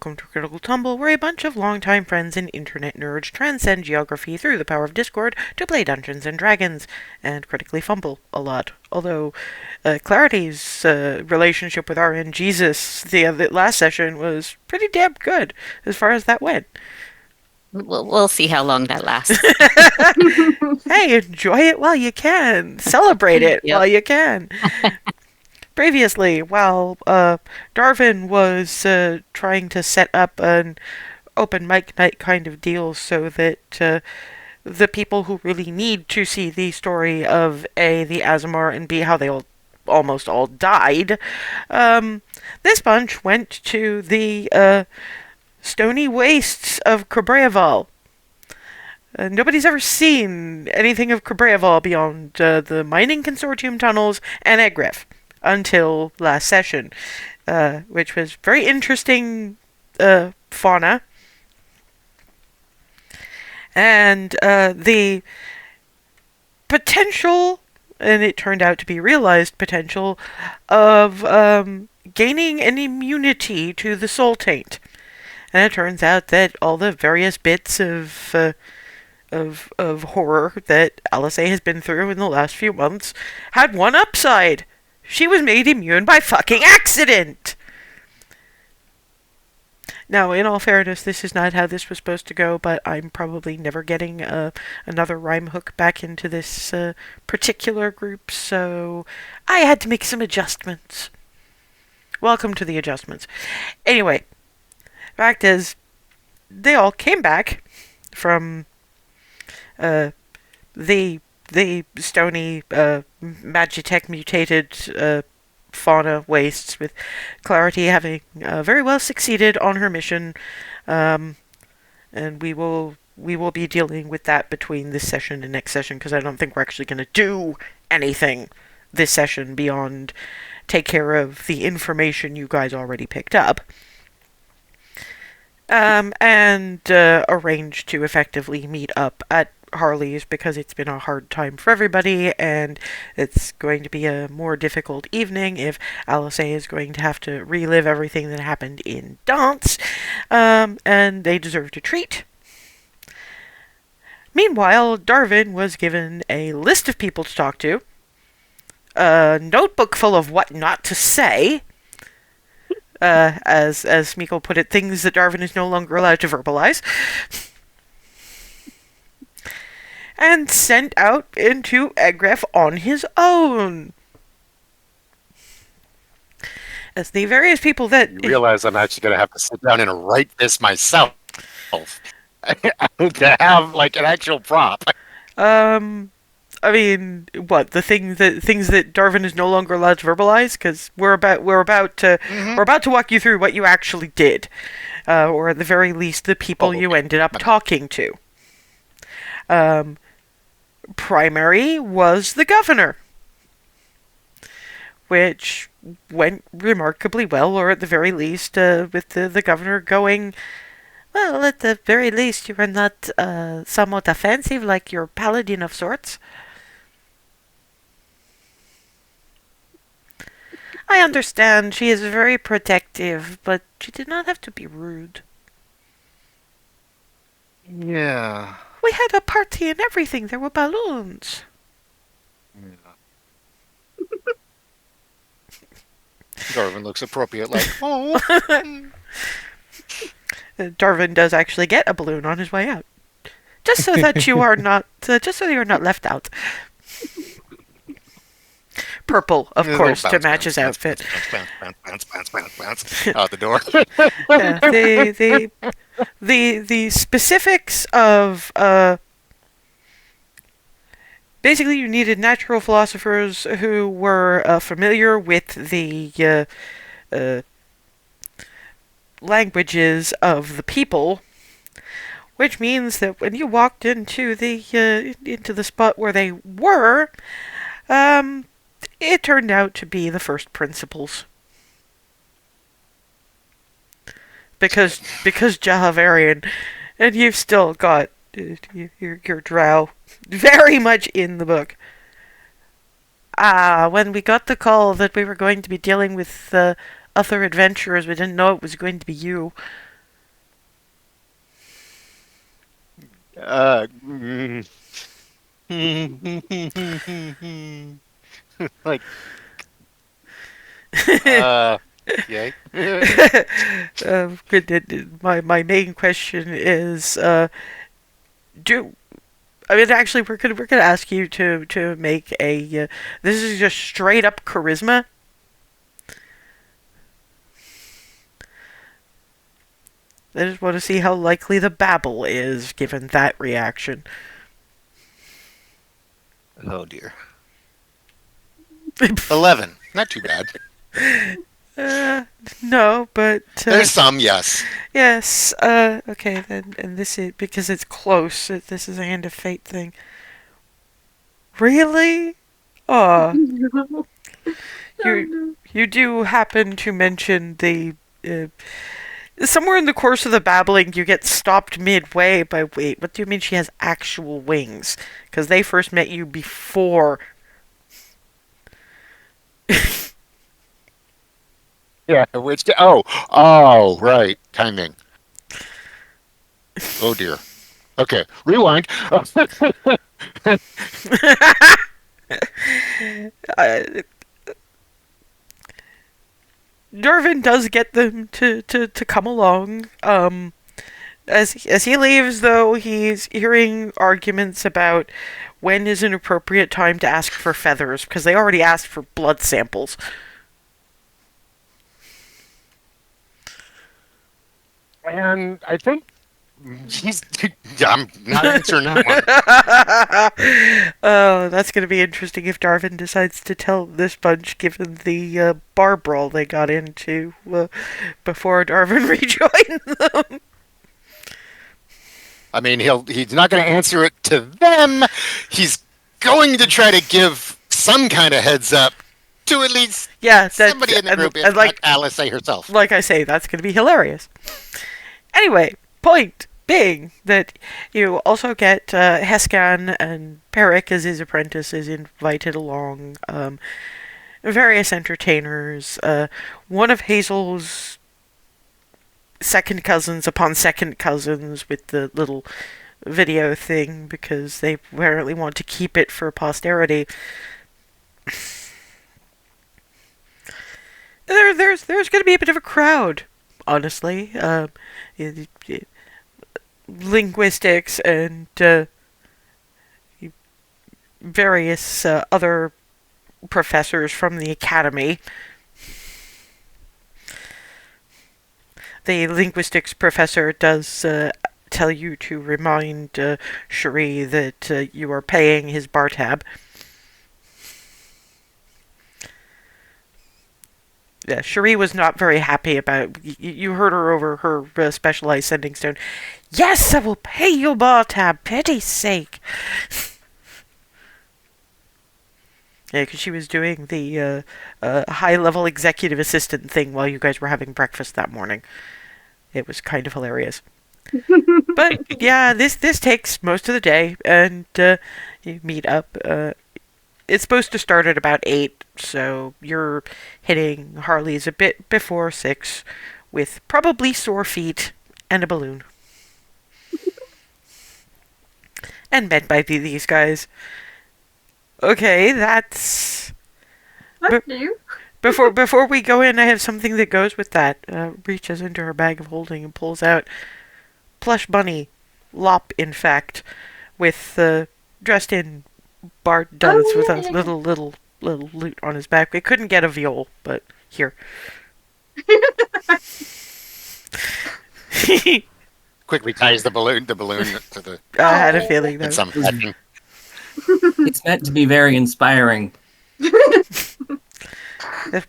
welcome to Critical Tumble, where a bunch of longtime friends and internet nerds transcend geography through the power of Discord to play Dungeons and Dragons, and critically fumble a lot. Although, Clarity's relationship with RN Jesus the last session was pretty damn good, as far as that went. We'll see how long that lasts. Hey, enjoy it while you can. Celebrate it Yep. while you can. Previously, while Darvin was trying to set up an open mic night kind of deal so that the people who really need to see the story of A, the Azamar, and B, how they almost all died, this bunch went to the stony wastes of Cabreaval. Nobody's ever seen anything of Cabreaval beyond the mining consortium tunnels and Egref until last session, which was very interesting fauna. And the potential, and it turned out to be realized potential, of gaining an immunity to the soul-taint. And it turns out that all the various bits of horror that Alice has been through in the last few months had one upside. She was made immune by fucking accident! Now, in all fairness, this is not how this was supposed to go, but I'm probably never getting another rhyme hook back into this particular group, so I had to make some adjustments. Welcome to the adjustments. Anyway, fact is, they all came back from the stony Magitech mutated fauna wastes, with Clarity having very well succeeded on her mission, and we will be dealing with that between this session and next session, because I don't think we're actually going to do anything this session beyond take care of the information you guys already picked up. And arrange to effectively meet up at Harley's, because it's been a hard time for everybody, and it's going to be a more difficult evening if Alice is going to have to relive everything that happened in dance, and they deserve a treat. Meanwhile, Darvin was given a list of people to talk to, a notebook full of what not to say, as Miko put it, things that Darvin is no longer allowed to verbalize, and sent out into Egref on his own. As the various people that... You realize I'm actually going to have to sit down and write this myself. To have, like, an actual prop. I mean, what, the things that Darvin is no longer allowed to verbalize? Because we're about to walk you through what you actually did, or at the very least, the people you ended up talking to. Primary was the governor, which went remarkably well, or at the very least, with the governor going, well, at the very least, you are not somewhat offensive like your paladin of sorts. I understand she is very protective, but she did not have to be rude. Yeah. We had a party and everything. There were balloons. Darvin looks appropriate, like, oh. Darvin does actually get a balloon on his way out, just so that you are not, left out. Purple, of course, to match his outfit. Bounce, out the door. The specifics of basically, you needed natural philosophers who were familiar with the languages of the people, which means that when you walked into the spot where they were, it turned out to be the first principles. Because Jahavarian, and you've still got your drow very much in the book. When we got the call that we were going to be dealing with other adventurers, we didn't know it was going to be you. mm, like, yay. My main question is, do I mean, actually, we're gonna ask you to make a. This is just straight up charisma. I just want to see how likely the babble is given that reaction. Oh dear. 11. Not too bad. uh, no, but There's some, yes. yes. Okay, then, and this is because it's close. This is a hand of fate thing. Really? Oh, you do happen to mention the. Somewhere in the course of the babbling, you get stopped midway by, wait, what do you mean she has actual wings? Because they first met you before. Yeah, oh, right. Timing. Oh dear. Okay, rewind. uh, Darvin does get them to come along. As he leaves, though, he's hearing arguments about when is an appropriate time to ask for feathers, because they already asked for blood samples. And I think he's. I'm not answering that one. Oh, that's going to be interesting if Darvin decides to tell this bunch, given the bar brawl they got into before Darvin rejoined them. I mean, he's not going to answer it to them. He's going to try to give some kind of heads up to at least Yeah, somebody in the group, if and not Alice herself. like I say, that's going to be hilarious. Anyway, point being that you also get Heskan and Peric as his apprentices invited along. Various entertainers. One of Hazel's second cousins upon second cousins with the little video thing because they apparently want to keep it for posterity. There's going to be a bit of a crowd, honestly. Linguistics and various other professors from the academy. The linguistics professor does tell you to remind Cherie that you are paying his bar tab. Yeah, Cherie was not very happy about. You heard her over her specialized sending stone. Yes, I will pay your bar tab. Pity's sake. Yeah, because she was doing the high-level executive assistant thing while you guys were having breakfast that morning. It was kind of hilarious. But yeah, this takes most of the day, and you meet up. It's supposed to start at about 8, so you're hitting Harley's a bit before 6, with probably sore feet and a balloon. And met by these guys. Okay, that's... Before we go in, I have something that goes with that. Reaches into her bag of holding and pulls out plush bunny, Lop, in fact, with dressed in Bart does with a little lute on his back. We couldn't get a viol, but here. Quickly ties the balloon to the. I had a feeling In that. some fashion. It's meant to be very inspiring.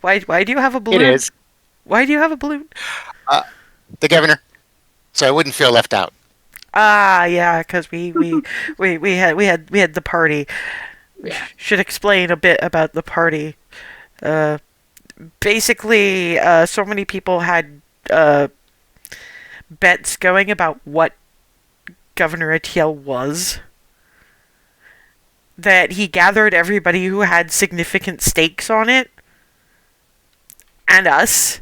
Why do you have a balloon? It is. Why do you have a balloon? The governor. So I wouldn't feel left out. Ah, yeah, because we had the party. Yeah. Should explain a bit about the party. Basically, so many people had bets going about what Governor Atiel was that he gathered everybody who had significant stakes on it and us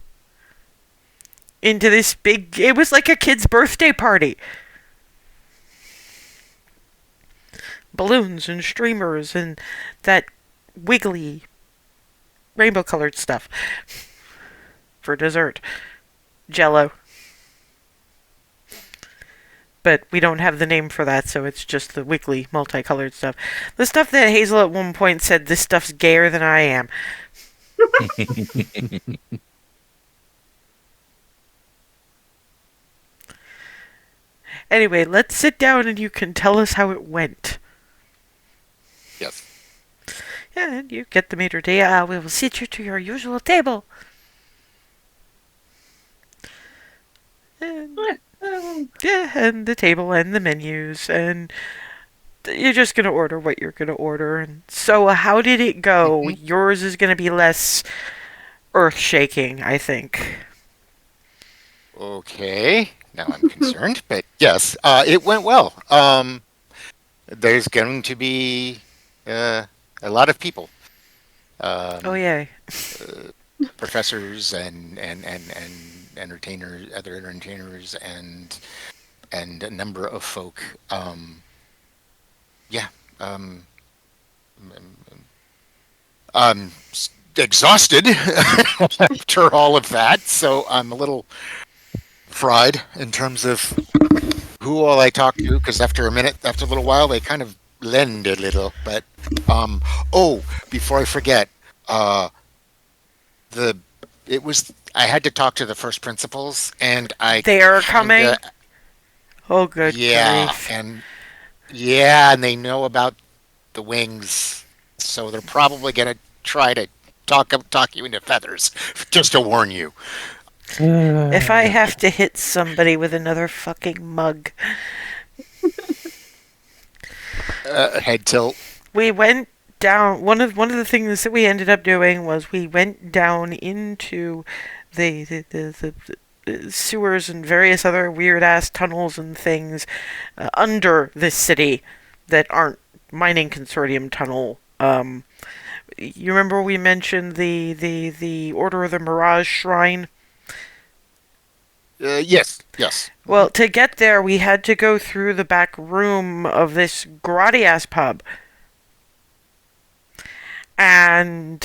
into this big. It was like a kid's birthday party. balloons and streamers and that wiggly rainbow colored stuff for dessert. Jello. But we don't have the name for that, so it's just the wiggly multicolored stuff. The stuff that Hazel at one point said, this stuff's gayer than I am. Anyway, let's sit down and you can tell us how it went. Yes. Yeah, and you get the maitre d'. We will sit you to your usual table. And, yeah, and the table and the menus, and you're just gonna order what you're gonna order. And so, how did it go? Yours is gonna be less earth-shaking, I think. Okay. Now I'm concerned, but yes, it went well. There's going to be a lot of people. Oh, yay. Professors and entertainers, other entertainers, and a number of folk. Yeah. I'm exhausted after all of that, so I'm a little fried in terms of who all I talk to. Because after a little while, they kind of lend a little. But oh, before I forget, the it was I had to talk to the first principals, and I They are kinda, coming? Oh, good yeah, grief. and they know about the wings, so they're probably gonna try to talk you into feathers, just to warn you. If I have to hit somebody with another fucking mug. Head tilt. We went down. One of the things that we ended up doing was we went down into the sewers and various other weird ass tunnels and things under this city that aren't mining consortium tunnel. You remember we mentioned the Order of the Mirage Shrine? Yes, yes. Well, to get there, we had to go through the back room of this grotty ass pub. And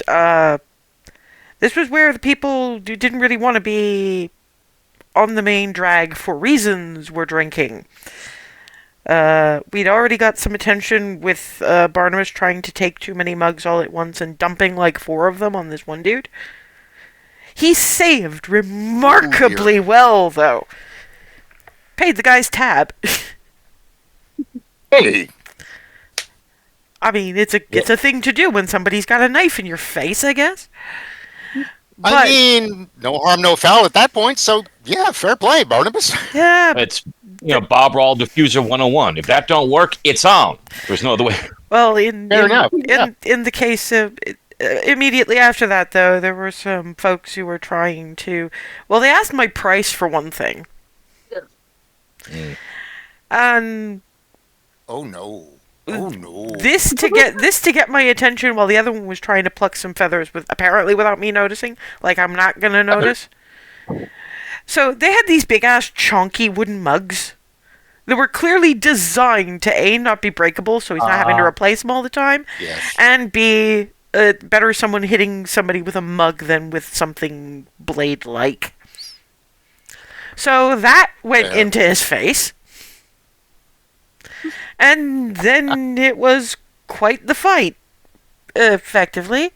this was where the people who didn't really want to be on the main drag for reasons were drinking. We'd already got some attention with Barnabas trying to take too many mugs all at once and dumping like 4 of them on this one dude. He saved remarkably well, though. Paid the guy's tab. Hey, I mean, it's a thing to do when somebody's got a knife in your face, I guess. But, I mean, no harm, no foul at that point. So yeah, fair play, Barnabas. yeah. It's Bob Roll Diffuser 101. If that don't work, it's on. There's no other way. Well, Fair enough. in the case of immediately after that, though, there were some folks who were trying to. Well, they asked my price for one thing, and Oh no. Oh no. this to get my attention, while the other one was trying to pluck some feathers with apparently without me noticing. Like I'm not gonna notice. So they had these big ass chonky wooden mugs that were clearly designed to A, not be breakable, so he's not having to replace them all the time, Yes. and B, better someone hitting somebody with a mug than with something blade-like. So that went Yeah. into his face. And then it was quite the fight, effectively.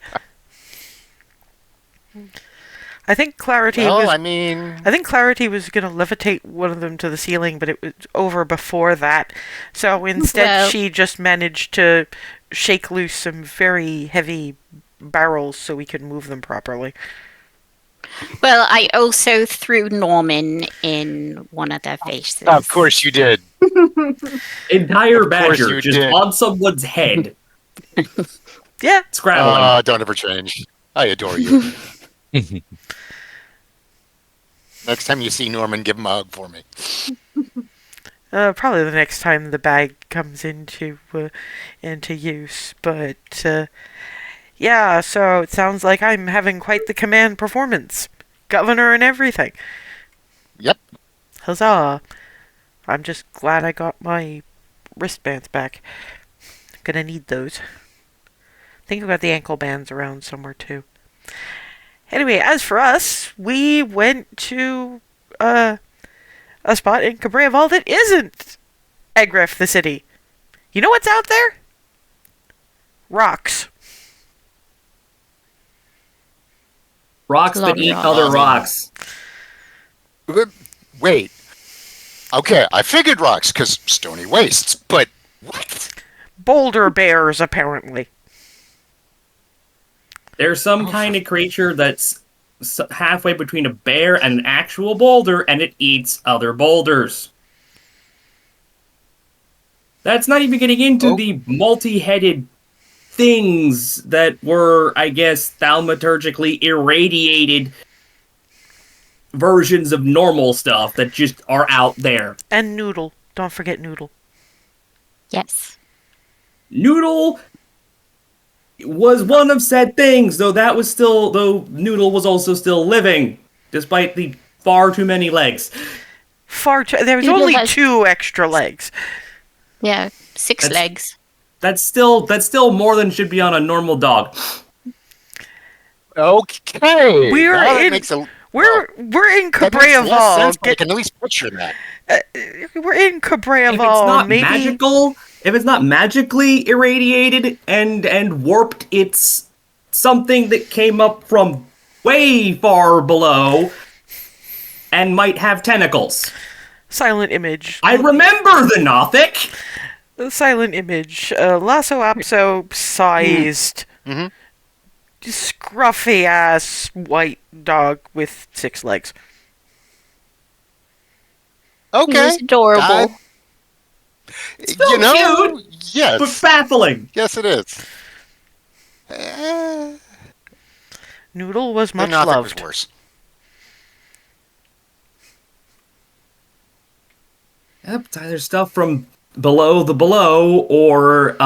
I think Clarity Well, was... I mean, I think Clarity was going to levitate one of them to the ceiling, but it was over before that. So instead, Well- she just managed to shake loose some very heavy barrels so we could move them properly. Well, I also threw Norman in one of their faces. of course you did. Entire Of course badger you just did. on someone's head, Yeah, scrabbling. Don't ever change. I adore you. Next time you see Norman, give him a hug for me. probably the next time the bag comes into use. But yeah, so it sounds like I'm having quite the command performance, governor and everything. Yep. Huzzah! I'm just glad I got my wristbands back. Gonna need those. Think about the ankle bands around somewhere too. Anyway, as for us, we went to a spot in Cabreval that isn't Egref the city. You know what's out there? Rocks. Rocks that Love eat rocks. other rocks. Wait. Okay, I figured rocks because stony wastes, but what? Boulder bears, apparently. There's some kind of creature that's halfway between a bear and an actual boulder, and it eats other boulders. That's not even getting into the multi-headed things that were, I guess, thaumaturgically irradiated versions of normal stuff that just are out there. And Noodle. Don't forget Noodle. Yes. Noodle was one of said things, though Noodle was also still living, despite the far too many legs. There was Noodle only has- 2 extra legs. Yeah, 6 That's- legs. That's still more than should be on a normal dog. Okay. We're now that in- makes a We're in that makes less sense, Cabreval. but I can at least picture that. We're in If it's Cabreval. not Maybe magical, if it's not magically irradiated and warped, it's something that came up from way far below and might have tentacles. silent image. I remember the Nothic. Silent image. Lasso Apso sized, Mhm. scruffy ass white dog with 6 legs. He Okay. was adorable. Still you know, cute, yes. But baffling. Yes, it is. Eh, Noodle was the much Nothic was loved. worse. Yep, it's either stuff from below the below, or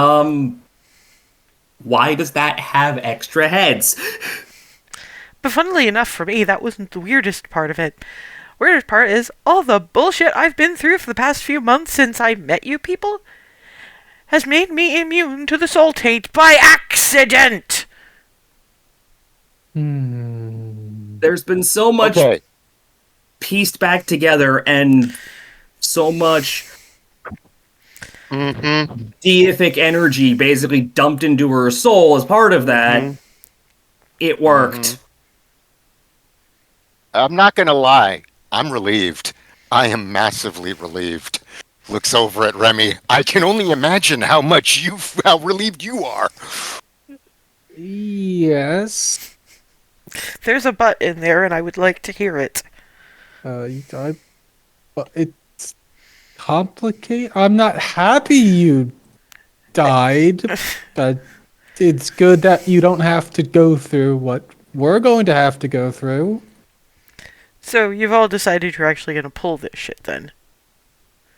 why does that have extra heads? But funnily enough for me, that wasn't the weirdest part of it. Weirdest part is all the bullshit I've been through for the past few months since I met you people has made me immune to the soul-taint by accident. There's been so much Okay. pieced back together and so much Mm-hmm. deific energy basically dumped into her soul as part of that. It worked. I'm not gonna lie. I'm relieved. I am massively relieved. Looks over at Remy. I can only imagine how relieved you are. Yes. There's a but in there, and I would like to hear it. But it's complicated. I'm not happy you died, but it's good that you don't have to go through what we're going to have to go through. So you've all decided you're actually going to pull this shit then.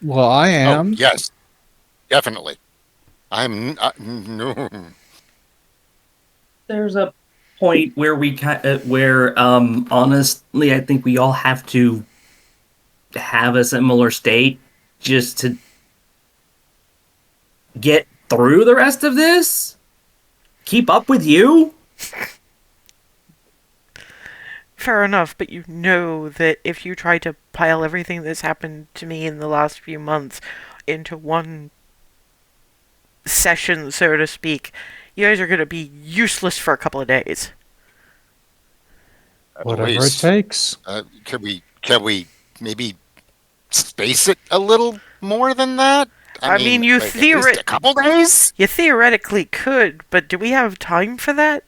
Well, I am. Oh, yes. Definitely. I'm no. There's a point where honestly I think we all have to have a similar state just to get through the rest of this. Keep up with you. Fair enough, but you know that if you try to pile everything that's happened to me in the last few months into one session, so to speak, you guys are going to be useless for a couple of days. Whatever it Please. takes. Can we maybe space it a little more than that? I mean, you like, at least a couple days. You theoretically could, but do we have time for that?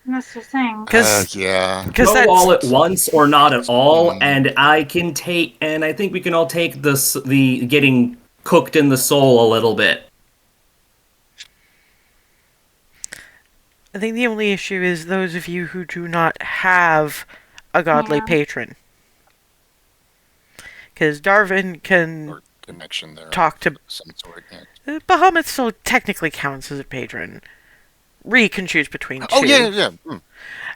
That's the thing. Yeah. Because Go all at once or not at all, Mm. and I think we can all take the getting cooked in the soul a little bit. I think the only issue is those of you who do not have a godly Yeah. patron. Because Darvin can Or connection there. talk to... of some sort. Yeah. Bahamut still technically counts as a patron. Ree can choose between two. Oh yeah.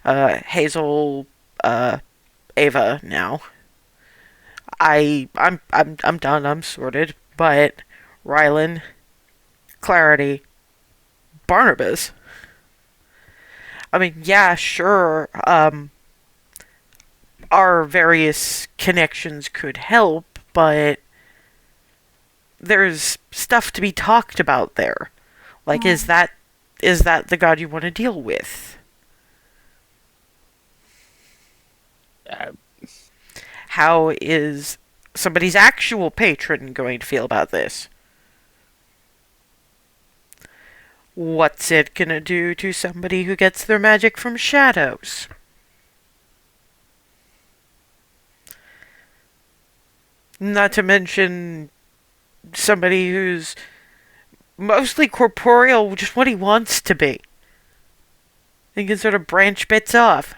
Mm. Hazel, Ava now. I'm done, I'm sorted, but Rylan, Clarity, Barnabas. I mean, yeah, sure. Our various connections could help, but there's stuff to be talked about there. Like, is that the god you want to deal with? Uh, How is somebody's actual patron going to feel about this? What's it gonna do to somebody who gets their magic from shadows? Not to mention somebody who's mostly corporeal, just what he wants to be. He can sort of branch bits off.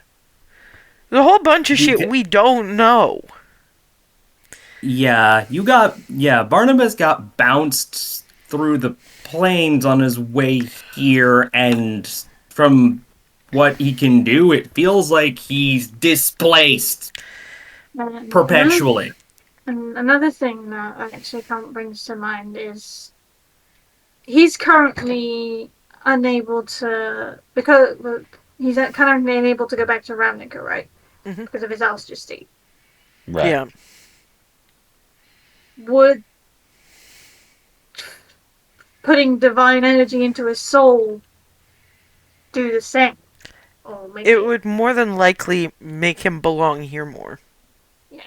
There's a whole bunch of shit we don't know. Yeah, Barnabas got bounced through the planes on his way here, and from what he can do, it feels like he's displaced perpetually. And another thing that actually brings to mind is he's currently unable to, because he's currently unable to go back to Ravnica, right? Mhm. Because of his Alster state. right. Yeah. Would putting divine energy into his soul do the same? Or maybe It would more than likely make him belong here more. yeah.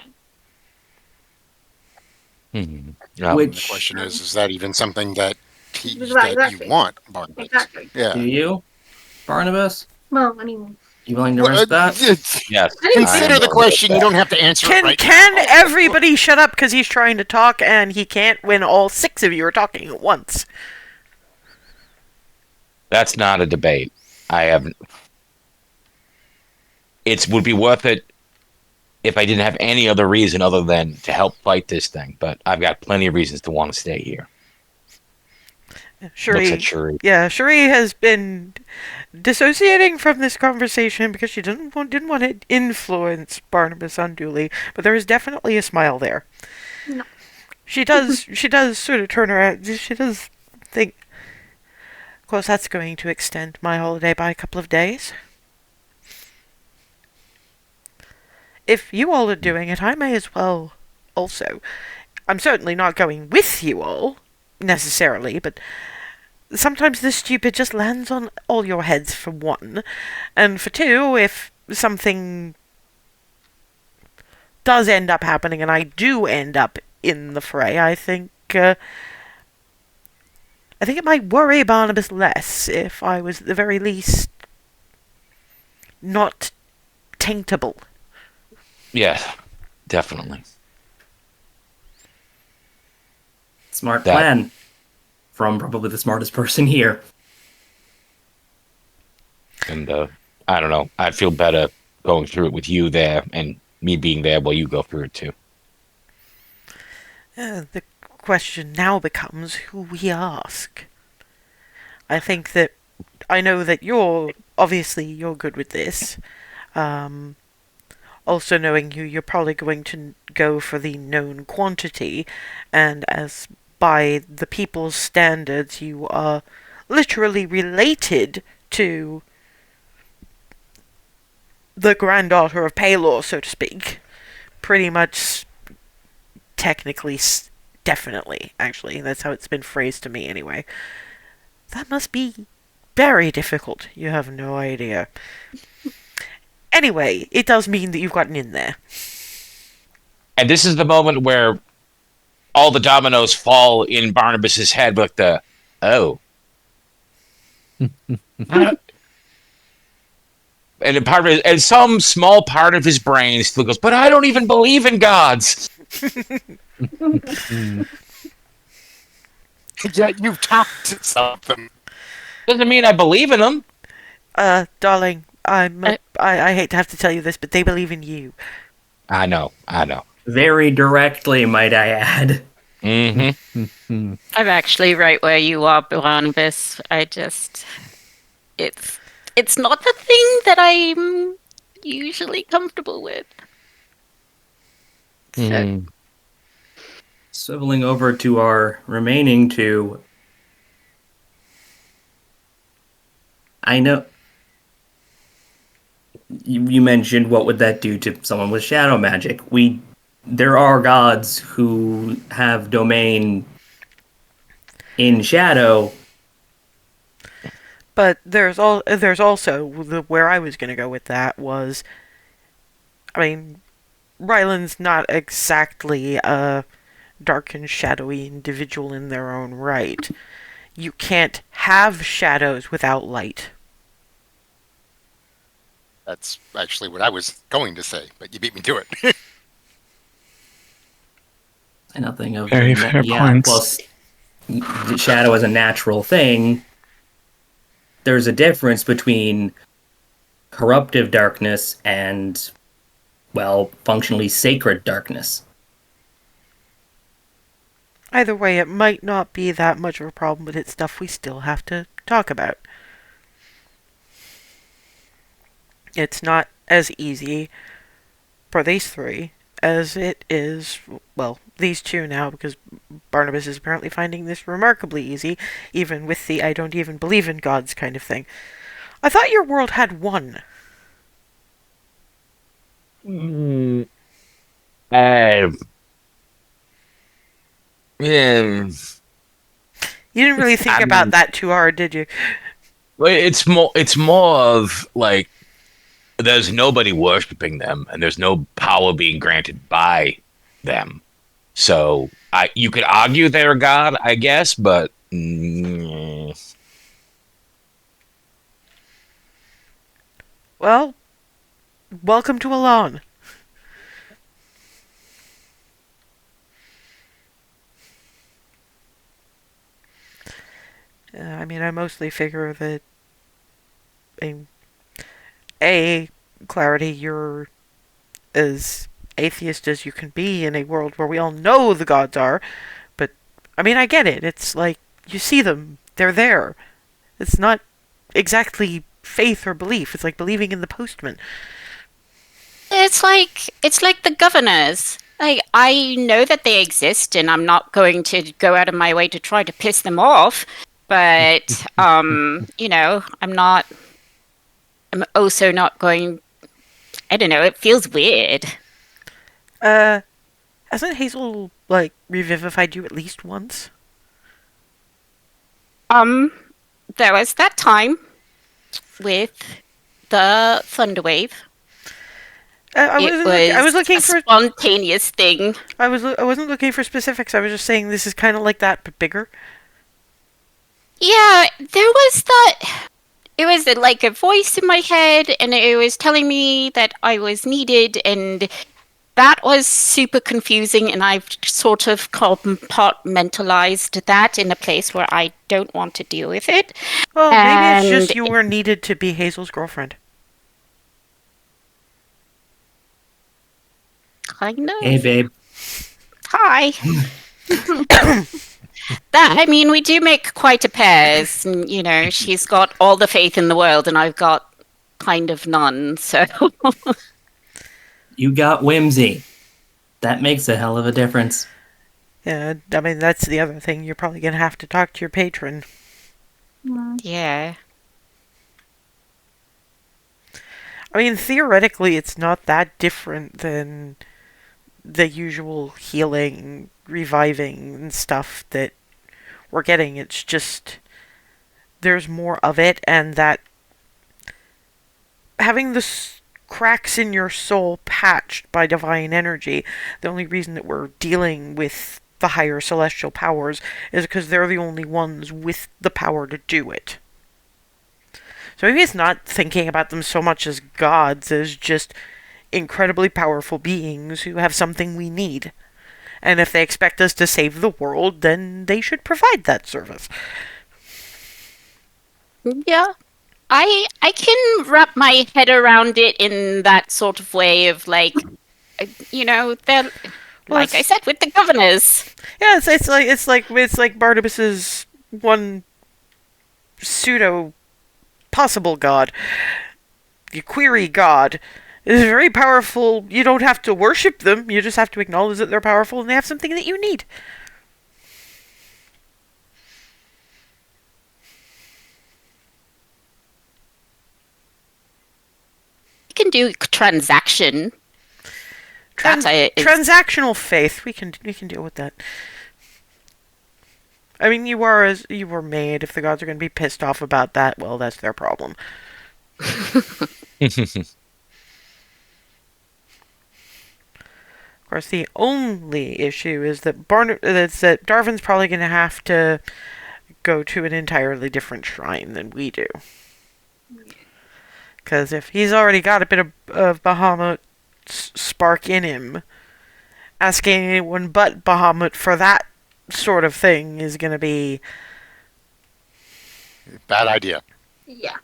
Mhm. The Which question is that even something that Right, that exactly. you want, Barnabas? Exactly. do Yeah. you, Barnabas? Well, I mean, You willing to Well, risk that? Yes. I didn't I say am consider the willing to do question. You that. don't have to answer it right Can now. everybody shut up because he's trying to talk and he can't when all six of you are talking at once? That's not a debate. I haven't. It would be worth it if I didn't have any other reason other than to help fight this thing. But I've got plenty of reasons to want to stay here. Looks at Shuri. Shuri. Yeah, Shuri has been dissociating from this conversation because she didn't want to influence Barnabas unduly, but there is definitely a smile there. no. She does sort of turn around. She does think, of course, that's going to extend my holiday by a couple of days. If you all are doing it, I may as well also. I'm certainly not going with you all, necessarily, but sometimes this stupid just lands on all your heads, for one. And for two, if something does end up happening and I do end up in the fray, I think it might worry Barnabas less if I was at the very least not taintable. Yeah, definitely. Smart That- plan from probably the smartest person here. And I don't know. I'd feel better going through it with you there and me being there while you go through it too. The question now becomes who we ask. I think that I know that you're good with this. Also knowing you're probably going to go for the known quantity, and as by the people's standards, you are literally related to the granddaughter of Palor, so to speak. Pretty much, technically, definitely, actually. That's how it's been phrased to me, anyway. That must be very difficult. You have no idea. Anyway, it does mean that you've gotten in there. And this is the moment where all the dominoes fall in Barnabas's head with the oh. And and some small part of his brain still goes, but I don't even believe in gods. Yet you've talked to something. Doesn't mean I believe in them. Darling, I hate to have to tell you this, but they believe in you. I know. Very directly, might I add. Mm-hmm. I'm actually right where you are, Barnabas. It's not the thing that I'm usually comfortable with. So, Mm. Swiveling over to our remaining two. I know you mentioned what would that do to someone with shadow magic. There are gods who have domain in shadow. But there's also where I was going to go with that was, I mean, Ryland's not exactly a dark and shadowy individual in their own right. You can't have shadows without light. That's actually what I was going to say, but you beat me to it. Nothing of Very fair points. Plus, the shadow is a natural thing. There's a difference between corruptive darkness and, well, functionally sacred darkness. Either way, it might not be that much of a problem, but it's stuff we still have to talk about. It's not as easy for these three as it is, well, these two now, because Barnabas is apparently finding this remarkably easy, even with the I don't even believe in gods kind of thing. I thought your world had one. Mm, uh, yeah. You didn't really think I about mean, that too hard, did you? well, it's more of like there's nobody worshiping them, and there's no power being granted by them. So you could argue they're a god, I guess, but Well, welcome to Elan. I mean, I mostly figure that, a, a Clarity, you're as atheist as you can be in a world where we all know the gods are. But, I mean, I get it. It's like, you see them. They're there. It's not exactly faith or belief. It's like believing in the postman. It's like the governors. Like, I know that they exist, and I'm not going to go out of my way to try to piss them off. But I'm also not going. I don't know. It feels weird. Uh, hasn't Hazel, like, revivified you at least once? There was that time with the Thunderwave. I was looking a for. spontaneous thing. I wasn't looking for specifics. I was just saying this is kind of like that, but bigger. Yeah, there was that. It was like a voice in my head, and it was telling me that I was needed, and that was super confusing. And I've sort of compartmentalized that in a place where I don't want to deal with it. Well, maybe it's just And you were needed to be Hazel's girlfriend. kind of. Hey, babe. Hi. That, I mean, we do make quite a pair. She's got all the faith in the world, and I've got kind of none. So You got whimsy. That makes a hell of a difference. Yeah, I mean, that's the other thing. You're probably going to have to talk to your patron. yeah. I mean, theoretically, it's not that different than the usual healing, reviving, and stuff that we're getting. It's just there's more of it, and that having the cracks in your soul patched by divine energy, the only reason that we're dealing with the higher celestial powers is because they're the only ones with the power to do it. So maybe it's not thinking about them so much as gods as just incredibly powerful beings who have something we need. And if they expect us to save the world, then they should provide that service. Yeah. I can wrap my head around it in that sort of way of like, they're like I said with the governors. Yeah, it's like Barnabas's one pseudo possible god. You query God. It is very powerful. You don't have to worship them. You just have to acknowledge that they're powerful and they have something that you need. do transaction. Trans- That is transactional faith. We can deal with that. I mean, you were made. If the gods are going to be pissed off about that, well, that's their problem. Of course, the only issue is that Darvin's probably going to have to go to an entirely different shrine than we do. Because if he's already got a bit of Bahamut spark in him, asking anyone but Bahamut for that sort of thing is going to be... Bad idea. Yeah.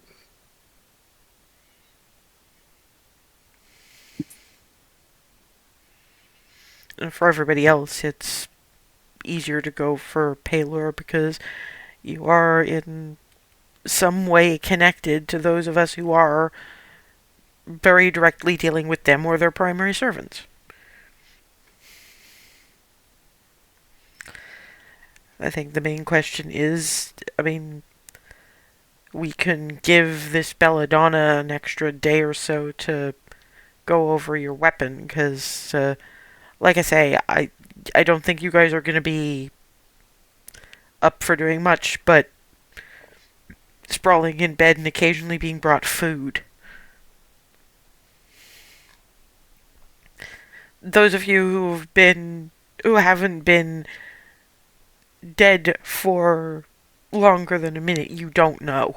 And for everybody else, it's easier to go for Palor because you are in some way connected to those of us who are very directly dealing with them or their primary servants. I think the main question is, I mean, we can give this Belladonna an extra day or so to go over your weapon, because, like I say, I don't think you guys are going to be up for doing much, but sprawling in bed and occasionally being brought food. Those of you who haven't been dead for longer than a minute, you don't know.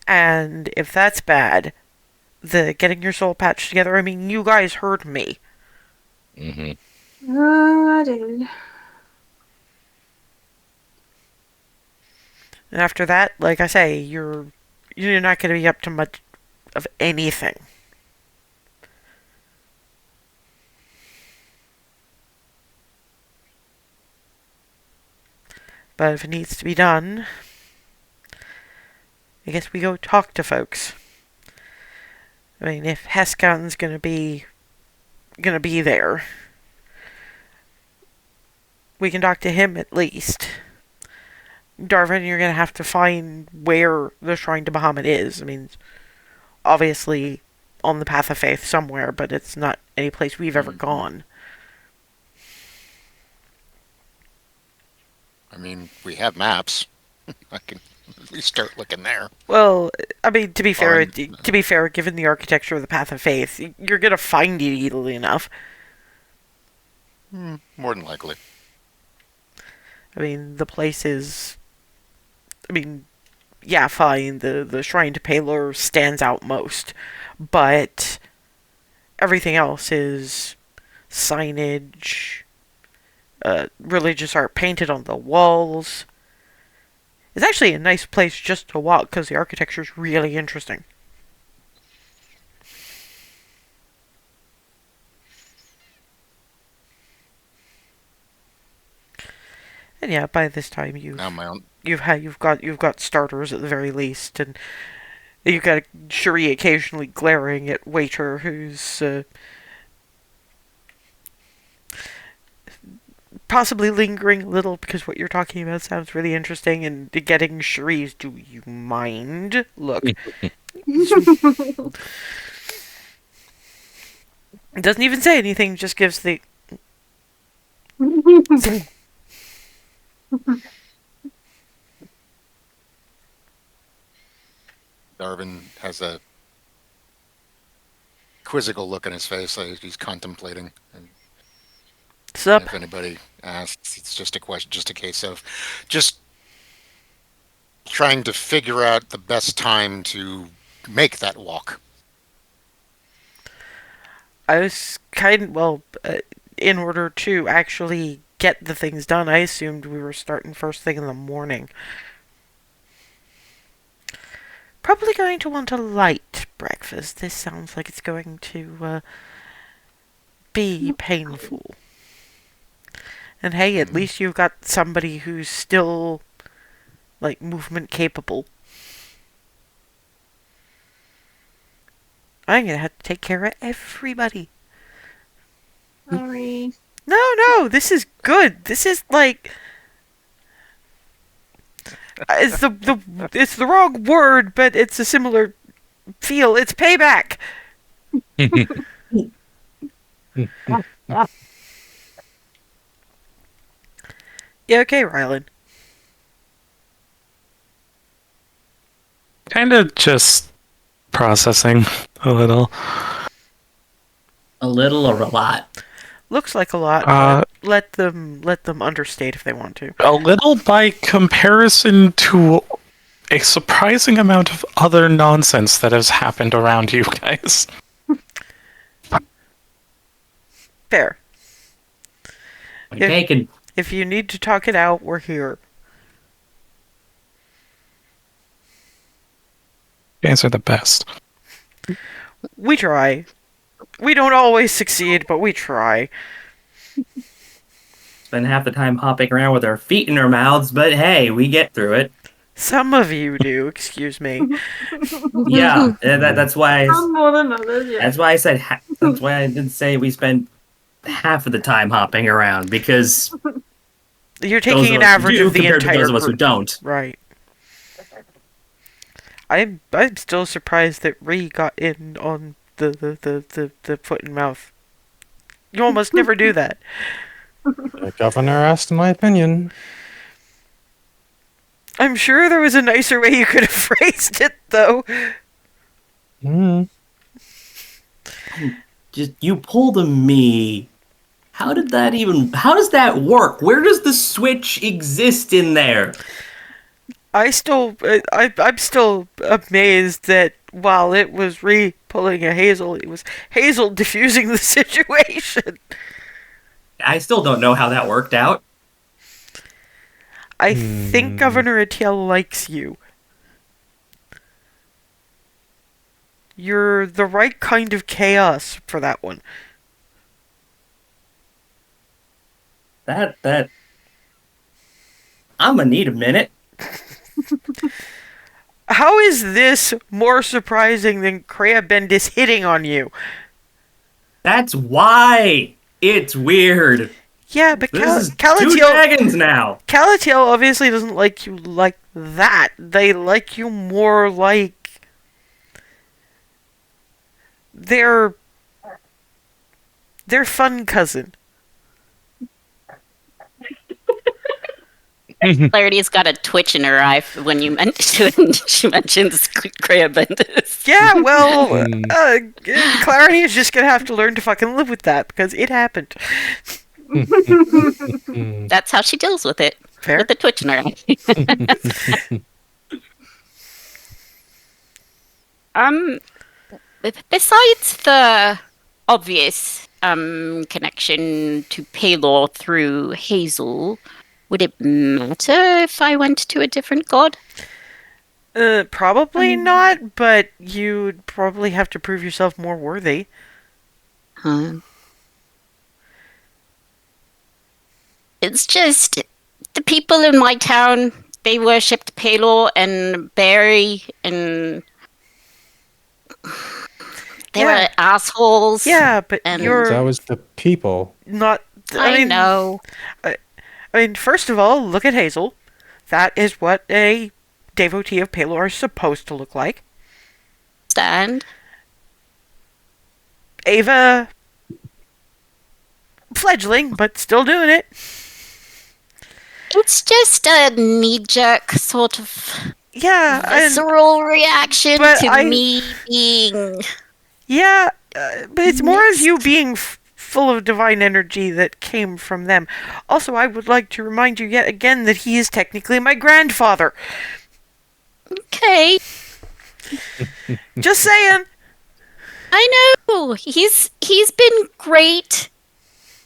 And if that's bad, the getting your soul patched together, I mean, you guys heard me. Mm-hmm. Oh, I did. And after that, like I say, you're not going to be up to much of anything. But if it needs to be done, I guess we go talk to folks. I mean, if Hescon's gonna be there, we can talk to him at least. Darvin, you're gonna have to find where the Shrine to Bahamut is. I mean, obviously on the Path of Faith somewhere, but it's not any place we've ever gone. I mean, we have maps. I can at least start looking there. Well, I mean, to be fair, Fine. given the architecture of the Path of Faith, you're gonna find it easily enough. More than likely. I mean, the place is... I mean, yeah, fine, the Shrine to Palor stands out most, but everything else is signage, religious art painted on the walls. It's actually a nice place just to walk because the architecture is really interesting. And yeah, by this time Now my own. you've got starters at the very least, and you've got Cherie occasionally glaring at waiter who's possibly lingering a little because what you're talking about sounds really interesting, and getting Cherie's "Do you mind?" look. It doesn't even say anything, just gives the... Darvin has a quizzical look in his face, like he's contemplating. And Sup? if anybody asks, it's just a question, just a case of just trying to figure out the best time to make that walk. I was in order to actually get the things done, I assumed we were starting first thing in the morning. Probably going to want a light breakfast. This sounds like it's going to be painful. And hey, at least you've got somebody who's still, like, movement capable. I'm gonna have to take care of everybody. Sorry. No, this is good. This is like... it's the wrong word, but it's a similar feel. It's payback. Yeah, okay, Rylan. Kind of just processing a little. A little or a lot? Looks like a lot, but let them understate if they want to. A little by comparison to a surprising amount of other nonsense that has happened around you guys. Fair. Point taken. If you need to talk it out, we're here. You guys are the best. We try. We don't always succeed, but we try. Spend half the time hopping around with our feet in our mouths, but hey, we get through it. Some of you do, excuse me. Yeah, that's why. Some more than others, yeah. That's why I said. That's why I didn't say we spend half of the time hopping around, because You're those taking of an us who average do of the compared to entire those of us who group. don't. Right. I'm still surprised that Ree got in on the foot and mouth. You almost never do that. The governor asked my opinion. I'm sure there was a nicer way you could have phrased it, though. Mm. Just you pulled a me. How does that work? Where does the switch exist in there? I'm still amazed that while it was Ree pulling a Hazel, it was Hazel diffusing the situation. I still don't know how that worked out. I think Governor Atiel likes you. You're the right kind of chaos for that one. That I'm gonna need a minute. How is this more surprising than Kreia Bendis hitting on you? That's why it's weird. Yeah, but This is two Calatiel dragons now. obviously doesn't like you like that. They like you more like their fun cousin. Clarity's got a twitch in her eye when she mentions Kreia Bendis. Yeah, well, Clarity is just gonna have to learn to fucking live with that because it happened. That's how she deals with it. Fair. With the twitch in her eye. Besides the obvious connection to Paylor through Hazel, would it matter if I went to a different god? Probably not, but you'd probably have to prove yourself more worthy. Huh. It's just the people in my town, they worshipped Paylor and Barry, and they were assholes. Yeah, but And- you're That was the people. not. I know. I mean, first of all, look at Hazel. That is what a devotee of Paylor is supposed to look like. Stand. Ava, fledgling, but still doing it. It's just a knee-jerk sort of Yeah, and visceral reaction but to I- me being... yeah, but it's more of you being full of divine energy that came from them. Also, I would like to remind you yet again that he is technically my grandfather. Okay, Just saying. I know. He's been great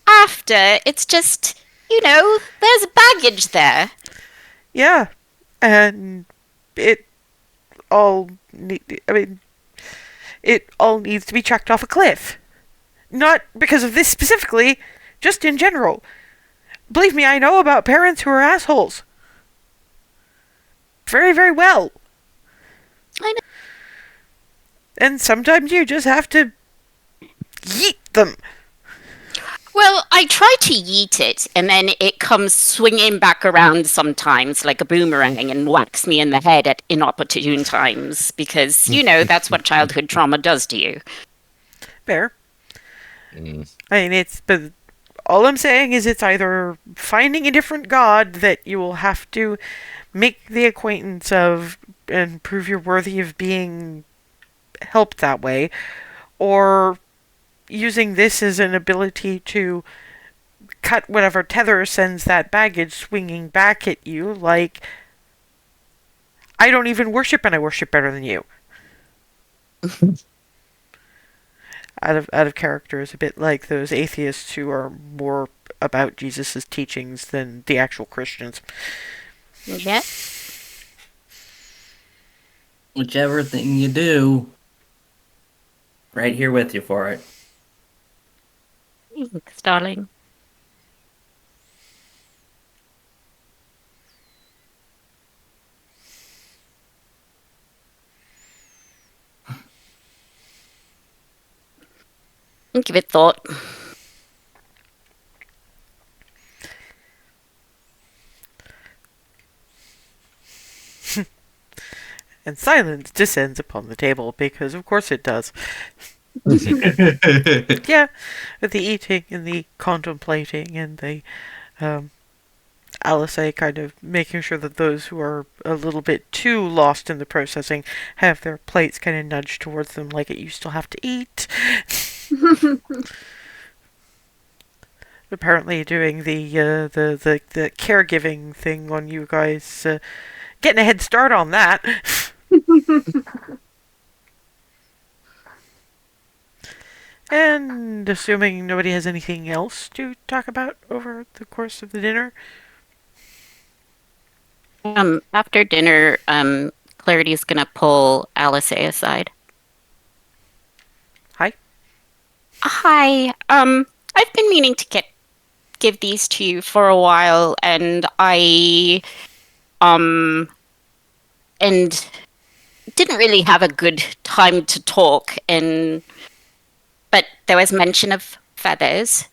after. It's just, there's baggage there. Yeah, and it all it all needs to be chucked off a cliff. Not because of this specifically, just in general. Believe me, I know about parents who are assholes. Very, very well. I know. And sometimes you just have to yeet them. Well, I try to yeet it, and then it comes swinging back around sometimes like a boomerang and whacks me in the head at inopportune times because, that's what childhood trauma does to you. Fair. Mm. I mean, but all I'm saying is it's either finding a different god that you will have to make the acquaintance of and prove you're worthy of being helped that way, or using this as an ability to cut whatever tether sends that baggage swinging back at you, like, I don't even worship and I worship better than you. Out of character is a bit like those atheists who are more about Jesus' teachings than the actual Christians. Yeah. Whichever thing you do, right here with you for it. Thanks, darling. Give it thought. And silence descends upon the table, because of course it does. Yeah, with the eating and the contemplating and the Alice kind of making sure that those who are a little bit too lost in the processing have their plates kind of nudged towards them, like you still have to eat. Apparently doing the caregiving thing on you guys, getting a head start on that. And assuming nobody has anything else to talk about over the course of the dinner. After dinner, Clarity's gonna pull Alice aside. Hi. Hi. I've been meaning to give these to you for a while, and I and didn't really have a good time to talk, but there was mention of feathers,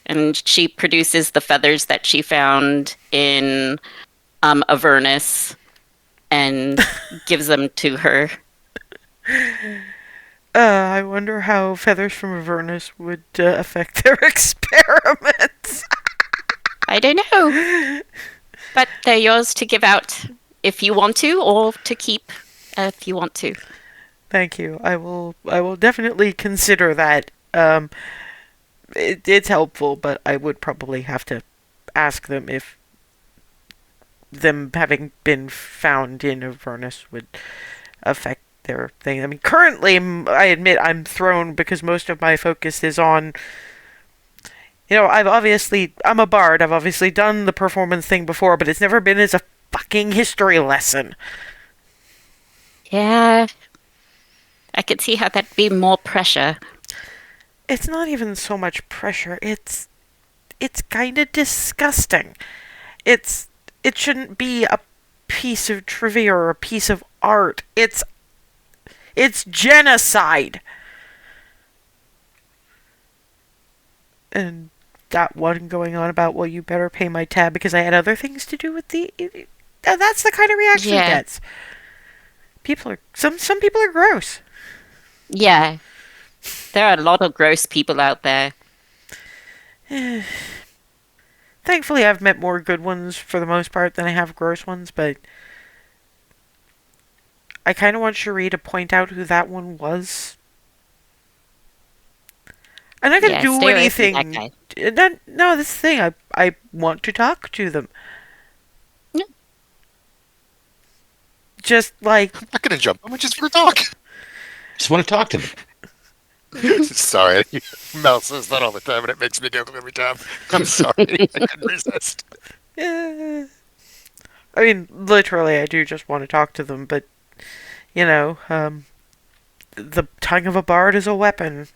and she produces the feathers that she found in Avernus and gives them to her. I wonder how feathers from Avernus would affect their experiments. I don't know. But they're yours to give out if you want to, or to keep if you want to. Thank you. I will definitely consider that. It's helpful, but I would probably have to ask them if them having been found in Avernus would affect their thing. I mean, currently, I admit I'm thrown because most of my focus is on. I'm a bard. I've obviously done the performance thing before, but it's never been as a fucking history lesson. Yeah. I could see how that'd be more pressure. It's not even so much pressure. It's kind of disgusting. It shouldn't be a piece of trivia or a piece of art. It's genocide. And that one going on about, well, you better pay my tab because I had other things to do with the. That's the kind of reaction it gets. Some people are gross. Yeah. There are a lot of gross people out there. Thankfully, I've met more good ones for the most part than I have gross ones, but I kind of want Cherie to point out who that one was. I'm not going to do anything. No, this thing. I want to talk to them. No. Just like. I'm not going to jump. I'm just for a talk. Just want to talk to them. Sorry. Mel says that all the time, and it makes me giggle every time. I'm sorry. I couldn't resist. I mean, literally, I do just want to talk to them, but, the tongue of a bard is a weapon.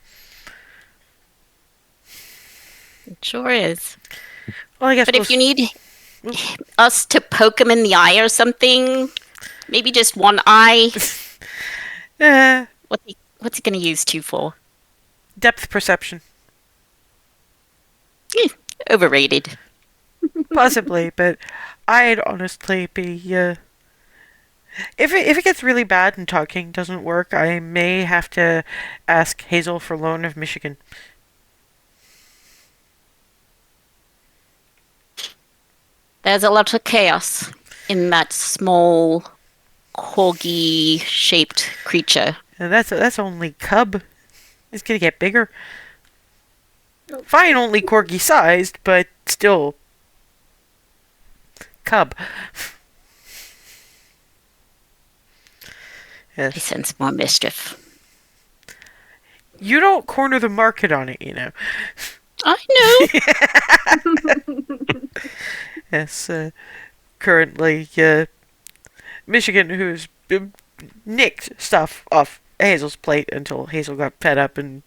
It sure is. Well, I guess. But if you need us to poke him in the eye or something, maybe just one eye. What's he going to use two for? Depth perception. Overrated. Possibly, but I'd honestly be if it gets really bad and talking doesn't work, I may have to ask Hazel for loan of Michigan. There's a lot of chaos in that small corgi-shaped creature. And that's only cub. It's gonna get bigger. Fine, only corgi sized, but still cub. I Yes. sense more mischief. You don't corner the market on it, you know. I know. Yes, currently, Michigan, who's nicked stuff off Hazel's plate until Hazel got fed up and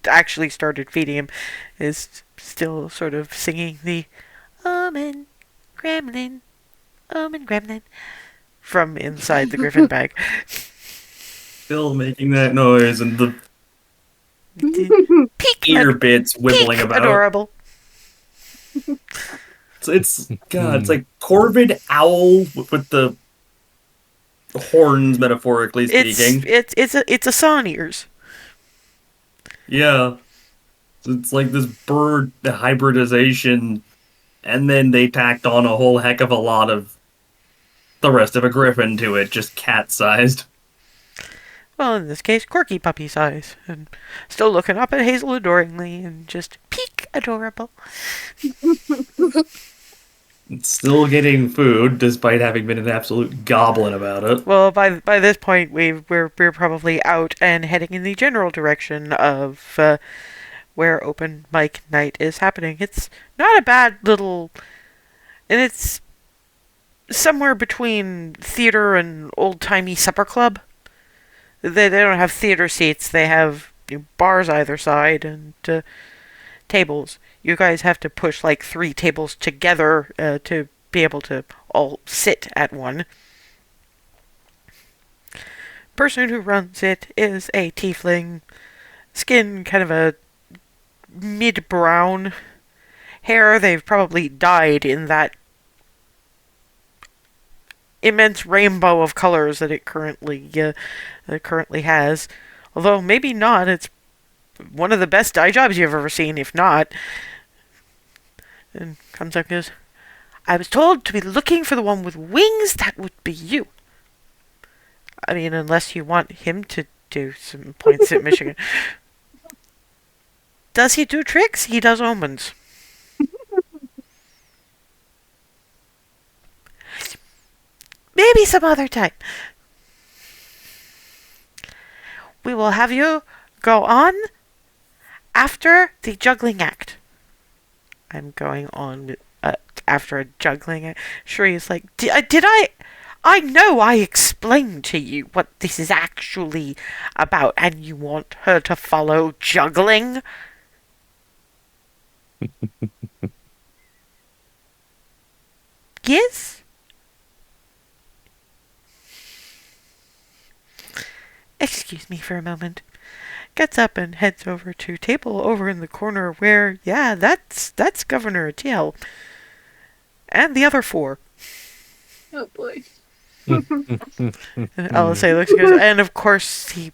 actually started feeding him, is still sort of singing the Omen Gremlin, Omen Gremlin from inside the griffin bag. Still making that noise and the Peak, ear bits wibbling peak about. adorable. It's God. It's like corvid owl with the horns, metaphorically speaking. It's a sawn ears. Yeah, it's like this bird hybridization, and then they tacked on a whole heck of a lot of the rest of a griffin to it, just cat-sized. Well, in this case, quirky puppy size, and still looking up at Hazel adoringly, and just peak adorable. It's still getting food, despite having been an absolute goblin about it. Well, by this point, we're probably out and heading in the general direction of where open mic night is happening. It's not a bad little, and it's somewhere between theater and old timey supper club. They don't have theater seats. They have bars either side and tables. You guys have to push like 3 tables together to be able to all sit at one. Person who runs it is a tiefling. Skin kind of a mid-brown. Hair they've probably dyed in that immense rainbow of colors that it currently has. Although maybe not. It's one of the best dye jobs you've ever seen, if not. And comes up and goes, I was told to be looking for the one with wings. That would be you. I mean, unless you want him to do some points at Michigan. Does he do tricks? He does omens. Maybe some other time. We will have you go on after the juggling act. I'm going on with, after a juggling act. Shree's like, did I know I explained to you what this is actually about, and you want her to follow juggling? Yes? Excuse me for a moment. Gets up and heads over to table over in the corner where, yeah, that's Governor Atiel. And the other 4. Oh boy. And LSA looks and goes, and of course they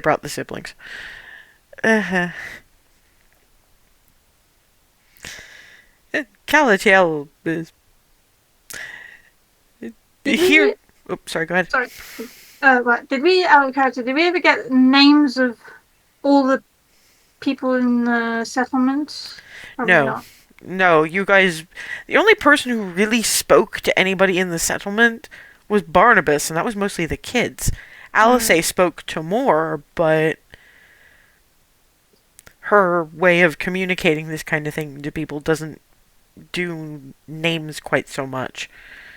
brought the siblings. Calatiel is here. Oops, sorry, go ahead. Sorry. Right. Did we, out of character, did we ever get names of all the people in the settlement? Probably No. not. No, you guys. The only person who really spoke to anybody in the settlement was Barnabas, and that was mostly the kids. Alice spoke to more, but her way of communicating this kind of thing to people doesn't do names quite so much.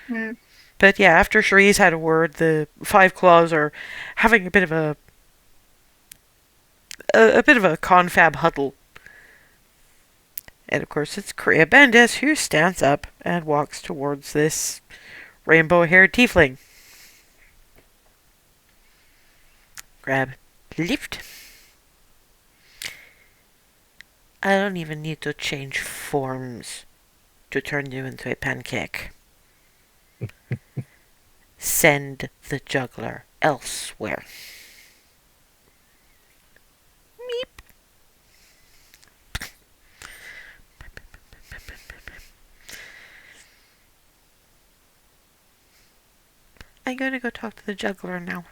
Mm. But yeah, after Cherise had a word, the 5 Claws are having a bit of a confab huddle. And of course, it's Korea Bendis who stands up and walks towards this rainbow-haired tiefling. Grab lift. I don't even need to change forms to turn you into a pancake. Send the juggler elsewhere. Meep. I'm gonna go talk to the juggler now.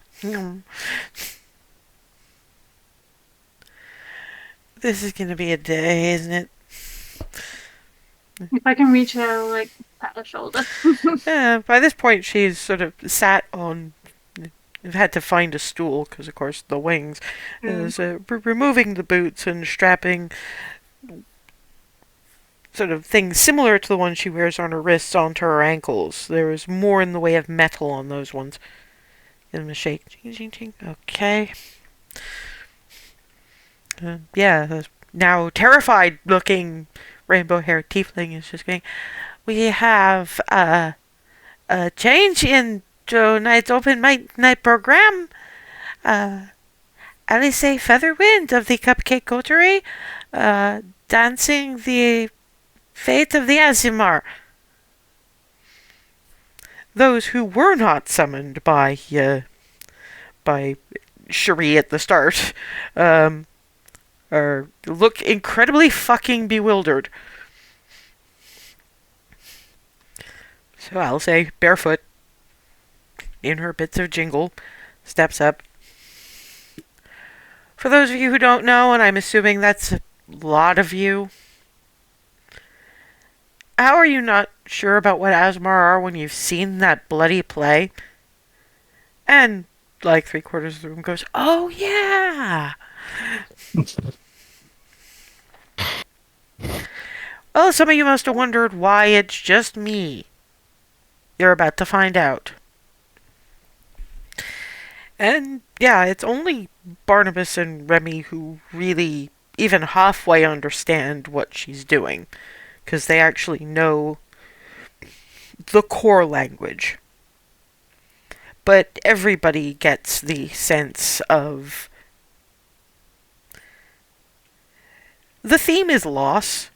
This is gonna be a day, isn't it? If I can reach her, like, pat her shoulder. By this point, she's sort of sat on. I've had to find a stool because, of course, the wings. Is removing the boots and strapping sort of things similar to the ones she wears on her wrists onto her ankles. There is more in the way of metal on those ones. Give them a shake. Ching, ching, ching. Okay. Yeah, the now terrified looking rainbow haired tiefling is just going, we have a change in tonight's open mic night program. Alice Featherwind of the Cupcake Coterie, dancing the fate of the Azimar. Those who were not summoned by Cherie at the start, look incredibly fucking bewildered. So Alice, barefoot, in her bits of jingle, steps up. For those of you who don't know, and I'm assuming that's a lot of you, how are you not sure about what Asmar are when you've seen that bloody play? And, like, 3/4 of the room goes, oh yeah! Well, some of you must have wondered why it's just me. You're about to find out. And, yeah, it's only Barnabas and Remy who really even halfway understand what she's doing. Because they actually know the core language. But everybody gets the sense of... The theme is loss.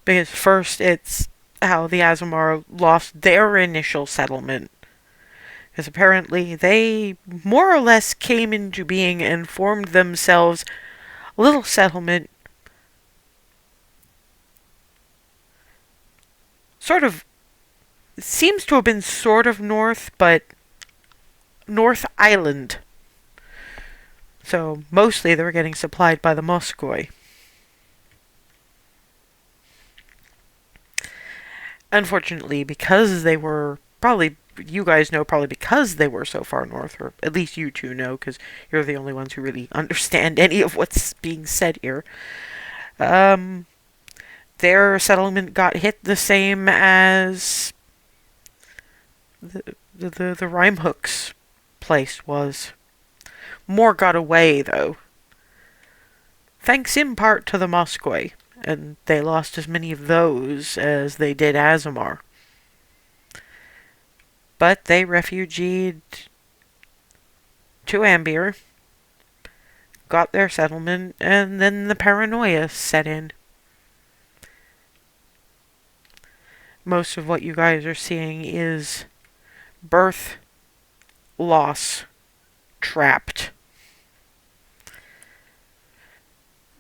Because first it's how the Azamar lost their initial settlement. Because apparently they more or less came into being and formed themselves a little settlement. Sort of, seems to have been sort of north, but North Island. So mostly they were getting supplied by the Moskoi. Unfortunately, because they were probably, you guys know probably because they were so far north, or at least you two know, because you're the only ones who really understand any of what's being said here. Their settlement got hit the same as the Rhymehook's place was. More got away, though. Thanks in part to the Moskoi, and they lost as many of those as they did Azamar. But they refugeed to Ambir, got their settlement, and then the paranoia set in. Most of what you guys are seeing is birth, loss, trapped.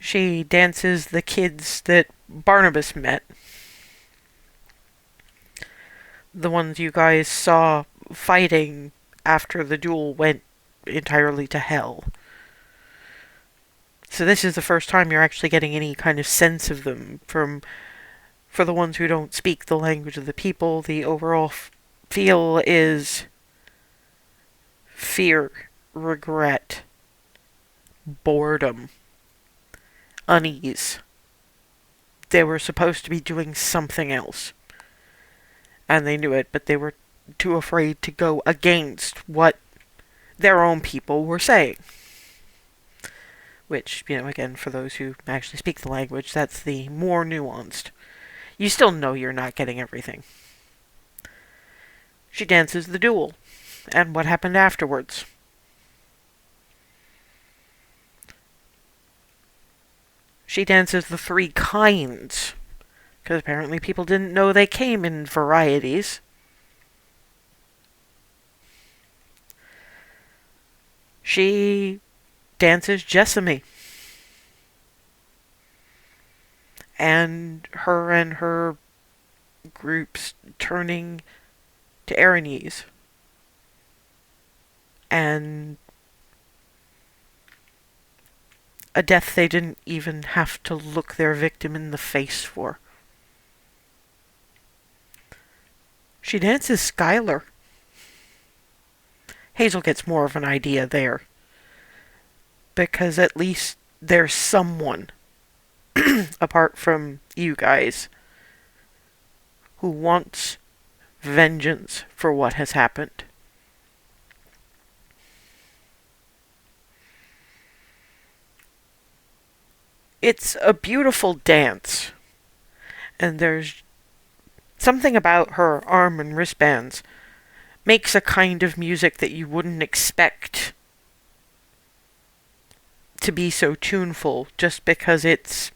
She dances the kids that Barnabas met. The ones you guys saw fighting after the duel went entirely to hell. So this is the first time you're actually getting any kind of sense of them for the ones who don't speak the language of the people. The overall feel is fear, regret, boredom, unease. They were supposed to be doing something else. And they knew it, but they were too afraid to go against what their own people were saying. Which, again, for those who actually speak the language, that's the more nuanced. You still know you're not getting everything. She dances the duel. And what happened afterwards? She dances the three kinds, because apparently people didn't know they came in varieties. She dances Jessamy. And her groups turning to Aranese. And a death they didn't even have to look their victim in the face for. She dances Skylar. Hazel gets more of an idea there. Because at least there's someone, apart from you guys, who wants vengeance for what has happened. It's a beautiful dance, and there's something about her arm and wristbands makes a kind of music that you wouldn't expect to be so tuneful, just because it's,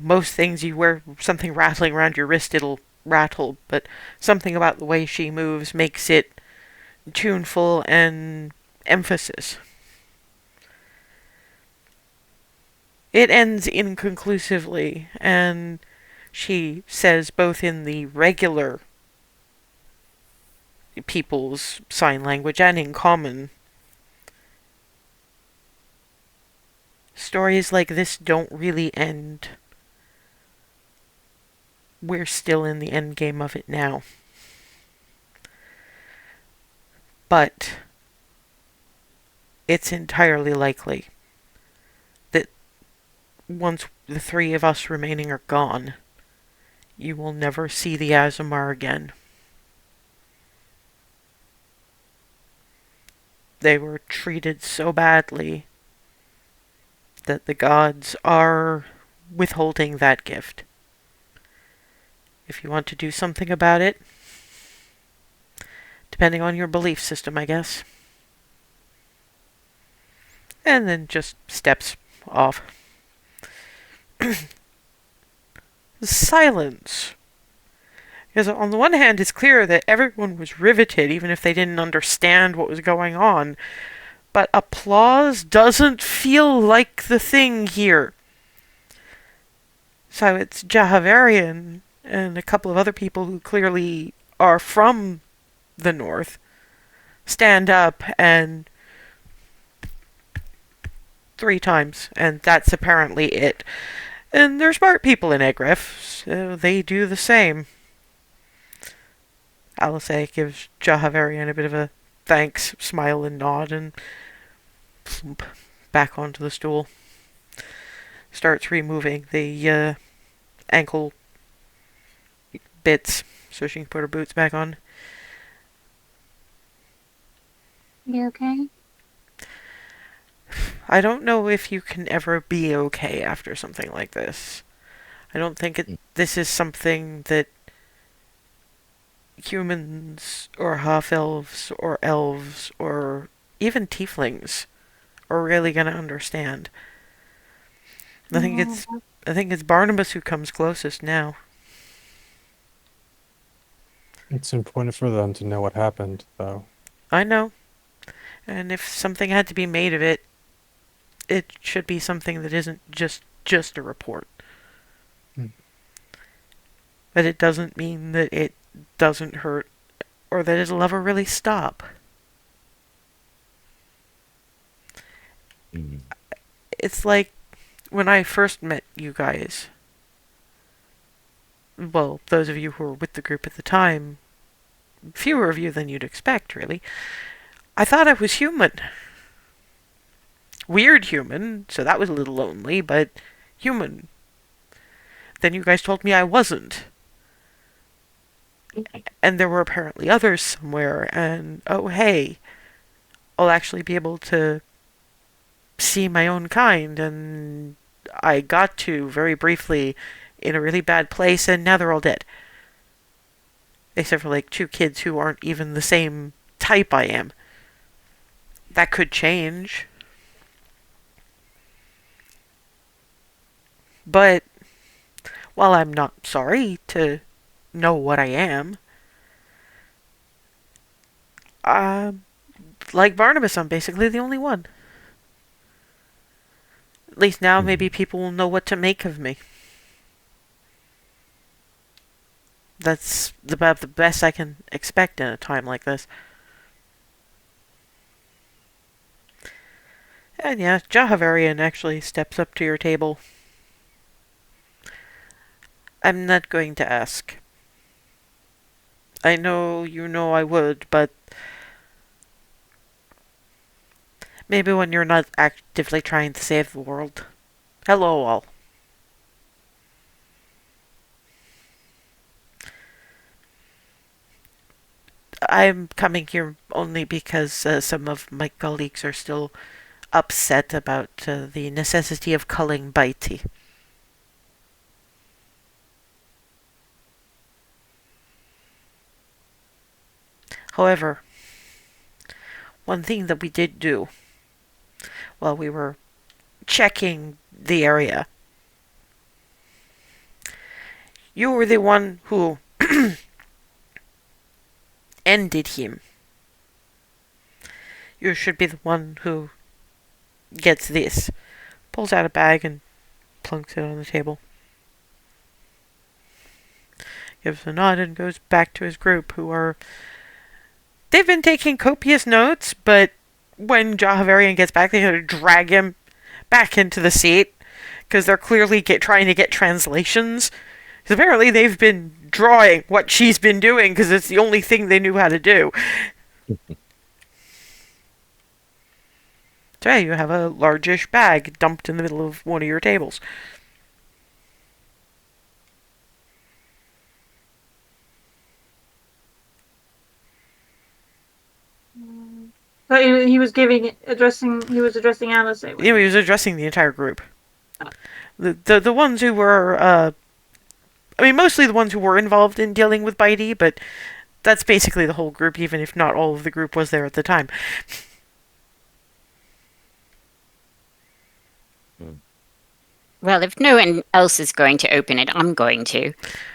most things you wear something rattling around your wrist, it'll rattle, but something about the way she moves makes it tuneful and emphasis. It ends inconclusively, and she says both in the regular people's sign language and in common, stories like this don't really end. We're still in the end game of it now. But it's entirely likely that once the three of us remaining are gone, you will never see the Azamar again. They were treated so badly that the gods are withholding that gift. If you want to do something about it, depending on your belief system, I guess. And then just steps off. Silence. Because on the one hand, it's clear that everyone was riveted, even if they didn't understand what was going on. But applause doesn't feel like the thing here. So it's Jahavarian and a couple of other people who clearly are from the north stand up and 3 times, and that's apparently it. And they're smart people in Egref, so they do the same. Alisei gives Jahavarian a bit of a thanks, smile and nod, and plump back onto the stool. Starts removing the ankle bits so she can put her boots back on. You okay? I don't know if you can ever be okay after something like this. I don't think this is something that humans or half-elves or elves or even tieflings are really going to understand. I think it's Barnabas who comes closest now. It's important for them to know what happened, though. I know. And if something had to be made of it, it should be something that isn't just a report. But it doesn't mean that it doesn't hurt or that it'll ever really stop. It's like when I first met you guys. Well, those of you who were with the group at the time, fewer of you than you'd expect, really. I thought I was human. Weird human, so that was a little lonely, but human. Then you guys told me I wasn't. And there were apparently others somewhere, and oh hey, I'll actually be able to see my own kind, and I got to, very briefly, in a really bad place, and now they're all dead. Except for like 2 kids who aren't even the same type I am. That could change. But while I'm not sorry to know what I am, like Barnabas, I'm basically the only one. At least now maybe people will know what to make of me. That's about the best I can expect in a time like this. And yeah, Jahavarian actually steps up to your table. I'm not going to ask. I know you know I would, but maybe when you're not actively trying to save the world. Hello, all. I'm coming here only because some of my colleagues are still upset about the necessity of culling Baiti. However, one thing that we did do while we were checking the area, you were the one who ended him. You should be the one who gets this. Pulls out a bag and plunks it on the table. Gives a nod and goes back to his group, who are... They've been taking copious notes, but when Jahavarian gets back, they have to drag him back into the seat, because they're clearly trying to get translations. Because apparently they've been drawing what she's been doing, because it's the only thing they knew how to do. So yeah, you have a largish bag dumped in the middle of one of your tables. But he was addressing Alice. He was addressing the entire group. The ones who were, I mean, mostly the ones who were involved in dealing with Baiti, but that's basically the whole group, even if not all of the group was there at the time. Well, if no one else is going to open it, I'm going to.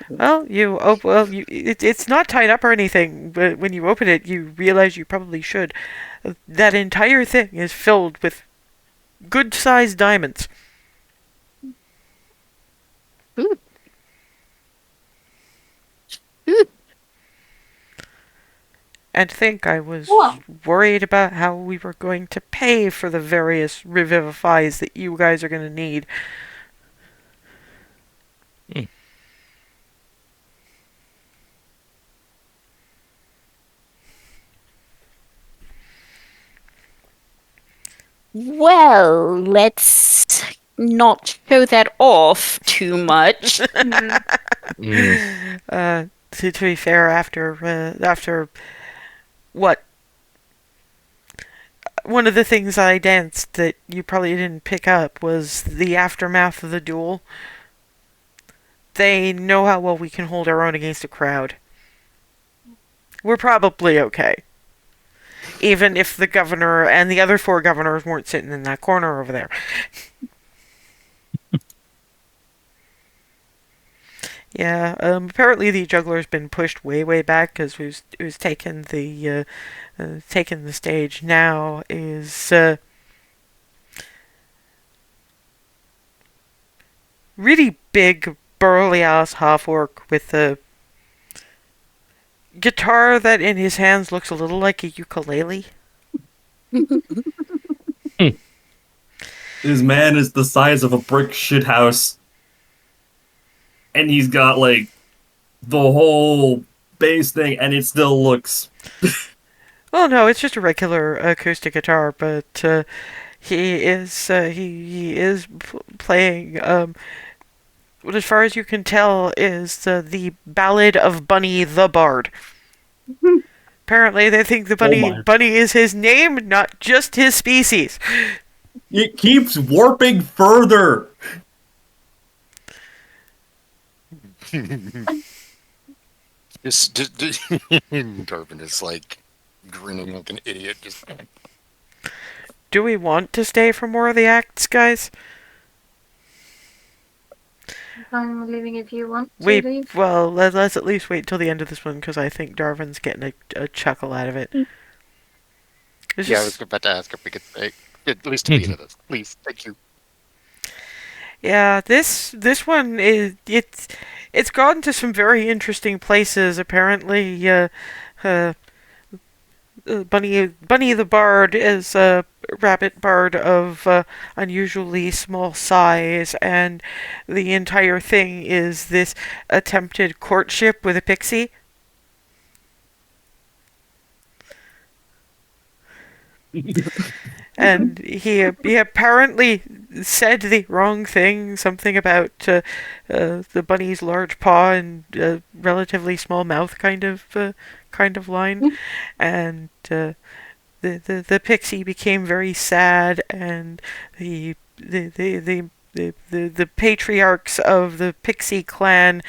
Well, it's not tied up or anything, but when you open it, you realize you probably should. That entire thing is filled with good-sized diamonds. Ooh. Ooh. And think I was worried about how we were going to pay for the various revivifies that you guys are going to need. Well, let's not show that off too much. To be fair, after what? One of the things I danced that you probably didn't pick up was the aftermath of the duel. They know how well we can hold our own against a crowd. We're probably okay. Even if the governor and the other 4 governors weren't sitting in that corner over there. Yeah, apparently the juggler's been pushed way back because who's taken the stage now is really big burly ass half orc with a guitar that in his hands looks a little like a ukulele. This man is the size of a brick shithouse. And he's got, like, the whole bass thing, and it still looks... Well, no, it's just a regular acoustic guitar, but he is playing what, as far as you can tell, is the Ballad of Bunny the Bard. Apparently, they think the bunny is his name, not just his species. It keeps warping further. Darvin is like grinning like an idiot. Just Do we want to stay for more of the acts, guys? I'm leaving if you want to We leave. well, let's at least wait till the end of this one because I think Darwin's getting a chuckle out of it. It's Yeah, I was just about to ask if we could say at least to the end of this. Please, thank you. yeah, this one is it's gone to some very interesting places. Apparently, uh, Bunny the Bard is a rabbit bard of unusually small size, and the entire thing is this attempted courtship with a pixie. And he apparently said the wrong thing, something about the bunny's large paw and relatively small mouth kind of line, and the pixie became very sad, and the patriarchs of the pixie clan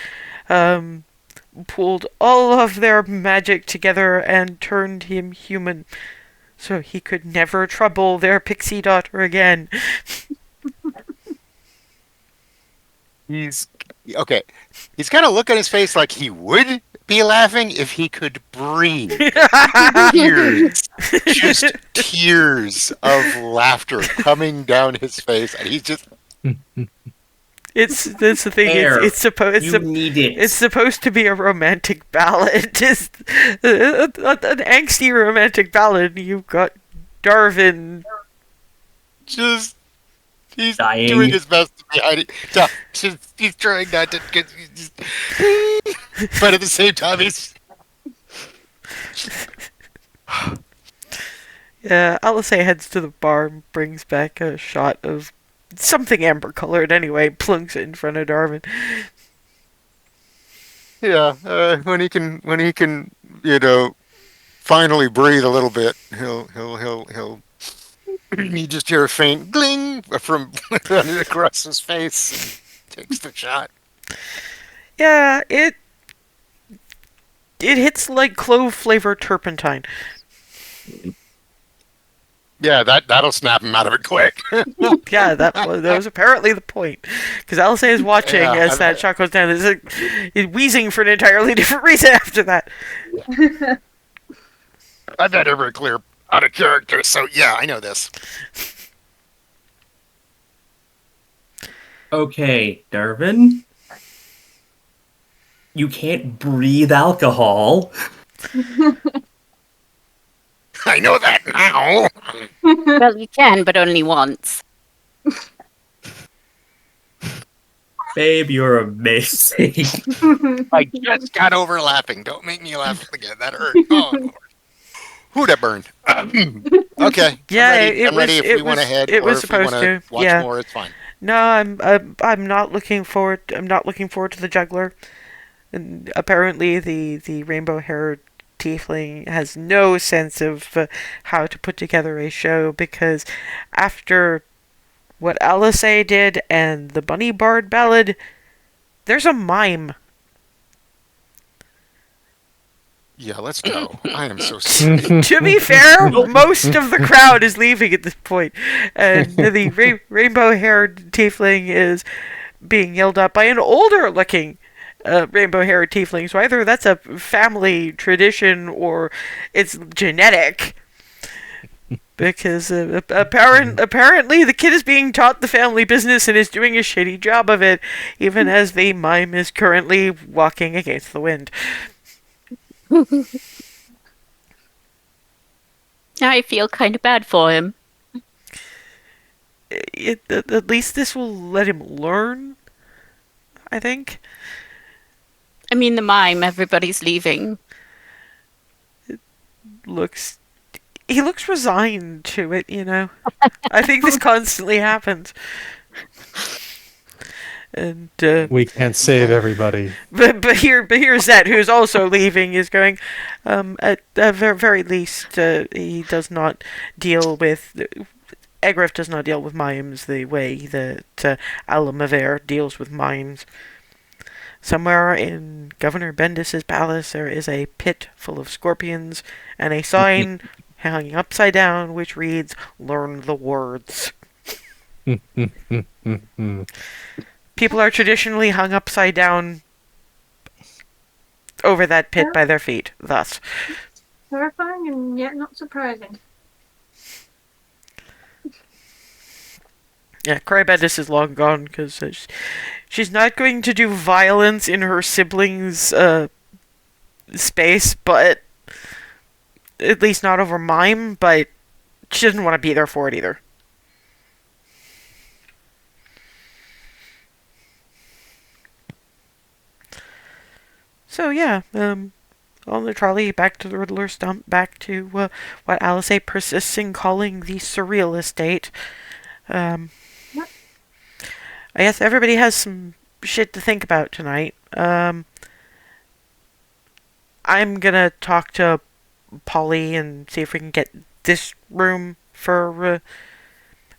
um, pulled all of their magic together and turned him human so he could never trouble their pixie daughter again. He's okay. He's got a look on his face like he would be laughing if he could breathe. Tears, just tears of laughter coming down his face, and he's just It's that's the thing. Air. It's You need it. it's supposed to be a romantic ballad. It's an angsty romantic ballad. You've got Darwin. just he's Dying. doing his best to be hiding. No, he's trying not to get, but at the same time, he's Yeah, Alice heads to the bar and brings back a shot of something amber colored. Anyway, plunks it in front of Darwin. yeah. When he can, finally breathe a little bit, he'll. You just hear a faint gling from across his face. And takes the shot. Yeah, it hits like clove flavored turpentine. Yeah, that'll snap him out of it quick. Yeah, that was apparently the point. Because Alice is watching Yeah, as that shot goes down. Is wheezing for an entirely different reason after that. I've had her very clear out of character, so yeah, I know this. Okay, Darwin. You can't breathe alcohol. I know that now. Well, you can, but only once. Babe, you're amazing. I just got over laughing. Don't make me laugh again. That hurt. Oh, Lord. Who that burned? Okay. Yeah, I'm ready if we want to head, it or was if we want supposed to to. watch Yeah. more. It's fine. No, I'm not looking forward. I'm not looking forward to the juggler. And apparently, the rainbow-haired tiefling has no sense of how to put together a show because after what Alice did and the Bunny Bard ballad, there's a mime. Yeah, let's go. I am so sorry. To be fair, most of the crowd is leaving at this point, and the rainbow-haired tiefling is being yelled at by an older-looking rainbow-haired tiefling. So either that's a family tradition or it's genetic. Because apparently the kid is being taught the family business and is doing a shitty job of it, even as the mime is currently walking against the wind. I feel kind of bad for him. At least this will let him learn, I think. I mean, the mime, everybody's leaving. He looks resigned to it, you know. I think this constantly happens. And We can't save everybody. but here's Zet, who's also leaving, is going. At the very least, he does not deal with. Egrif does not deal with mimes the way that Alamaver deals with mimes. Somewhere in Governor Bendis's palace, there is a pit full of scorpions and a sign hanging upside down which reads, "Learn the words." People are traditionally hung upside down over that pit by their feet, thus. Terrifying and yet not surprising. Yeah, Crybendis is long gone because she's not going to do violence in her siblings' space, but at least not over mine, but she doesn't want to be there for it either. So yeah, on the trolley, back to the Riddler stump, back to what Alice A. persists in calling the surreal estate. I guess everybody has some shit to think about tonight. I'm gonna talk to Polly and see if we can get this room for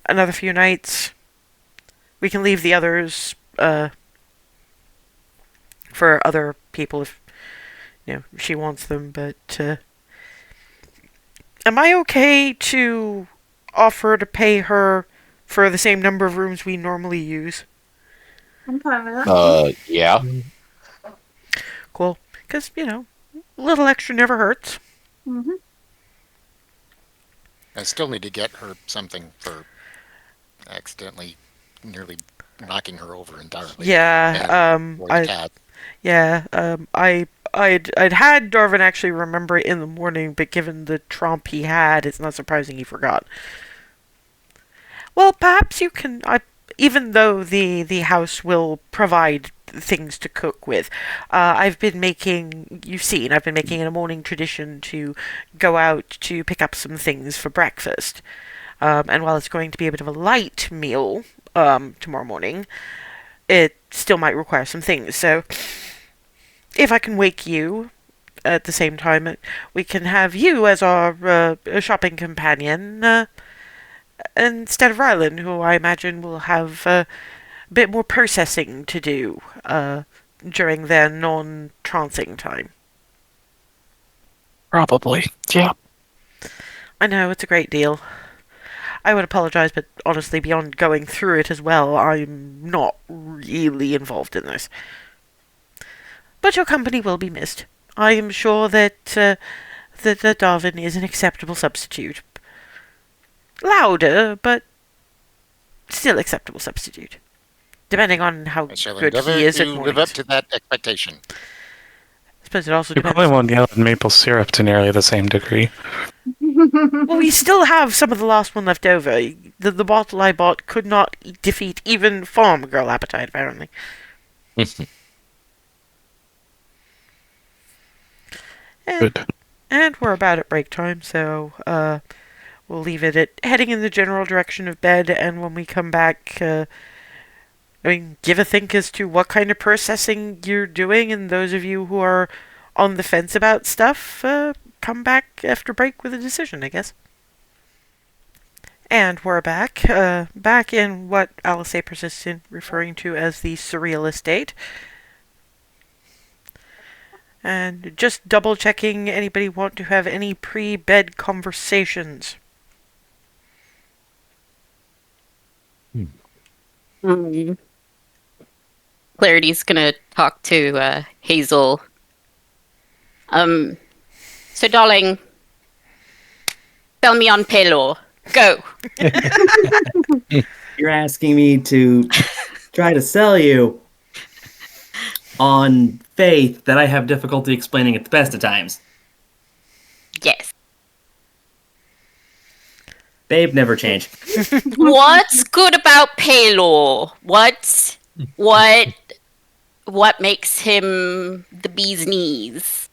another few nights. We can leave the others for other people if she wants them. But am I okay to offer to pay her for the same number of rooms we normally use? I'm fine with that. Yeah. Cool. Because, a little extra never hurts. Mm-hmm. I still need to get her something for accidentally nearly knocking her over entirely. Yeah, Or the cat. I'd had Darvin actually remember it in the morning, but given the tromp he had, it's not surprising he forgot. Well, perhaps you can, even though the house will provide things to cook with, I've been making it a morning tradition to go out to pick up some things for breakfast. And while it's going to be a bit of a light meal tomorrow morning, it still might require some things. So, if I can wake you at the same time, we can have you as our shopping companion instead of Rylan, who I imagine will have a bit more processing to do during their non-trancing time. Probably. Yeah. I know, it's a great deal. I would apologize, but honestly, beyond going through it as well, I'm not really involved in this. But your company will be missed. I am sure that Darwin is an acceptable substitute. Louder, but still acceptable substitute. Depending on how I shall good endeavor he is to at live mornings. up to that expectation. I suppose it also You depends. probably won't yell at maple syrup to nearly the same degree. Well, we still have some of the last one left over. The bottle I bought could not defeat even farm girl appetite, apparently. Good. And we're about at break time, so we'll leave it at heading in the general direction of bed, and when we come back, give a think as to what kind of processing you're doing, and those of you who are on the fence about stuff, come back after break with a decision, I guess. And we're back. Back in what Alice A. persists in referring to as the surreal estate. And just double checking, anybody want to have any pre-bed conversations? Clarity's gonna talk to Hazel. So darling, sell me on Pelor. Go. You're asking me to try to sell you on faith that I have difficulty explaining at the best of times. Yes. They've never changed. What's good about Pelor? What makes him the bee's knees?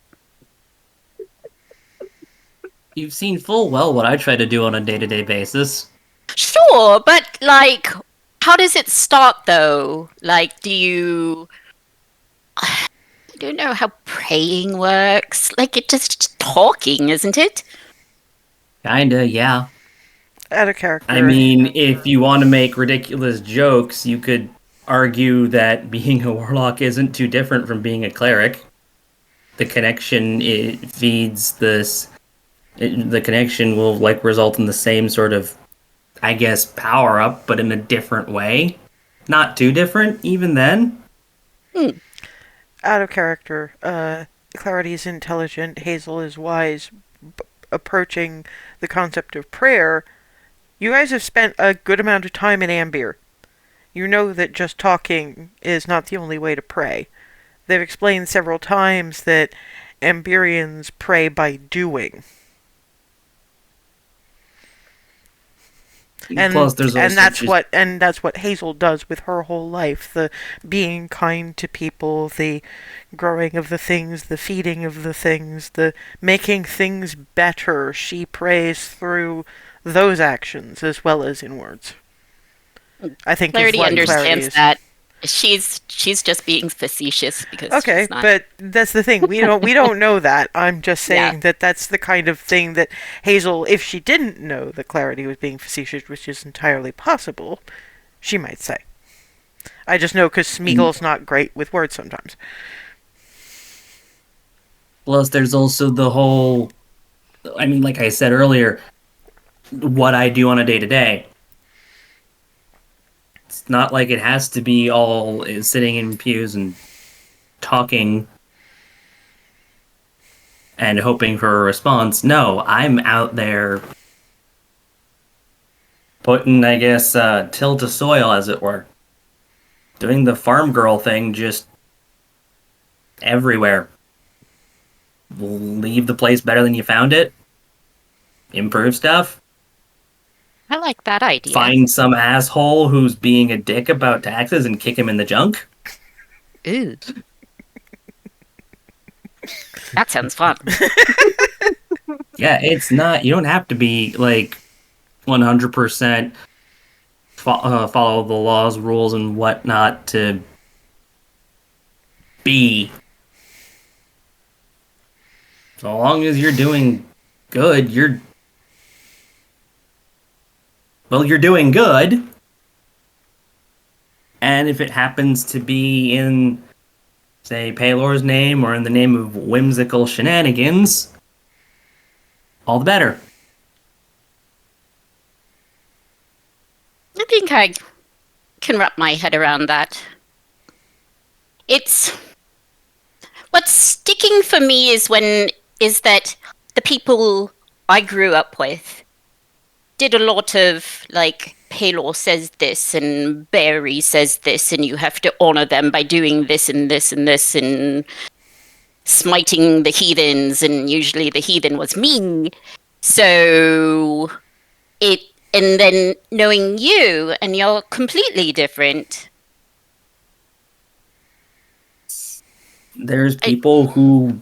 You've seen full well what I try to do on a day-to-day basis. Sure, but how does it start though? Do you? I don't know how praying works. It's just talking, isn't it? Kinda, yeah. Out of character. I mean, if you want to make ridiculous jokes, you could argue that being a warlock isn't too different from being a cleric. The connection feeds this. The connection will result in the same sort of, I guess, power up, but in a different way. not too different even then. Out of character. Clarity is intelligent, Hazel is wise. Approaching the concept of prayer, you guys have spent a good amount of time in Ambir. You know that just talking is not the only way to pray. They've explained several times that Ambirians pray by doing. Plus, there's also just That's what Hazel does with her whole life. The being kind to people, the growing of the things, the feeding of the things, the making things better. She prays through those actions as well as in words. I think is Clarity what clarity understands is. that. She's just being facetious because Okay, she's not. but that's the thing. We don't know that. I'm just Yeah. saying that that's the kind of thing that Hazel, if she didn't know that Clarity was being facetious, which is entirely possible, she might say. I just know because Smeagol's not great with words sometimes. plus there's also the whole. I mean, like I said earlier, what I do on a day to day. It's not like it has to be all sitting in pews and talking and hoping for a response. No, I'm out there putting, I guess, till to soil, as it were. Doing the farm girl thing just everywhere. Leave the place better than you found it. Improve stuff. I like that idea. Find some asshole who's being a dick about taxes and kick him in the junk. Ooh. That sounds fun. Yeah, it's not. You don't have to be like 100% follow the laws, rules, and whatnot to be. So long as you're doing good, you're doing good. And if it happens to be in, say, Paylor's name or in the name of whimsical shenanigans, all the better. I think I can wrap my head around that. It's what's sticking for me is that the people I grew up with did a lot of like Paylor says this and Barry says this and you have to honor them by doing this and this and this and smiting the heathens, and usually the heathen was me. So and then knowing you and you're completely different. There's people who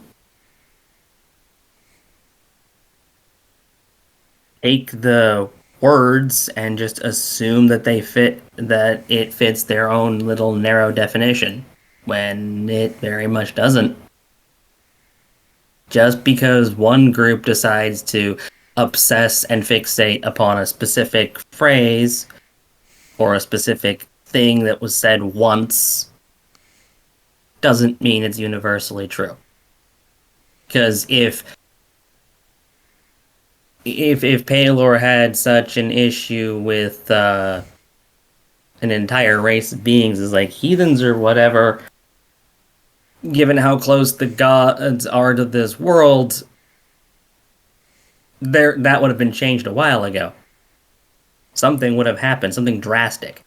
take the words and just assume that it fits their own little narrow definition when it very much doesn't. Just because one group decides to obsess and fixate upon a specific phrase or a specific thing that was said once doesn't mean it's universally true. Because if Paylor had such an issue with an entire race of beings as like heathens or whatever, given how close the gods are to this world, that would have been changed a while ago. Something would have happened, something drastic.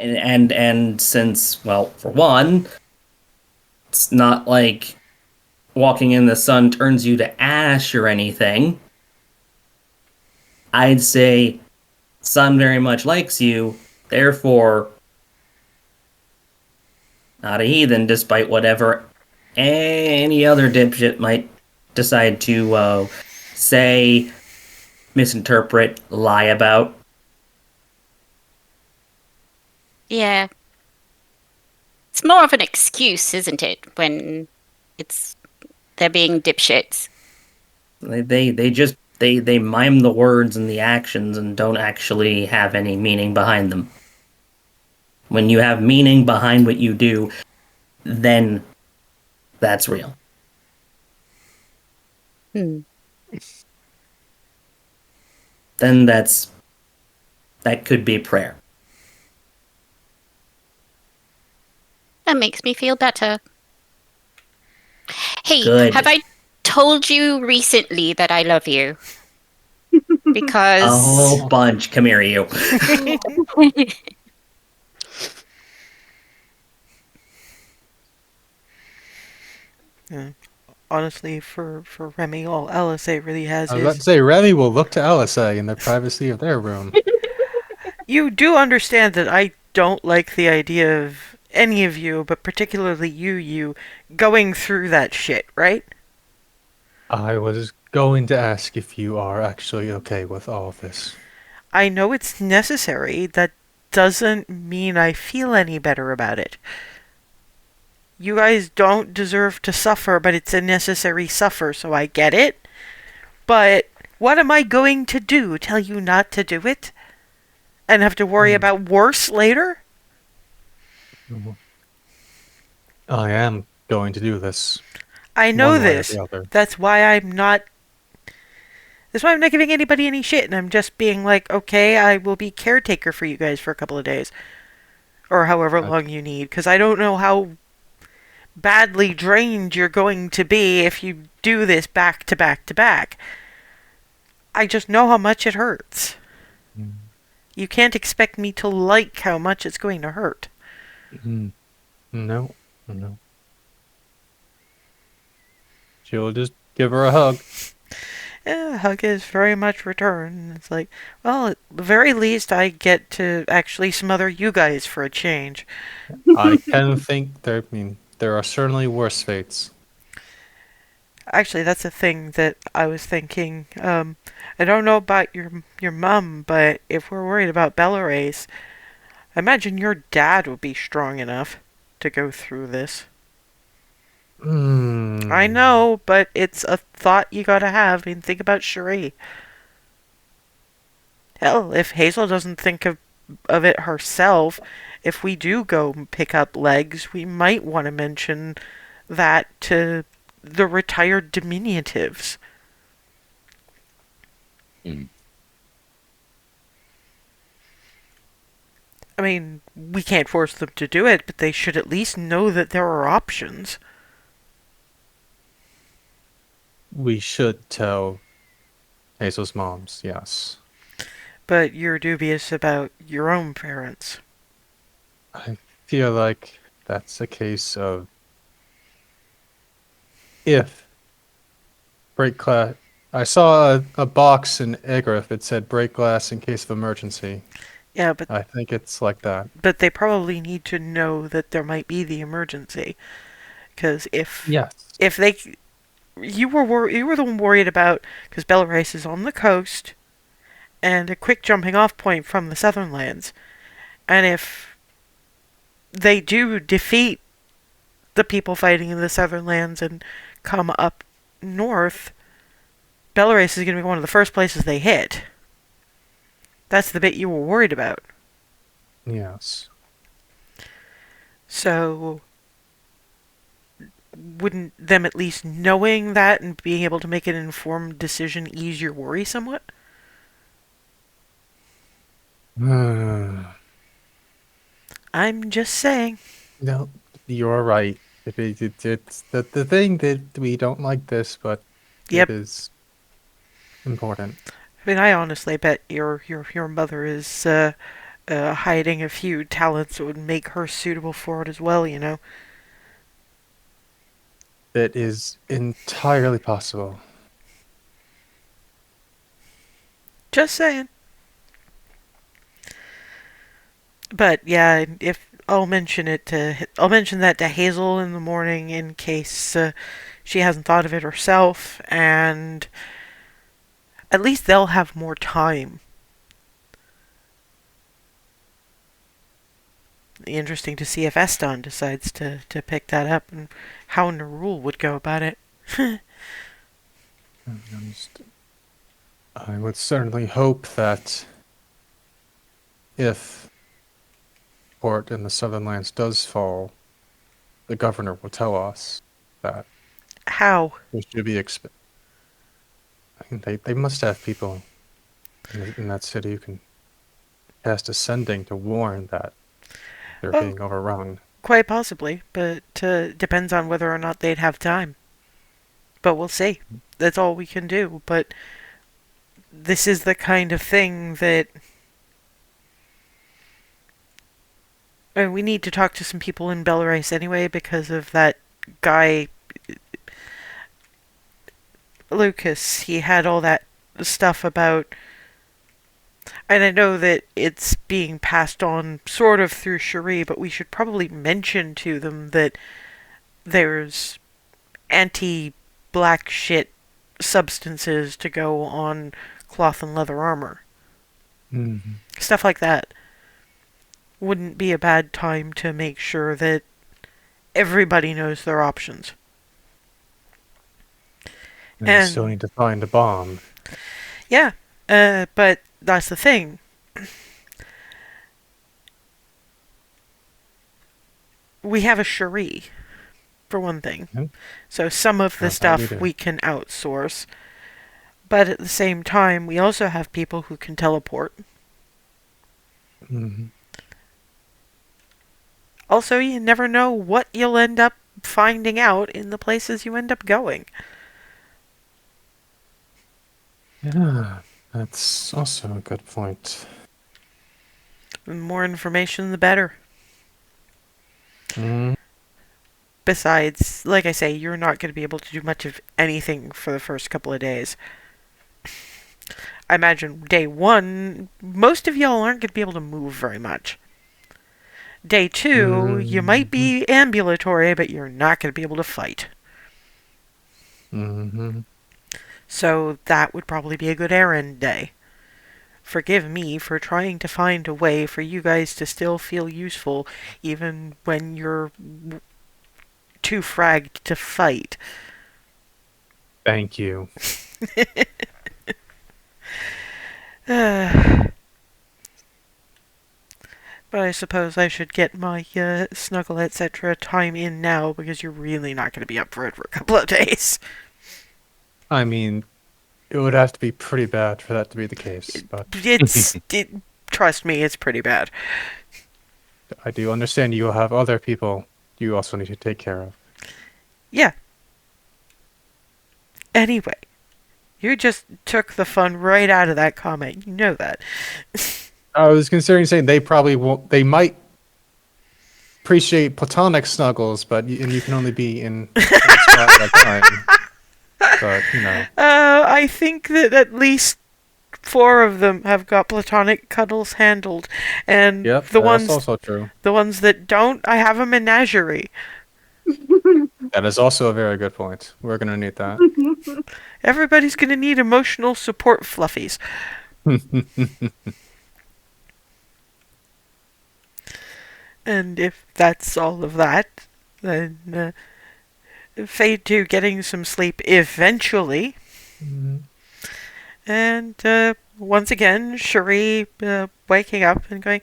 And since, well, for one, it's not like walking in the sun turns you to ash or anything. I'd say sun very much likes you, therefore not a heathen, despite whatever any other dipshit might decide to say, misinterpret, lie about. Yeah. It's more of an excuse, isn't it, when they're being dipshits. They mime the words and the actions and don't actually have any meaning behind them. When you have meaning behind what you do, then that's real. then that could be prayer. That makes me feel better. Hey, have Good. I told you recently that I love you? A whole Because bunch. Come here, you. Yeah. Honestly, for Remy, all LSA really has I was about is to say, Remy will look to LSA in the privacy of their room. you do understand that I don't like the idea of any of you, but particularly you going through that shit, right? I was going to ask if you are actually okay with all of this. I know it's necessary. That doesn't mean I feel any better about it. You guys don't deserve to suffer, but it's a necessary suffer, so I get it. But what am I going to do? Tell you not to do it? And have to worry about worse later? Mhm. I am going to do this I know one way or this. the other. That's why I'm not. That's why I'm not giving anybody any shit, and I'm just being like, okay, I will be caretaker for you guys for a couple of days. Or however I, long you need, because I don't know how badly drained you're going to be if you do this back to back to back. I just know how much it hurts. Mm. You can't expect me to like how much it's going to hurt. No, no. She'll just give her a hug. A hug is very much returned. It's like, well, at the very least, I get to actually smother you guys for a change. I can think there. I mean, there are certainly worse fates. Actually, that's a thing that I was thinking. I don't know about your mom, but if we're worried about Belarus, I imagine your dad would be strong enough to go through this. I Hmm. know, but it's a thought you gotta have. I mean, think about Cherie. Hell, if Hazel doesn't think of it herself, if we do go pick up legs, we might want to mention that to the retired diminutives. Mm. I mean, we can't force them to do it, but they should at least know that there are options. We should tell Hazel's moms, yes. But you're dubious about your own parents. I feel like that's a case of if break glass. I saw a box in Egrif that said break glass in case of emergency. Yeah, I think it's like that. but they probably need to know that there might be the emergency. Because Yes. if they you were the one worried about because Belarus is on the coast and a quick jumping off point from the southern lands, and if they do defeat the people fighting in the southern lands and come up north, Belarus is going to be one of the first places they hit. That's the bit you were worried about. Yes. So, wouldn't them at least knowing that and being able to make an informed decision ease your worry somewhat? No, I'm just saying. you're right. It's the thing that we don't like this, but it Yep. is important. I mean, I honestly bet your mother is hiding a few talents that would make her suitable for it as well. You know. It is entirely possible. Just saying. But yeah, if I'll mention that to Hazel in the morning in case she hasn't thought of it herself, and at least they'll have more time. Interesting to see if Eston decides to pick that up and how Nerul would go about it. I would certainly hope that if port in the southern lands does fall, the governor will tell us that How? we should be I mean, they must have people In that city, you can cast Ascending to warn that they're Oh, being overrun. quite possibly, but depends on whether or not they'd have time. But we'll see. That's all we can do. But this is the kind of thing that we need to talk to some people in Belarus anyway because of that guy Lucas. He had all that stuff about, and I know that it's being passed on sort of through Cherie, but we should probably mention to them that there's anti-black shit substances to go on cloth and leather armor. Mm-hmm. Stuff like that. Wouldn't be a bad time to make sure that everybody knows their options. And you still need to find a bomb. Yeah, but that's the thing. We have a Cherie, for one thing. Mhm. So some of the stuff we can outsource. But at the same time, we also have people who can teleport. Mm-hmm. Also, you never know what you'll end up finding out in the places you end up going. Yeah, that's also a good point. The more information, the better. Mm. Besides, like I say, you're not going to be able to do much of anything for the first couple of days. I imagine day one, most of y'all aren't going to be able to move very much. Day two, you might be ambulatory, but you're not going to be able to fight. Mm-hmm. So that would probably be a good errand day. Forgive me for trying to find a way for you guys to still feel useful, even when you're too fragged to fight. Thank you. But I suppose I should get my snuggle etc. time in now because you're really not going to be up for it for a couple of days. I mean, it would have to be pretty bad for that to be the case, but Trust me, it's pretty bad. I do understand you have other people you also need to take care of. Yeah. Anyway, you just took the fun right out of that comment. You know that. I was considering saying they probably won't. They might appreciate platonic snuggles, but you can only be in one spot at a time. But I think that at least 4 of them have got platonic cuddles handled, and Yep, the that's also true. The ones that don't, I have a menagerie. That is also a very good point. We're gonna need that. Everybody's gonna need emotional support fluffies. And if that's all of that, then fade to getting some sleep eventually. Mm-hmm. And once again, Cherie waking up and going,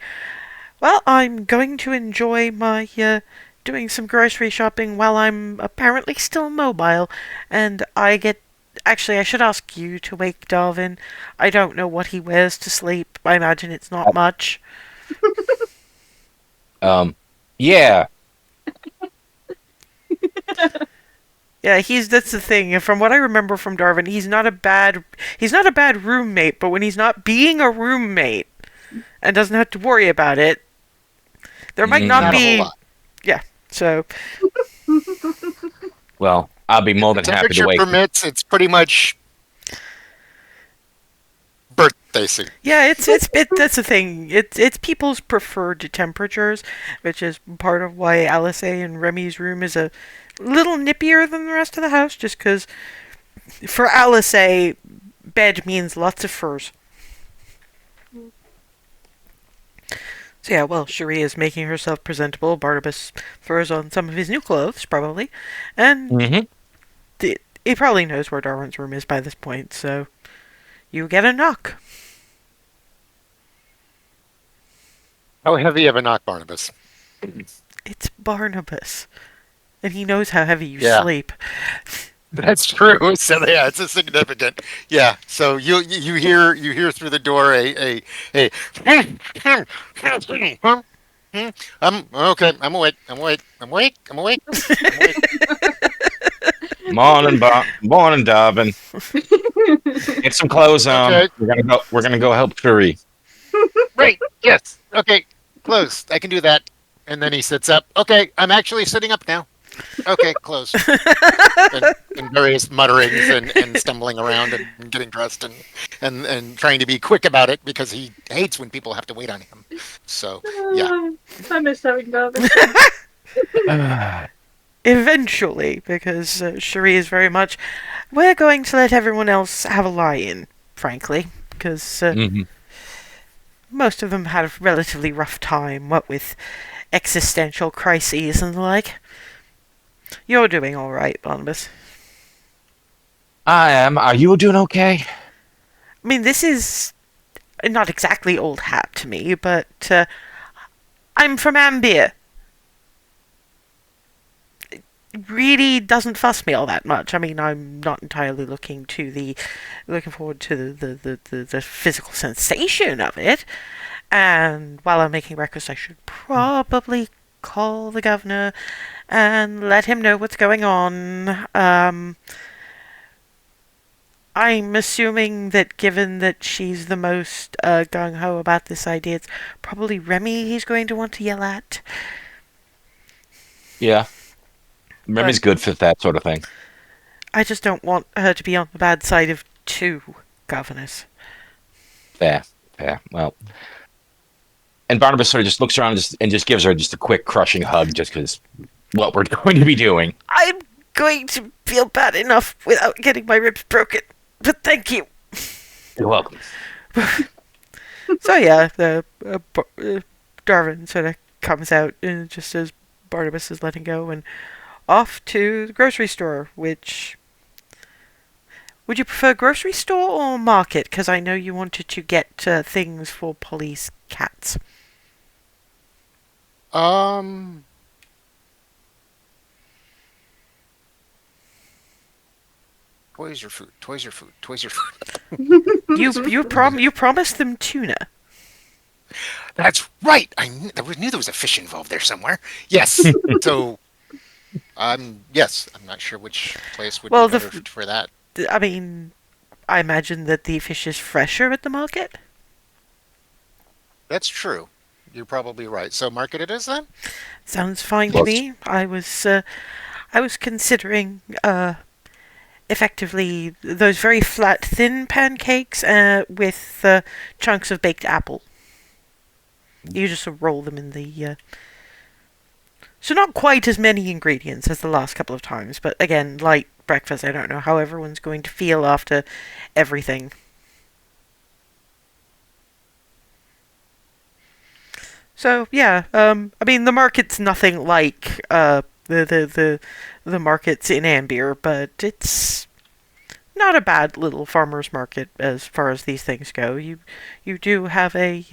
well, I'm going to enjoy my doing some grocery shopping while I'm apparently still mobile. And actually, I should ask you to wake Darwin. I don't know what he wears to sleep. I imagine it's not much. Yeah. Yeah, that's the thing. From what I remember from Darwin, he's not a bad roommate, but when he's not being a roommate and doesn't have to worry about it, there might not be a whole lot. Yeah. So Well, I'll be more than happy to Temperature wait. permits, it's pretty much birthday suit. yeah, that's the thing. It's people's preferred temperatures, which is part of why Alice and Remy's room is a little nippier than the rest of the house, just because for Alice, bed means lots of furs. So yeah, well, Cherie is making herself presentable. Barnabas throws on some of his new clothes, probably, and he probably knows where Darwin's room is by this point. So you get a knock. How heavy of a knock, Barnabas? It's Barnabas, and he knows how heavy you Yeah. sleep. That's true. So yeah, it's a significant. Yeah. So you hear through the door a I'm okay. I'm awake. I'm awake. I'm awake. I'm awake. I'm awake. Morning, Darvin. Get some clothes on. Okay. We're gonna go help Fury. Right. Yes. Okay. Close. I can do that. And then he sits up. Okay. I'm actually sitting up now. Okay. Close. And various mutterings and stumbling around and getting dressed and trying to be quick about it because he hates when people have to wait on him. So yeah. I miss having Darwin. Eventually, because Cherie is very much. We're going to let everyone else have a lie-in, frankly, because Mhm. most of them had a relatively rough time, what with existential crises and the like. You're doing all right, Barnabas. I am. Are you doing okay? I mean, this is not exactly old hat to me, but I'm from Ambia. It really doesn't fuss me all that much. I mean, I'm not entirely looking forward to the physical sensation of it. And while I'm making breakfast, I should probably call the governor and let him know what's going on. I'm assuming that given that she's the most gung ho about this idea, it's probably Remy he's going to want to yell at. Yeah. Remy's But good for that sort of thing. I just don't want her to be on the bad side of two governors. Fair. Well, and Barnabas sort of just looks around and just gives her just a quick crushing hug, just because what we're going to be doing. I'm going to feel bad enough without getting my ribs broken, but thank you. You're welcome. So yeah, Darwin sort of comes out just as Barnabas is letting go and off to the grocery store, which... Would you prefer grocery store or market? Because I know you wanted to get things for Polly's cats. Um. Toys your food. Toys your food. Toys your food. You promised them tuna. That's right. I knew there was a fish involved there somewhere. Yes. So, yes. I'm not sure which place would Well, be better for that. I mean, I imagine that the fish is fresher at the market. That's true. You're probably right. So, market it is then. Sounds fine to me. I was considering effectively those very flat, thin pancakes with chunks of baked apple. You just roll them in the. So not quite as many ingredients as the last couple of times, but again, light breakfast. I don't know how everyone's going to feel after everything. So yeah, I mean the market's nothing like the markets in Ambier, but it's not a bad little farmer's market as far as these things go. You do have a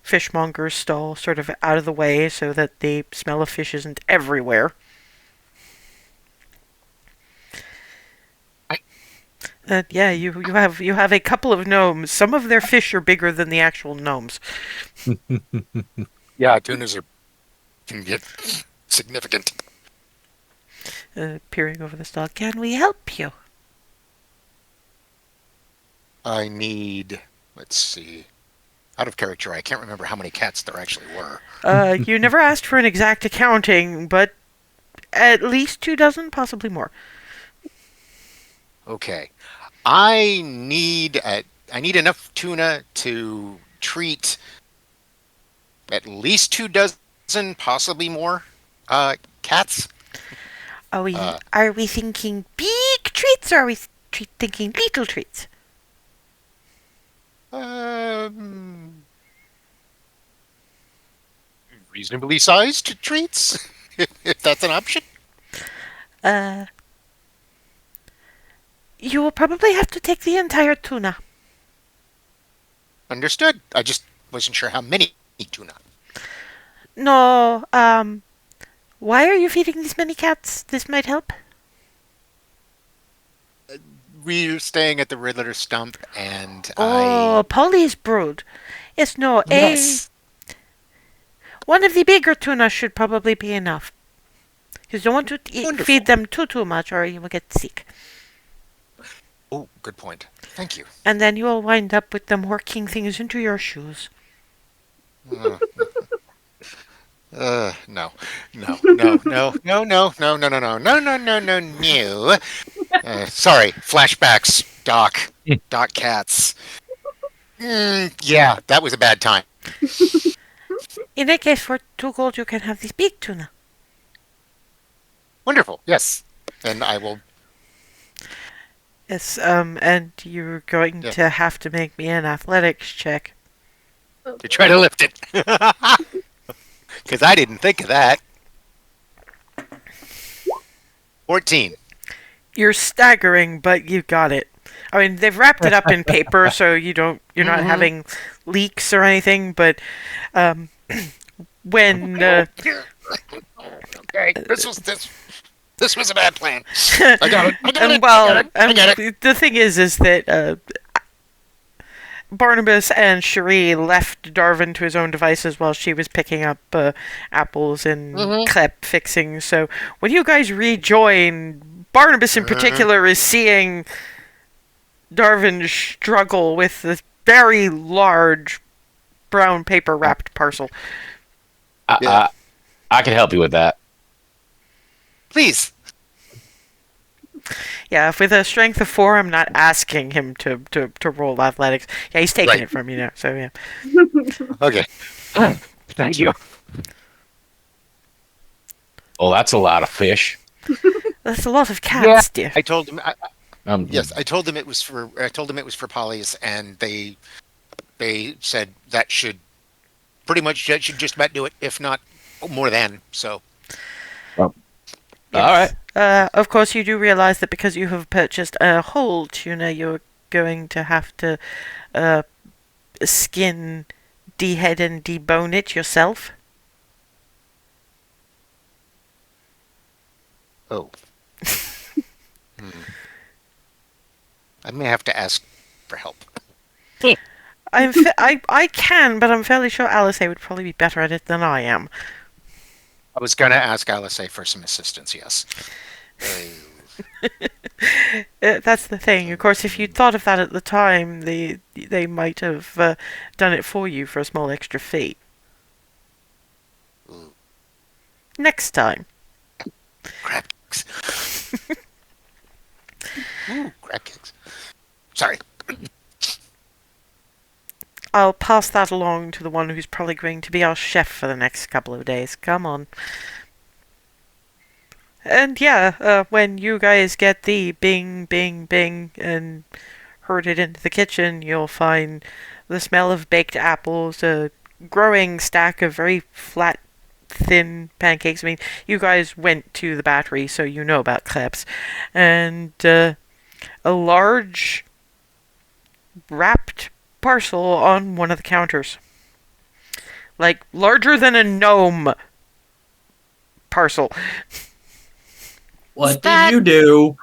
fishmonger's stall sort of out of the way so that the smell of fish isn't everywhere. Yeah, you have a couple of gnomes. Some of their fish are bigger than the actual gnomes. Yeah, tunas can get significant. Peering over the stall. Can we help you? I need. Let's see. Out of character, I can't remember how many cats there actually were. You never asked for an exact accounting, but at least 24, possibly more. Okay. I need enough tuna to treat at least 24, possibly more cats. Are we thinking big treats or are we thinking little treats? Reasonably sized treats, if that's an option. You will probably have to take the entire tuna. Understood. I just wasn't sure how many tuna. No, why are you feeding these many cats? This might help. we're staying at the Riddler Stump, and Oh, police brood. Yes, no, yes. one of the bigger tuna should probably be enough. You don't want to Wonderful. feed them too much, or you will get sick. Oh, good point. Thank you. And then you will wind up with them working things into your shoes. No. No. No, no, no, no, no, no, no, no, no, no, no, no, no, no. Sorry, flashbacks, Doc. Doc Cats. Yeah, that was a bad time. In that case, for 2 gold, you can have this big tuna. Wonderful, yes. And I will... Yes, and you're going Yeah. to have to make me an athletics check. to try to lift it. Because I didn't think of that. 14. You're staggering, but you got it. I mean, they've wrapped it up in paper, so you're not having leaks or anything. But when Okay, this was a bad plan. I got it. I got it. well, I got it. the thing is that Barnabas and Cherie left Darwin to his own devices while she was picking up apples and crepe fixing. So when you guys rejoin, Barnabas in particular is seeing Darwin struggle with this very large brown paper wrapped parcel. Yeah. I can help you with that. Please. Yeah, with a strength of 4, I'm not asking him to roll athletics. Yeah, he's taking Right. it from you now, so yeah. Okay. Thank you. Oh, that's a lot of fish. That's a lot of cats, dear. I told him. Yes. I told them it was for. I told them it was for Polly's, and they said that should pretty much that should just about do it, if not more than. So. All right. Of course, you do realize that because you have purchased a whole tuna, you're going to have to skin, dehead, and debone it yourself. Oh. I may have to ask for help. I can, but I'm fairly sure Alice would probably be better at it than I am. I was gonna ask Alice for some assistance. Yes. That's the thing. Of course, if you'd thought of that at the time, they might have done it for you for a small extra fee. Next time. Crab cakes. Ooh, crab cakes. Sorry. I'll pass that along to the one who's probably going to be our chef for the next couple of days. Come on. And yeah, when you guys get the bing, bing, bing and herd it into the kitchen, you'll find the smell of baked apples, a growing stack of very flat, thin pancakes. I mean, you guys went to the Battery, so you know about crepes. And a large wrapped parcel on one of the counters. Like, larger than a gnome parcel. What that- did you do?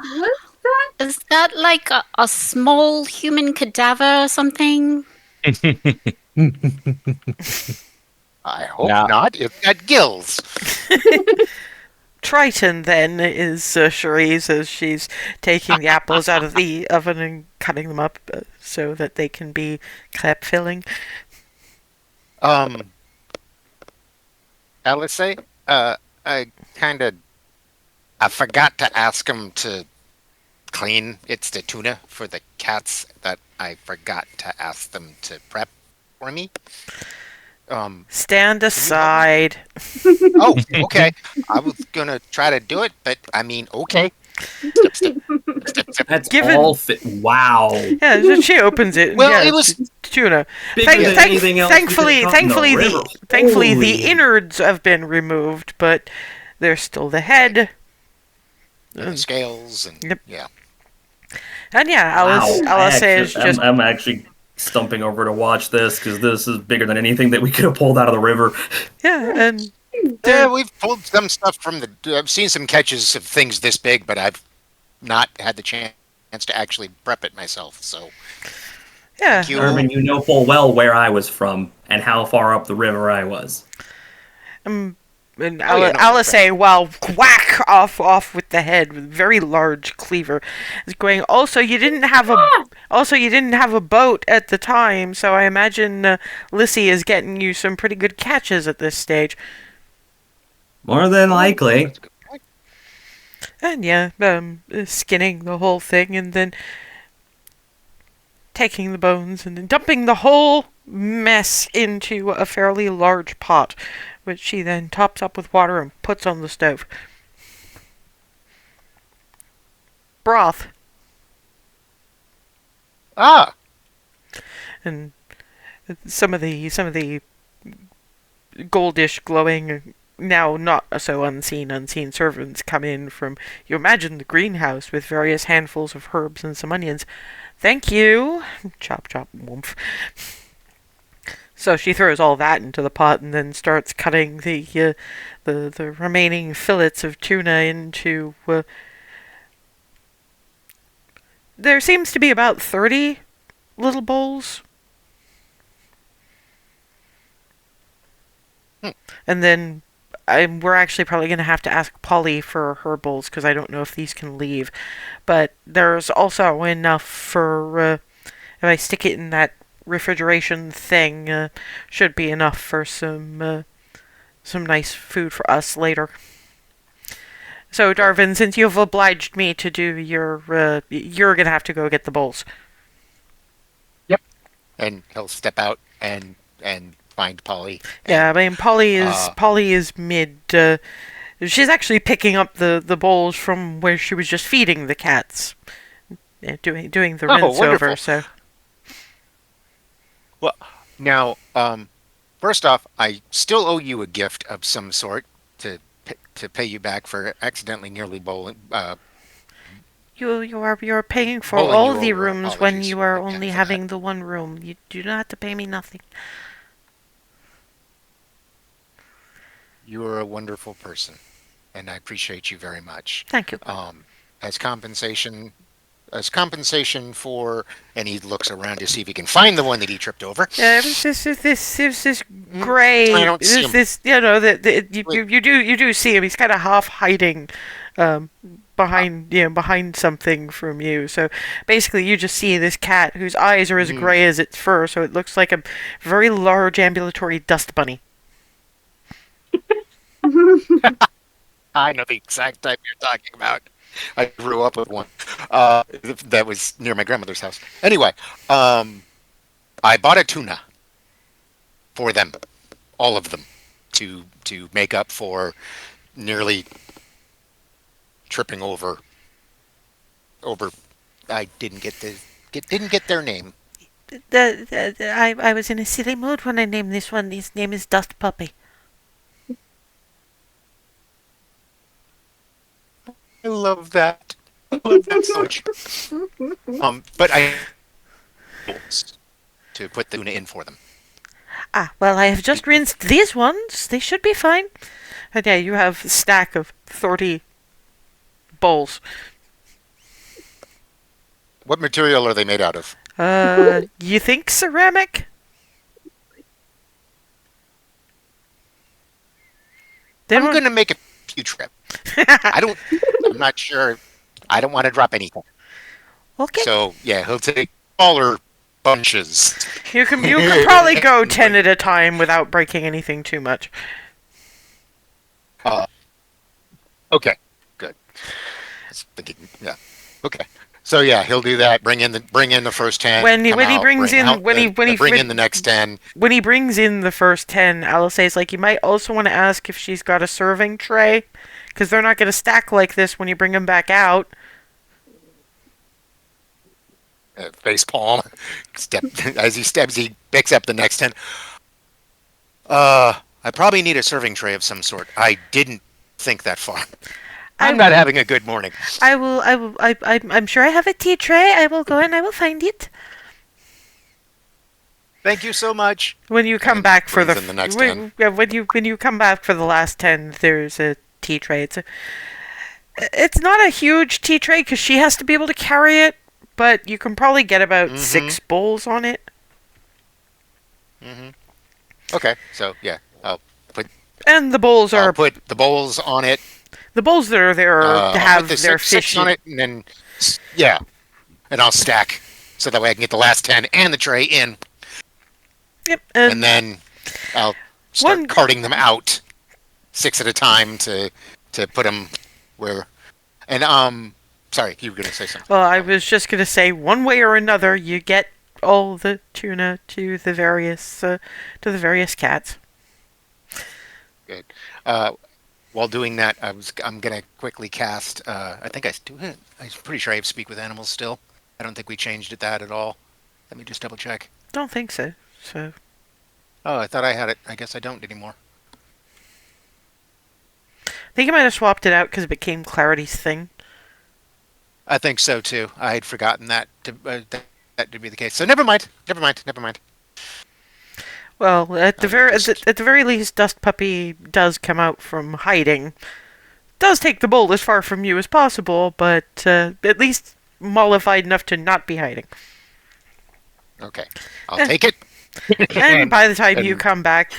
Is that like a small human cadaver or something? I hope Now- not. It's got gills. Triton, then, is Cherise as she's taking the apples out of the oven and cutting them up so that they can be crepe filling. Alice, I forgot to ask him to clean. It's the tuna for the cats that I forgot to ask them to prep for me. Stand aside. Oh, okay. I was gonna try to do it, but I mean, okay. Step, step, step, step. That's Given- all fit. Wow. Yeah, so she opens it. Well, yeah, it was- it's tuna. Bigger than anything else we could've Thankfully, caught in the thankfully, river. thankfully, Holy. the innards have been removed, but there's still the head. And the scales and Yep. yeah. And yeah, Wow. Alice is just I'm actually stumping over to watch this because this is bigger than anything that we could have pulled out of the river. yeah, and Yeah, we've pulled some stuff from the. I've seen some catches of things this big, but I've not had the chance chance to actually prep it myself. So Yeah. thank you. Irvin, you know full well where I was from and how far up the river I was. And Oh, yeah, no, Alice, right. while whack off with the head with a very large cleaver, is going. Also you didn't have a boat at the time, so I imagine Lissy is getting you some pretty good catches at this stage. More than likely. That's a good point. And yeah, skinning the whole thing and then taking the bones and then dumping the whole mess into a fairly large pot, which she then tops up with water and puts on the stove. Broth. Ah, And some of the goldish glowing, now not so unseen servants come in from, you imagine, the greenhouse with various handfuls of herbs and some onions. Thank you. Chop chop woomph. So she throws all that into the pot and then starts cutting the remaining fillets of tuna into. There seems to be about 30 little bowls. And then we're actually probably going to have to ask Polly for her bowls because I don't know if these can leave. But there's also enough for, if I stick it in that refrigeration thing, should be enough for some nice food for us later. So, Darvin, since you've obliged me to do you're going to have to go get the bowls. and he'll step out and find Polly. Yeah, I mean, Polly is mid. She's actually picking up the bowls from where she was just feeding the cats, doing the rinse wonderful. over. So Well, now, first off, I still owe you a gift of some sort to pay you back for accidentally nearly bowling. you're paying for Bowling all you the over. rooms when Apologies you are again only for having the one room. You do not have to pay me nothing. You are a wonderful person, and I appreciate you very much. Thank you. As compensation, for, and he looks around to see if he can find the one that he tripped over. Yeah, it was this gray. I don't see him. You do see him. He's kind of half hiding, behind something from you. So basically, you just see this cat whose eyes are as gray as its fur. So it looks like a very large ambulatory dust bunny. I know the exact type you're talking about. I grew up with one that was near my grandmother's house. Anyway, I bought a tuna for them, all of them, to make up for nearly tripping over. I didn't get their name. I was in a silly mood when I named this one. His name is Dust Puppy. I love that. I love that so much. But I to put the tuna in for them. Ah, well, I have just rinsed these ones. They should be fine. And yeah, you have a stack of 30 bowls. What material are they made out of? You think ceramic? I'm going to make a few trip. I'm not sure. I don't want to drop anything. Okay. So, yeah, he'll take smaller bunches. You can probably go 10 at a time without breaking anything too much. Okay, good. I was thinking, yeah. Okay. So yeah, he'll do that. Bring in the first 10. When he come out, brings bring in out when he the- when he bring in the next 10. when he brings in the first 10, Alice says, like, you might also want to ask if she's got a serving tray, because they're not going to stack like this when you bring them back out. Face palm. As he picks up the next 10. I probably need a serving tray of some sort. I didn't think that far. I'm not having a good morning. I'm sure I have a tea tray. I will go and I will find it. Thank you so much. When you come And back for brings in the next 10. when you come back for the last 10, there's a tea tray. It's not a huge tea tray because she has to be able to carry it, but you can probably get about 6 bowls on it. Okay, so yeah, I'll put And the bowls I'll are put the bowls on it. the bowls that are there I'll put the have their six fish on in. it, and then yeah, and I'll stack so that way I can get the last 10 and the tray in, Yep, and then I'll start one- carting them out 6 at a time to put them where. And sorry, you were gonna say something. Well, I was just gonna say, one way or another, you get all the tuna to the various cats. Good. While doing that, I'm gonna quickly cast. I think I do it. I'm pretty sure I have Speak with Animals still. I don't think we changed that at all. Let me just double check. Don't think so. So Oh, I thought I had it. I guess I don't anymore. I think I might have swapped it out because it became Clarity's thing. I think so too. I had forgotten that to be the case. So never mind. Never mind. Never mind. Well, at the just- very least, Dust Puppy does come out from hiding. Does take the bowl as far from you as possible, but at least mollified enough to not be hiding. Okay, I'll take it. And by the time you and- come back,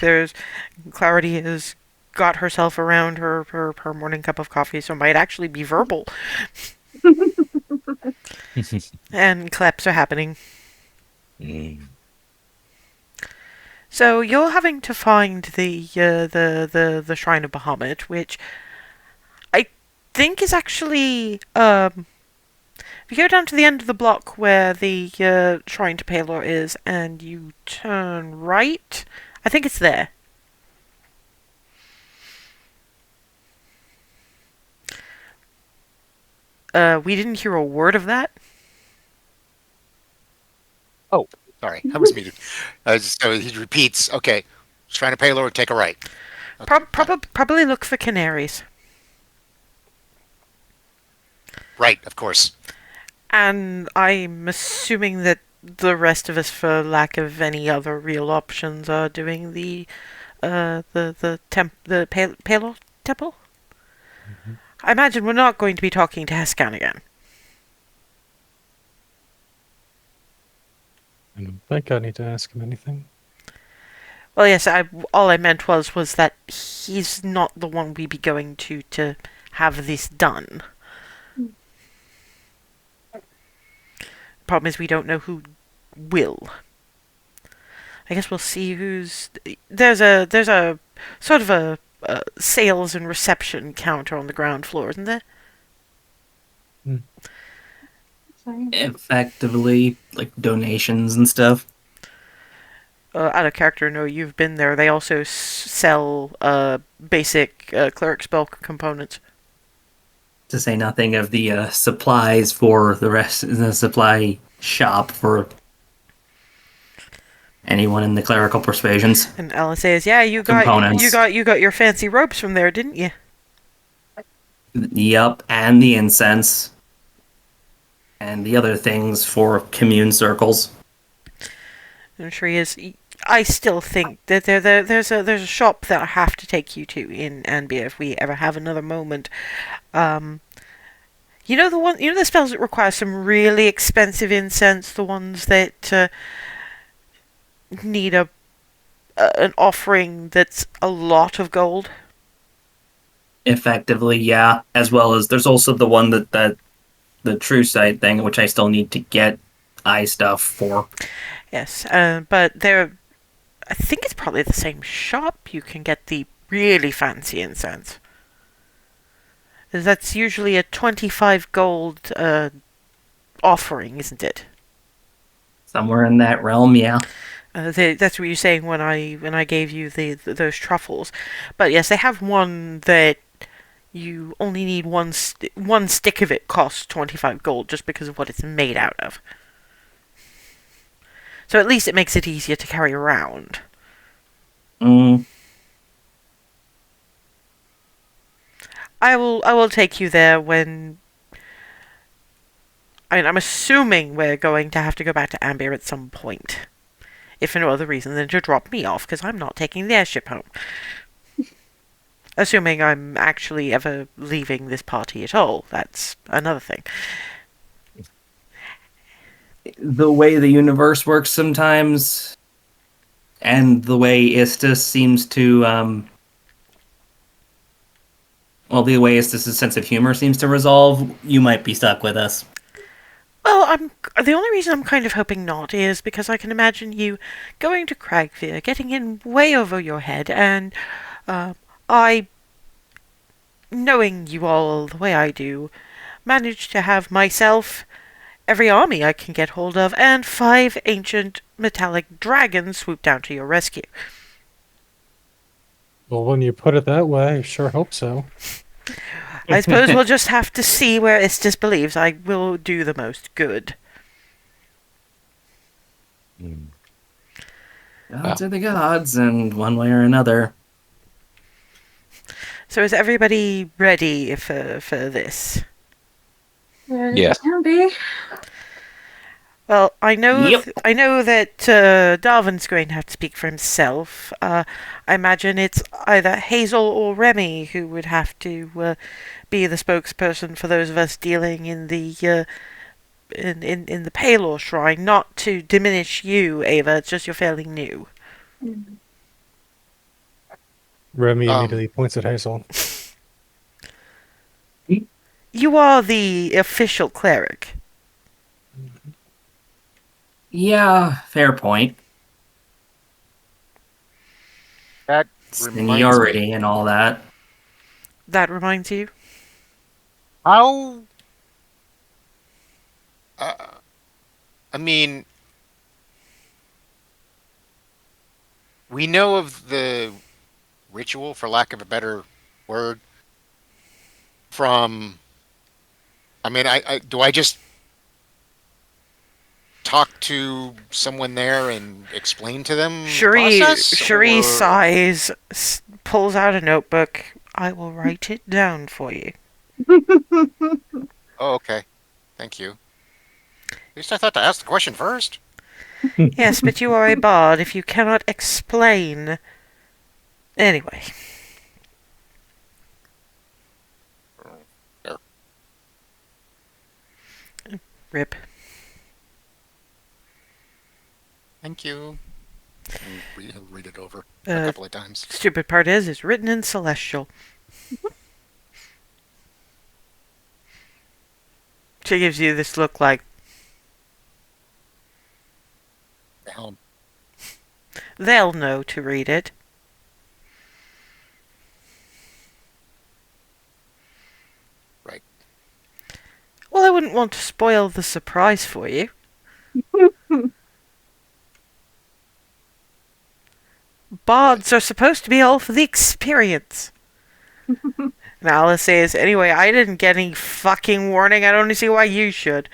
Clarity has got herself around her morning cup of coffee, so it might actually be verbal. And claps are happening. So you're having to find the Shrine of Bahamut, which I think is actually if you go down to the end of the block where the Shrine to Palor is, and you turn right, I think it's there. We didn't hear a word of that. Oh, sorry, I was muted. So he repeats. Okay, trying to pay lower, take a right. Okay, Probably look for canaries. right, of course. And I'm assuming that the rest of us, for lack of any other real options, are doing the Palor Temple. I imagine we're not going to be talking to Heskan again. I don't think I need to ask him anything. Well, yes, all I meant was that he's not the one we'd be going to have this done. Problem is, we don't know who will. I guess we'll see who's. There's a sort of a sales and reception counter on the ground floor, isn't there? Effectively, like donations and stuff. Out of character, no, you've been there. They also sell basic cleric spell components. To say nothing of the supplies for the rest of the supply shop for anyone in the clerical persuasions. And Alice says, "Yeah, you got Components. you got your fancy ropes from there, didn't you?" Yup, and the incense. And the other things for commune circles. And sure he is. I still think that there's a shop that I have to take you to in Anbia if we ever have another moment. You know the spells that require some really expensive incense, the ones that need an offering that's a lot of gold. Effectively, yeah. As well as there's also the one that the true sight thing, which I still need to get eye stuff for. Yes, but I think it's probably the same shop you can get the really fancy incense. That's usually a 25 gold offering, isn't it? Somewhere in that realm, yeah. That's what you're saying when I gave you those truffles. But yes, they have one that you only need one stick of it costs 25 gold just because of what it's made out of. So at least it makes it easier to carry around. I will take you there when. I mean, I'm assuming we're going to have to go back to Ambir at some point. If for no other reason than to drop me off, because I'm not taking the airship home. Assuming I'm actually ever leaving this party at all. That's another thing. the way the universe works sometimes, and the way Istis seems to, the way Istis' sense of humor seems to resolve, you might be stuck with us. Well, the only reason I'm kind of hoping not is because I can imagine you going to Cragfear, getting in way over your head, and I, knowing you all the way I do, manage to have myself, every army I can get hold of, and 5 ancient metallic dragons swoop down to your rescue. Well, when you put it that way, I sure hope so. I suppose we'll just have to see where Istis believes I will do the most good. Gods are the gods, and one way or another. So is everybody ready for this? Yeah. Can be. Well, I know Yep. I know that Darwin's going to have to speak for himself. I imagine it's either Hazel or Remy who would have to be the spokesperson for those of us dealing in the in the Palor Shrine. Not to diminish you, Ava. It's just you're fairly new. Remy immediately points at Hazel. You are the official cleric. Yeah, fair point. That reminds me. Seniority and all that. That reminds you? How? I mean, we know of the ritual, for lack of a better word, from. I mean, do I just talk to someone there and explain to them the process? Shuri or- sighs, pulls out a notebook. I will write it down for you. Oh, okay. Thank you. At least I thought to ask the question first. Yes, but you are a bard if you cannot explain. Anyway. There. Rip. Thank you. And he'll read it over a Uh, couple of times. Stupid part is, it's written in Celestial. She gives you this look like, Helm. they'll know to read it. Right. Well, I wouldn't want to spoil the surprise for you. Bards are supposed to be all for the experience. And Alice says, anyway, I didn't get any fucking warning. I don't see why you should.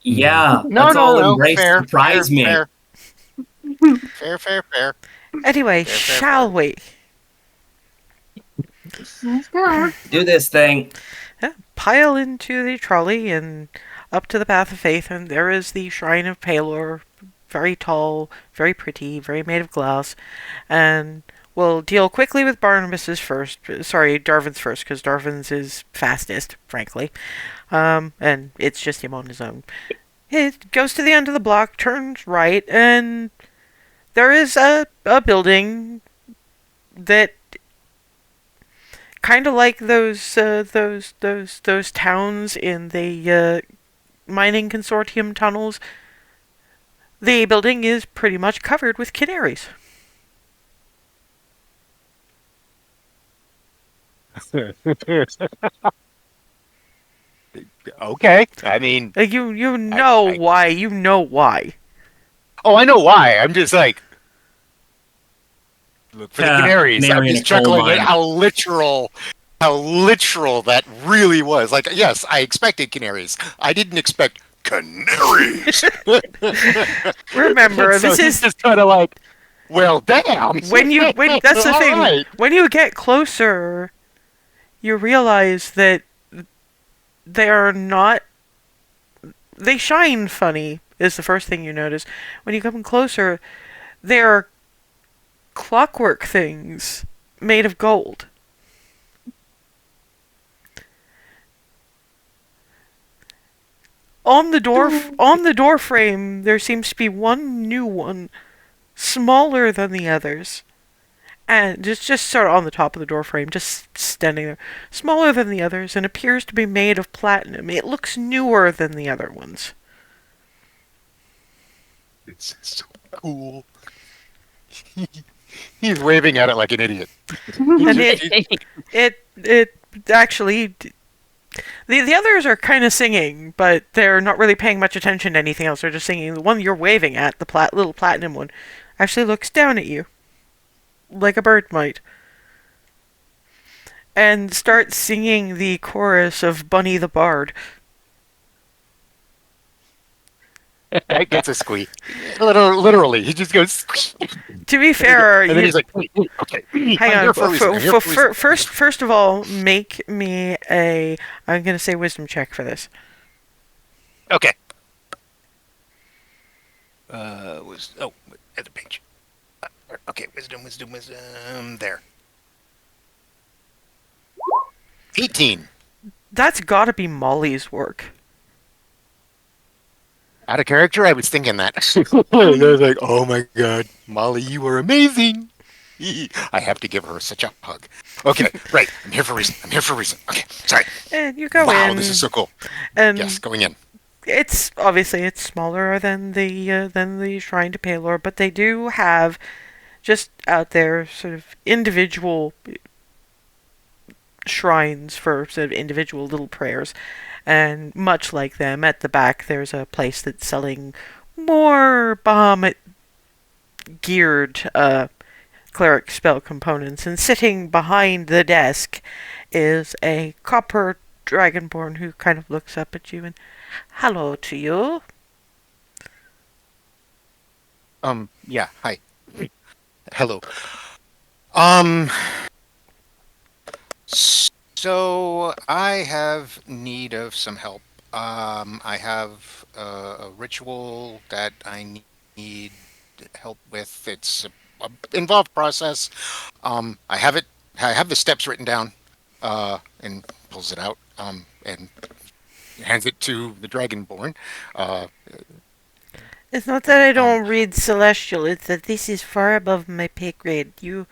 Yeah, No, let's all no. embrace Fair. surprise me. Fair. Fair. Anyway, Fair. shall we? Let's go. Do this thing. Pile into the trolley and up to the Path of Faith, and there is the Shrine of Palor, very tall, very pretty, very made of glass, and we'll deal quickly with Barnabas's first. Sorry, Darvin's first, because Darvin's is fastest, frankly, and it's just him on his own. It goes to the end of the block, turns right, and there is a building that kind of like those towns in the mining consortium tunnels. The building is pretty much covered with canaries. Okay. I mean, You know why. You know why. oh, I know why. I'm just like, look for the canaries. Canary I'm in a just chuckling coal at mine. how literal that really was. Like, yes, I expected canaries. I didn't expect canaries. Remember, So this he's is just kind of like, well, damn. when that's the All thing. right. When you get closer, you realize that they are not. They shine funny. Is the first thing you notice. When you come closer, they are clockwork things made of gold. On the door frame, there seems to be one new one, smaller than the others, and just sort of on the top of the door frame, just standing there, smaller than the others, and appears to be made of platinum. It looks newer than the other ones. It's so cool. He's waving at it like an idiot. And it actually the others are kind of singing, but they're not really paying much attention to anything else. They're just singing. The one you're waving at, the little platinum one, actually looks down at you like a bird might, and starts singing the chorus of Bunny the Bard. That gets a squeak. Literally, he just goes squeak. To be fair, And then he's like, wait, okay. hang I'm here on. for a reason. I'm here for a reason. First of all, make me a. I'm gonna say wisdom check for this. Okay. At the page. Okay, wisdom. There. 18. That's gotta be Molly's work. Out of character, I was thinking that. I was like, oh my god, Molly, you are amazing. I have to give her such a hug. Okay, right. I'm here for a reason. Okay, sorry. And you go Wow, in. this is so cool. And Yes, going in. it's obviously smaller than the Shrine to Palor, but they do have just out there sort of individual shrines for sort of individual little prayers. And much like them, at the back there's a place that's selling more Bahamut geared cleric spell components. And sitting behind the desk is a copper dragonborn who kind of looks up at you and, hello to you. Yeah, hi. Hello. Um, so I have need of some help. I have a ritual that I need help with. It's a involved process. I have it. I have the steps written down. And pulls it out. And hands it to the Dragonborn. It's not that I don't read Celestial, it's that this is far above my pay grade. You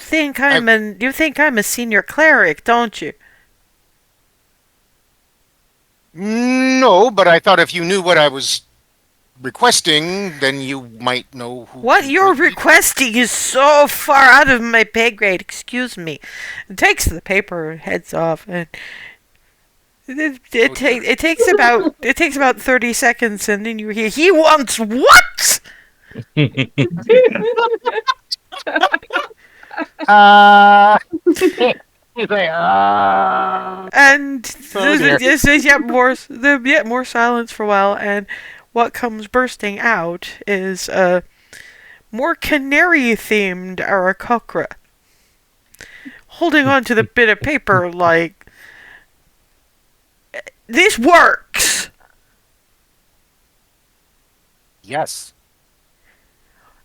think I'm a senior cleric, don't you? No, but I thought if you knew what I was requesting, then you might know who. What you're requesting is so far out of my pay grade, excuse me. It takes the paper, heads off, and it takes about 30 seconds, and then you hear, he wants what? He's like, And Oh, dear. there's yet more silence for a while, and what comes bursting out is a more canary-themed Aarakocra, holding on to the bit of paper like, this works! Yes.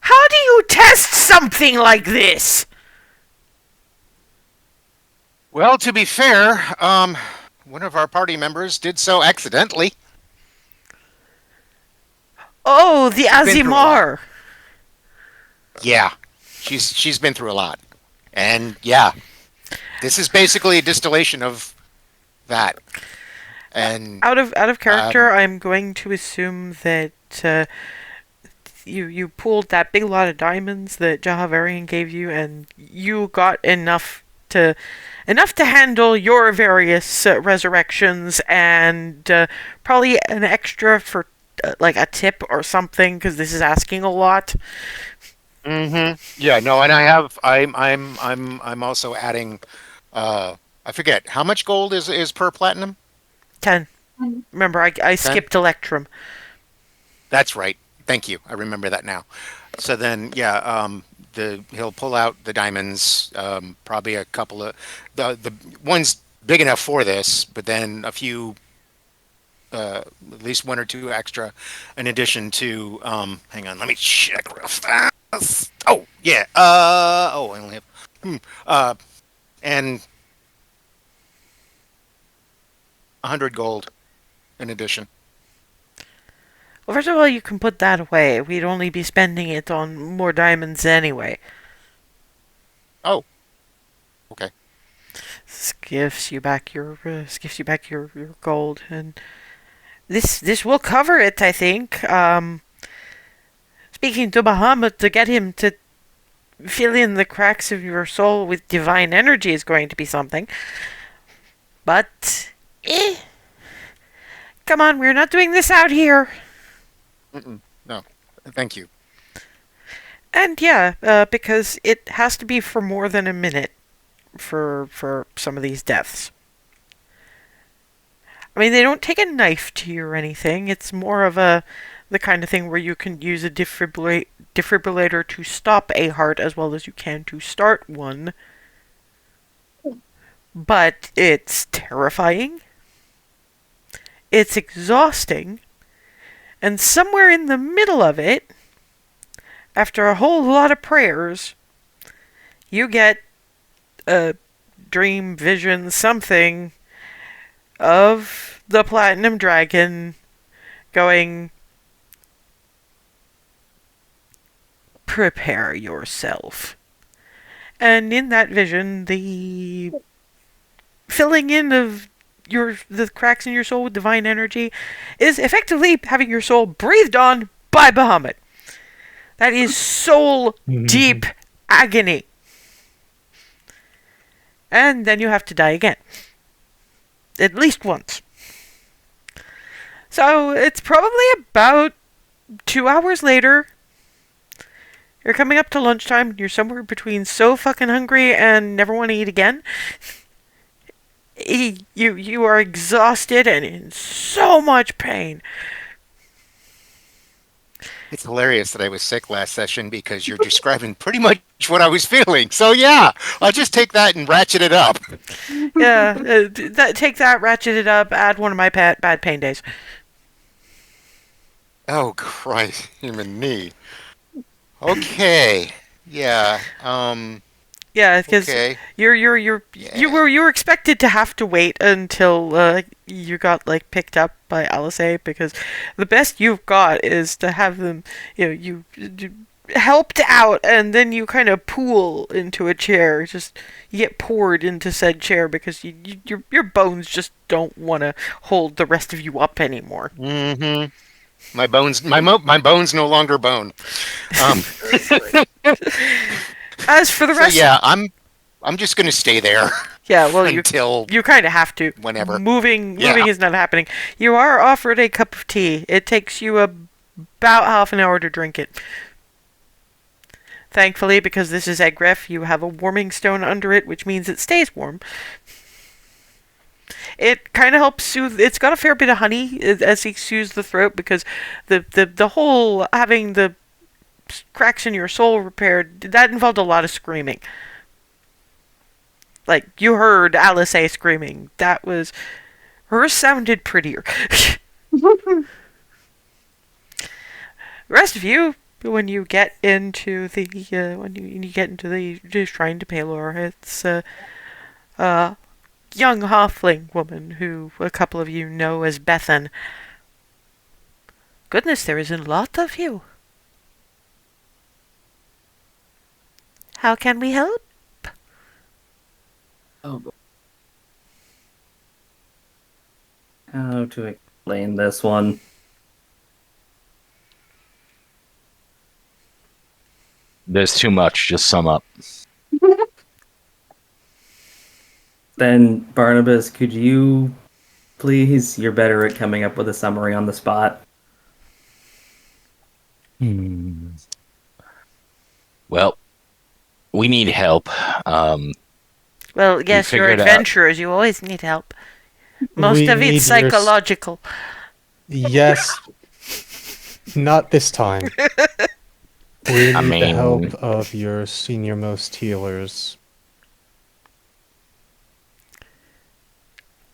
How do you test something like this? Well, to be fair, one of our party members did so accidentally. Oh, the Been through a lot. Azimar. Yeah, she's been through a lot, and yeah, this is basically a distillation of that. And Out of character, I'm going to assume that you pulled that big lot of diamonds that Jahavarian gave you, and you got enough to handle your various resurrections, and probably an extra for like a tip or something, because this is asking a lot. yeah, no, and I'm also adding. I forget how much gold is per platinum. 10. Remember, I skipped Electrum. That's right. Thank you. I remember that now. So then, yeah, he'll pull out the diamonds. Probably a couple of the ones big enough for this, but then a few, at least one or two extra, in addition to. Hang on, let me check real fast. Oh yeah. I only have. And 100 gold in addition. Well, first of all, you can put that away. We'd only be spending it on more diamonds anyway. Oh, okay. Gives you back your gold, and this will cover it, I think. Speaking to Bahamut to get him to fill in the cracks of your soul with divine energy is going to be something. But, come on, we're not doing this out here. No, thank you. And yeah, because it has to be for more than a minute for some of these deaths. I mean, they don't take a knife to you or anything. It's more of the kind of thing where you can use a defibrillator to stop a heart as well as you can to start one. But it's terrifying. It's exhausting. And somewhere in the middle of it, after a whole lot of prayers, you get a dream, vision, something of the Platinum Dragon going, prepare yourself. And in that vision, the filling in of the cracks in your soul with divine energy is effectively having your soul breathed on by Bahamut. That is soul deep agony. And then you have to die again. At least once. So it's probably about 2 hours later. You're coming up to lunchtime. You're somewhere between so fucking hungry and never want to eat again. You are exhausted and in so much pain. It's hilarious that I was sick last session because you're describing pretty much what I was feeling. So yeah, I'll just take that and ratchet it up. Yeah, take that, ratchet it up, add one of my bad pain days. Oh Christ, human knee. Okay. Yeah. Yeah, because Okay. you were expected to have to wait until you got like picked up by Alice, because the best you've got is to have them, you helped out, and then you kind of pool into a chair. Just you get poured into said chair because your bones just don't want to hold the rest of you up anymore. Mm-hmm. My bones no longer bone. As for the rest, so yeah, I'm just gonna stay there. Yeah, well, until you kind of have to. Whenever moving is not happening. You are offered a cup of tea. It takes you about half an hour to drink it. Thankfully, because this is Egref, you have a warming stone under it, which means it stays warm. It kind of helps soothe. It's got a fair bit of honey as it soothes the throat, because the whole having the cracks in your soul repaired, that involved a lot of screaming. Like, you heard Alice screaming. That was... Hers sounded prettier. The rest of you, when you get into the when you get into the shrine to Palor, it's a young halfling woman who a couple of you know as Bethan. Goodness, there is a lot of you. How can we help? Oh, how to explain this one? There's too much. Just sum up. Then, Barnabas, could you please? You're better at coming up with a summary on the spot. Well, we need help. Well, yes, you're adventurers. You always need help. Most of it's psychological. Yes. Not this time. We need the help of your senior-most healers.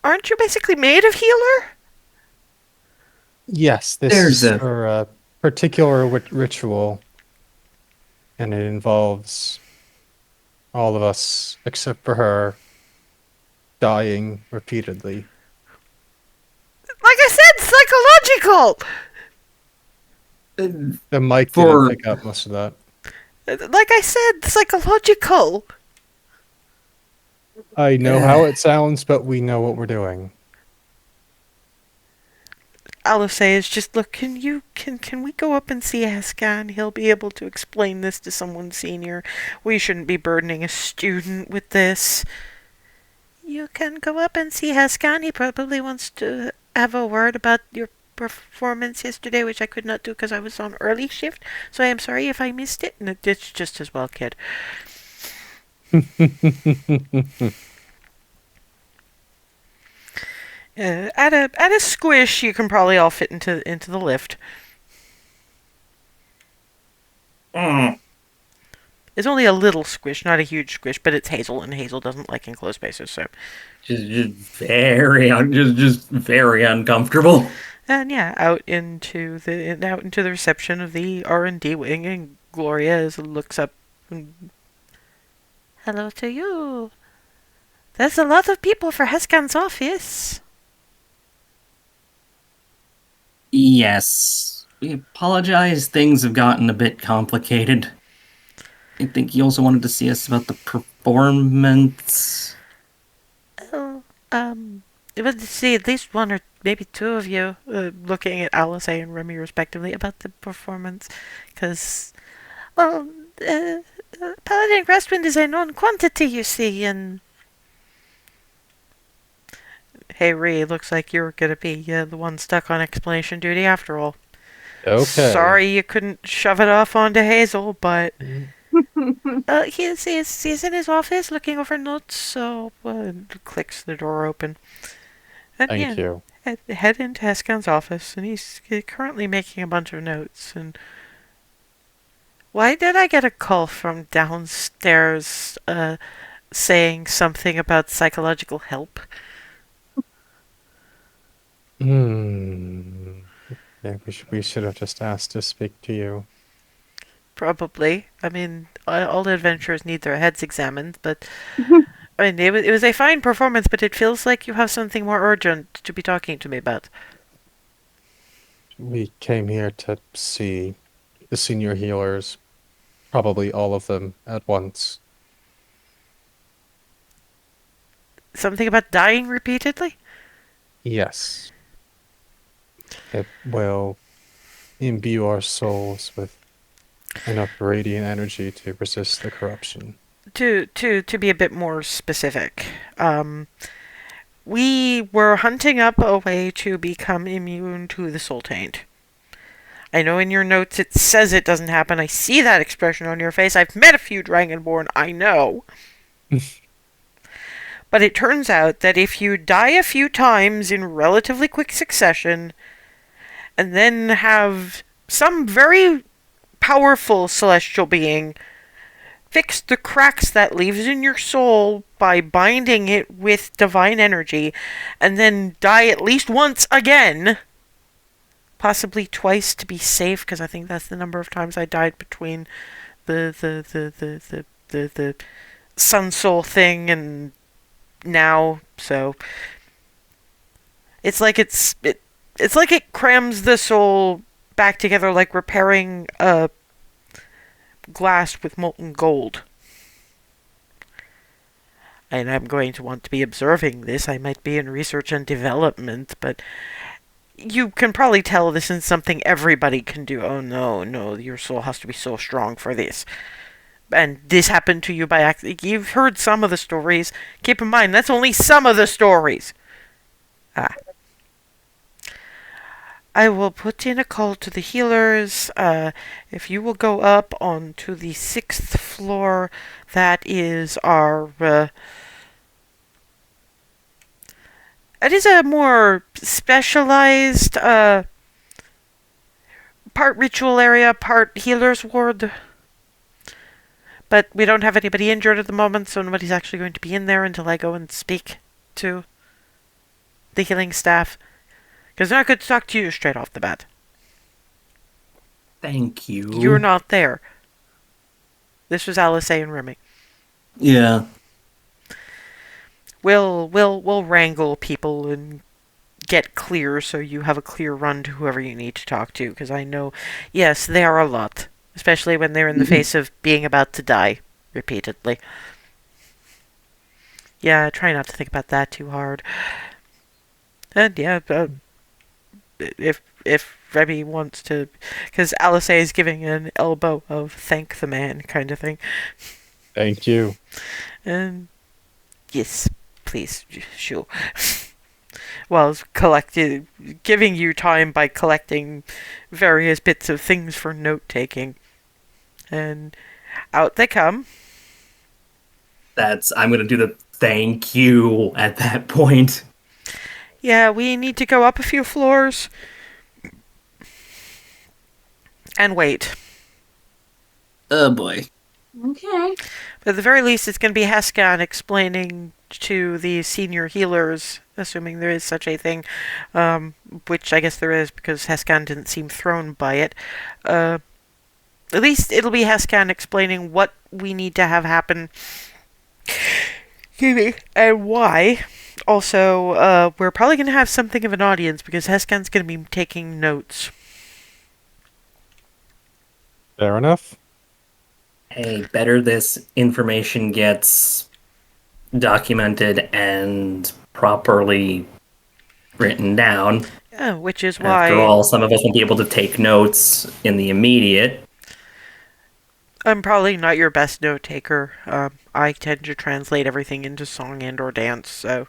Aren't you basically made of healer? Yes, this is for a particular ritual, and it involves all of us, except for her, dying repeatedly. Like I said, psychological. The mic didn't For pick up most of that. Like I said, psychological. I know how it sounds, but we know what we're doing. Alice is just look. Can we go up and see Haskan? He'll be able to explain this to someone senior. We shouldn't be burdening a student with this. You can go up and see Haskan. He probably wants to have a word about your performance yesterday, which I could not do because I was on early shift. So I am sorry if I missed it. And it's just as well, kid. At a squish, you can probably all fit into the lift. mm, It's only a little squish, not a huge squish, but it's Hazel, and Hazel doesn't like enclosed spaces. So, just very uncomfortable. and yeah, out into the reception of the R&D wing, and Gloria looks up. And, hello to you. There's a lot of people for Heskan's office. Yes. We apologize. Things have gotten a bit complicated. I think he also wanted to see us about the performance. Oh, it was to see at least one or maybe two of you looking at Alice and Remy respectively about the performance, because, well, Paladin Grasswind is a known quantity, you see, and hey, Ree, looks like you're gonna be the one stuck on explanation duty after all. Okay. Sorry you couldn't shove it off onto Hazel, but he's in his office looking over notes, so clicks the door open. And Thank you. head into Heskan's office, and he's currently making a bunch of notes. And why did I get a call from downstairs saying something about psychological help? Yeah, we should have just asked to speak to you. Probably. I mean, all adventurers need their heads examined, but I mean, it was a fine performance, but it feels like you have something more urgent to be talking to me about. We came here to see the senior healers, probably all of them at once. Something about dying repeatedly? Yes. It will imbue our souls with enough radiant energy to resist the corruption. To be a bit more specific, we were hunting up a way to become immune to the soul-taint. I know in your notes it says it doesn't happen. I see that expression on your face. I've met a few Dragonborn, I know. But it turns out that if you die a few times in relatively quick succession, and then have some very powerful celestial being fix the cracks that leaves in your soul by binding it with divine energy, and then die at least once again, possibly twice to be safe, because I think that's the number of times I died between the sun soul thing and now. So it's like it's like it crams the soul back together, like repairing a glass with molten gold. And I'm going to want to be observing this. I might be in research and development, but you can probably tell this is something everybody can do. Oh no, your soul has to be so strong for this. And this happened to you by accident. You've heard some of the stories. Keep in mind, that's only some of the stories. I will put in a call to the healers. If you will go up onto the 6th floor, that is our... it is a more specialized part ritual area, part healer's ward. But we don't have anybody injured at the moment, so nobody's actually going to be in there until I go and speak to the healing staff. Because they're not going to talk to you straight off the bat. Thank you. You're not there. This was Alice and Remy. Yeah. We'll wrangle people and get clear so you have a clear run to whoever you need to talk to, because I know, yes, they are a lot, especially when they're in the face of being about to die repeatedly. Yeah, try not to think about that too hard. And yeah, if Remy wants to, because Alice is giving an elbow of thank the man kind of thing. Thank you. And yes, please, sure. Well, collected, giving you time by collecting various bits of things for note taking, and out they come. I'm gonna do the thank you at that point. Yeah, we need to go up a few floors and wait. Oh boy. Okay. But at the very least, it's going to be Heskan explaining to the senior healers, assuming there is such a thing, which I guess there is because Heskan didn't seem thrown by it. At least it'll be Heskan explaining what we need to have happen, and why. Also, we're probably going to have something of an audience because Heskan's going to be taking notes. Fair enough. Hey, better this information gets documented and properly written down. Yeah, which is why... After all, some of us won't be able to take notes in the immediate. I'm probably not your best note taker. I tend to translate everything into song and or dance, so...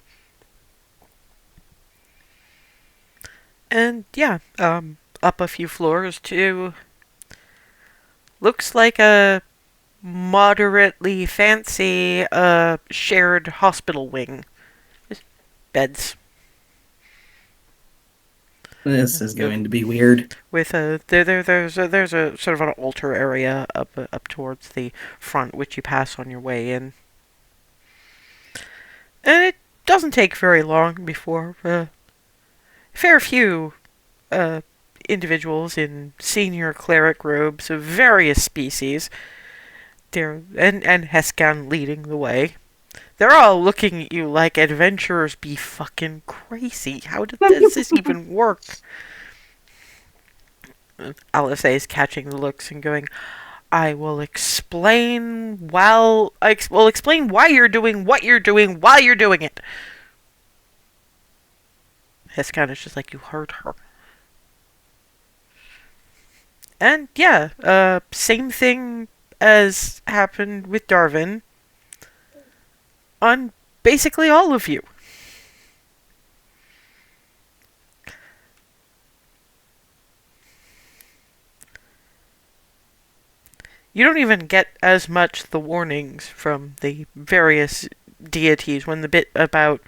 And yeah, up a few floors to... Looks like a moderately fancy shared hospital wing. Just beds. This is going to be weird. With there's a sort of an altar area up towards the front, which you pass on your way in, and it doesn't take very long before a fair few individuals in senior cleric robes of various species, and Heskan leading the way. They're all looking at you like adventurers be fucking crazy. How does this even work? Alice is catching the looks and going, I will explain will explain why you're doing what you're doing while you're doing it. Heskan is just like, you heard her. And yeah, same thing as happened with Darvin on basically all of you. You don't even get as much the warnings from the various deities when the bit about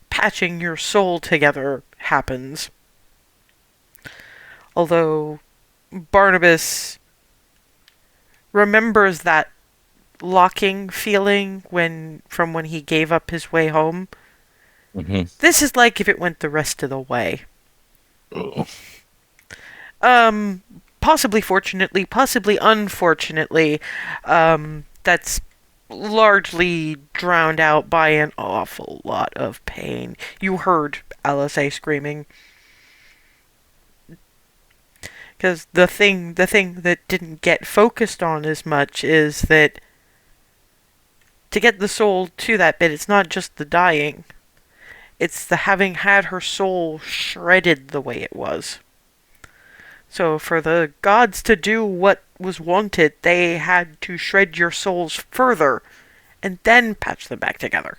patching your soul together happens. Although Barnabas remembers that locking feeling from when he gave up his way home. Mm-hmm. This is like if it went the rest of the way. Oh. Possibly fortunately, possibly unfortunately, that's largely drowned out by an awful lot of pain. You heard Alice screaming. Because the thing that didn't get focused on as much is that to get the soul to that bit, it's not just the dying. It's the having had her soul shredded the way it was. So for the gods to do what was wanted, they had to shred your souls further and then patch them back together.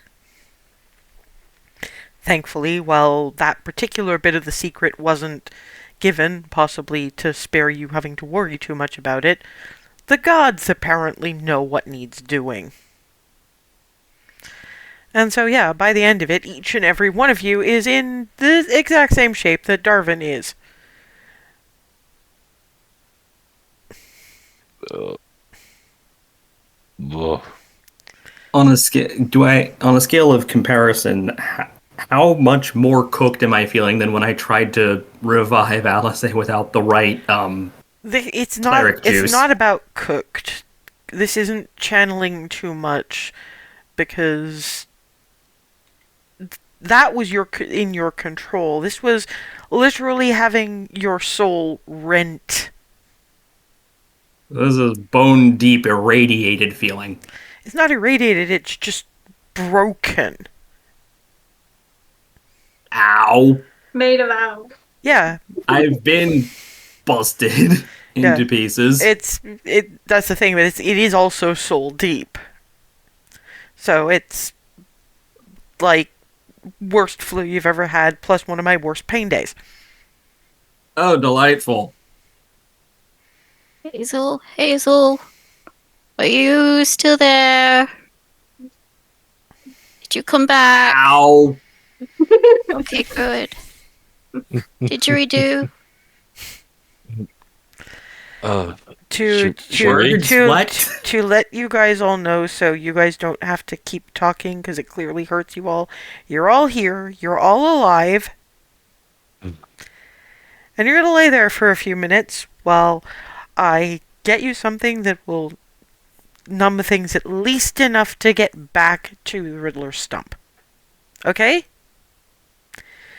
Thankfully, while that particular bit of the secret wasn't given, possibly to spare you having to worry too much about it, the gods apparently know what needs doing. And so yeah, by the end of it, each and every one of you is in the exact same shape that Darvin is. On a scale of comparison, how much more cooked am I feeling than when I tried to revive Alice without the right It's cleric juice? not about cooked. This isn't channeling too much because that was in your control. This was literally having your soul rent. This is bone deep irradiated feeling. It's not irradiated, it's just broken. Ow. Made of owl. Yeah. I've been busted into pieces. That's the thing, but it is also soul deep. So it's like worst flu you've ever had, plus one of my worst pain days. Oh, delightful. Hazel, are you still there? Did you come back? Ow. Okay, good. Didgeridoo? To let you guys all know, so you guys don't have to keep talking because it clearly hurts you all. You're all here. You're all alive. And you're gonna lay there for a few minutes while I get you something that will numb things at least enough to get back to Riddler's stump. Okay?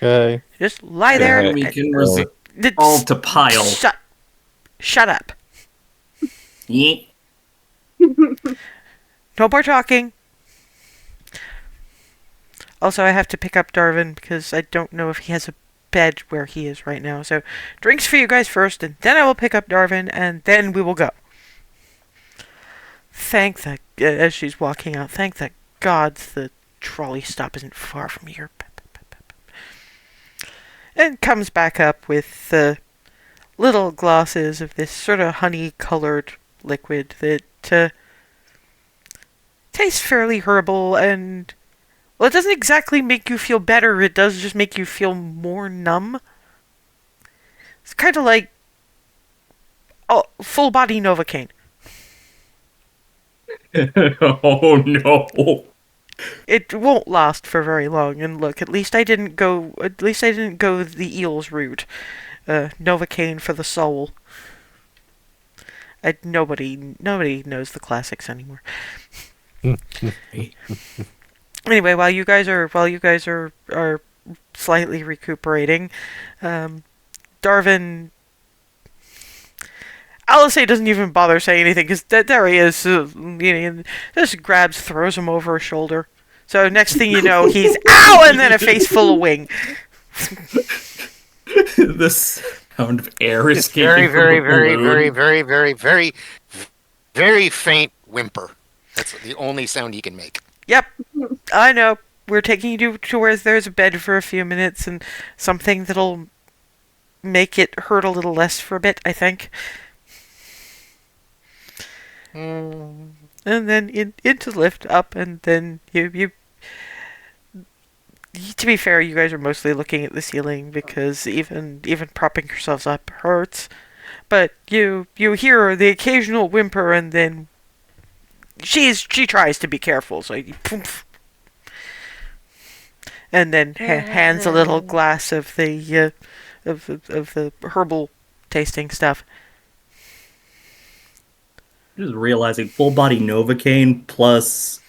Okay. Just lie there. Yeah. We can resolve to pile. Shut up. Yeah. No more talking. Also, I have to pick up Darvin because I don't know if he has a bed where he is right now. So, drinks for you guys first, and then I will pick up Darvin, and then we will go. As she's walking out, thank the gods the trolley stop isn't far from here. And comes back up with little glasses of this sort of honey-colored liquid that tastes fairly herbal, and well, it doesn't exactly make you feel better, it does just make you feel more numb. It's kind of like full body Novocaine. Oh no. It won't last for very long, and look, at least I didn't go the eels route. Novocaine for the soul. Nobody knows the classics anymore. Anyway, while you guys are slightly recuperating, Darvin, Alice doesn't even bother saying anything because there he is. Just throws him over his shoulder. So next thing you know, he's ow, and then a face full of wing. The sound of air It's escaping very, from very, a very, balloon. very, very, very, very, very faint whimper. That's the only sound he can make. Yep, I know. We're taking you to where there's a bed for a few minutes and something that'll make it hurt a little less for a bit, I think. And then into the lift, up, and then you. To be fair, you guys are mostly looking at the ceiling because even propping yourselves up hurts. But you hear the occasional whimper, and then she tries to be careful, so you poof, and then hands a little glass of the of the herbal tasting stuff. Just realizing full body Novocaine plus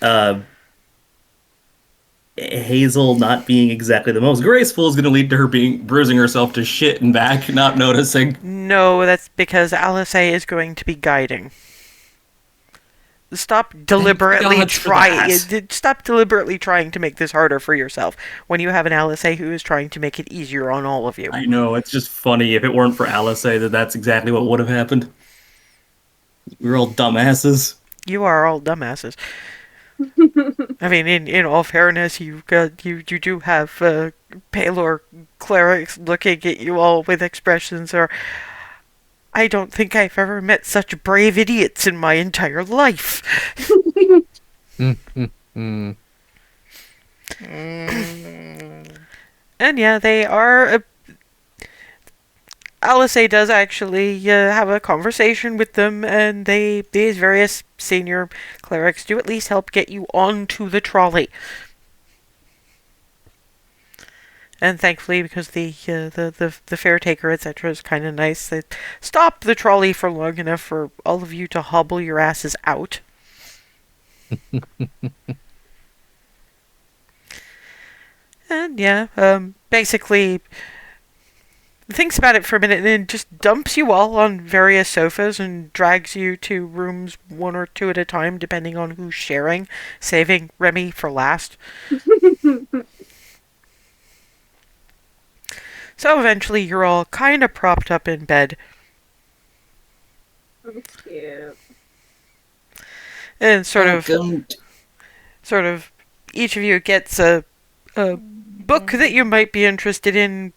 Hazel not being exactly the most graceful is going to lead to her bruising herself to shit and back, not noticing. No, that's because Alice is going to be guiding. Stop deliberately trying to make this harder for yourself when you have an Alice who is trying to make it easier on all of you. I know, it's just funny. If it weren't for Alice, that's exactly what would have happened. We're all dumbasses. You are all dumbasses. I mean, in all fairness, you do have Palor clerics looking at you all with expressions or I don't think I've ever met such brave idiots in my entire life. And yeah, they are. Alice does actually have a conversation with them, and these various senior clerics do at least help get you onto the trolley. And thankfully, because the fare taker, etc., is kind of nice, they stop the trolley for long enough for all of you to hobble your asses out. And yeah, basically thinks about it for a minute and then just dumps you all on various sofas and drags you to rooms one or two at a time, depending on who's sharing, saving Remy for last. So eventually you're all kind of propped up in bed. Cute. And sort of, Welcome. each of you gets a book that you might be interested in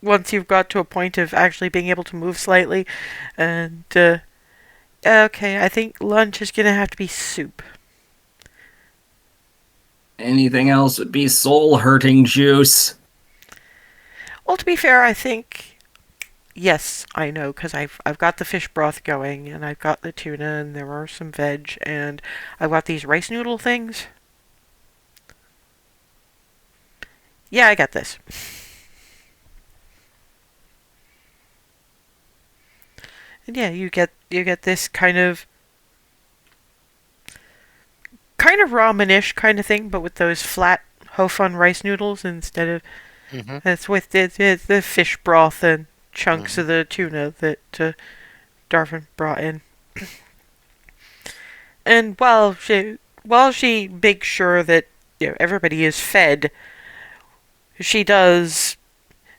once you've got to a point of actually being able to move slightly. And, okay, I think lunch is gonna have to be soup. Anything else would be soul-hurting juice. Well, to be fair, I think yes, I know because I've got the fish broth going, and I've got the tuna, and there are some veg, and I've got these rice noodle things. Yeah, I got this. And yeah, you get this kind of ramen-ish kind of thing, but with those flat ho fun rice noodles instead of it's with the fish broth and chunks of the tuna that Darvin brought in. And while she makes sure that everybody is fed, she does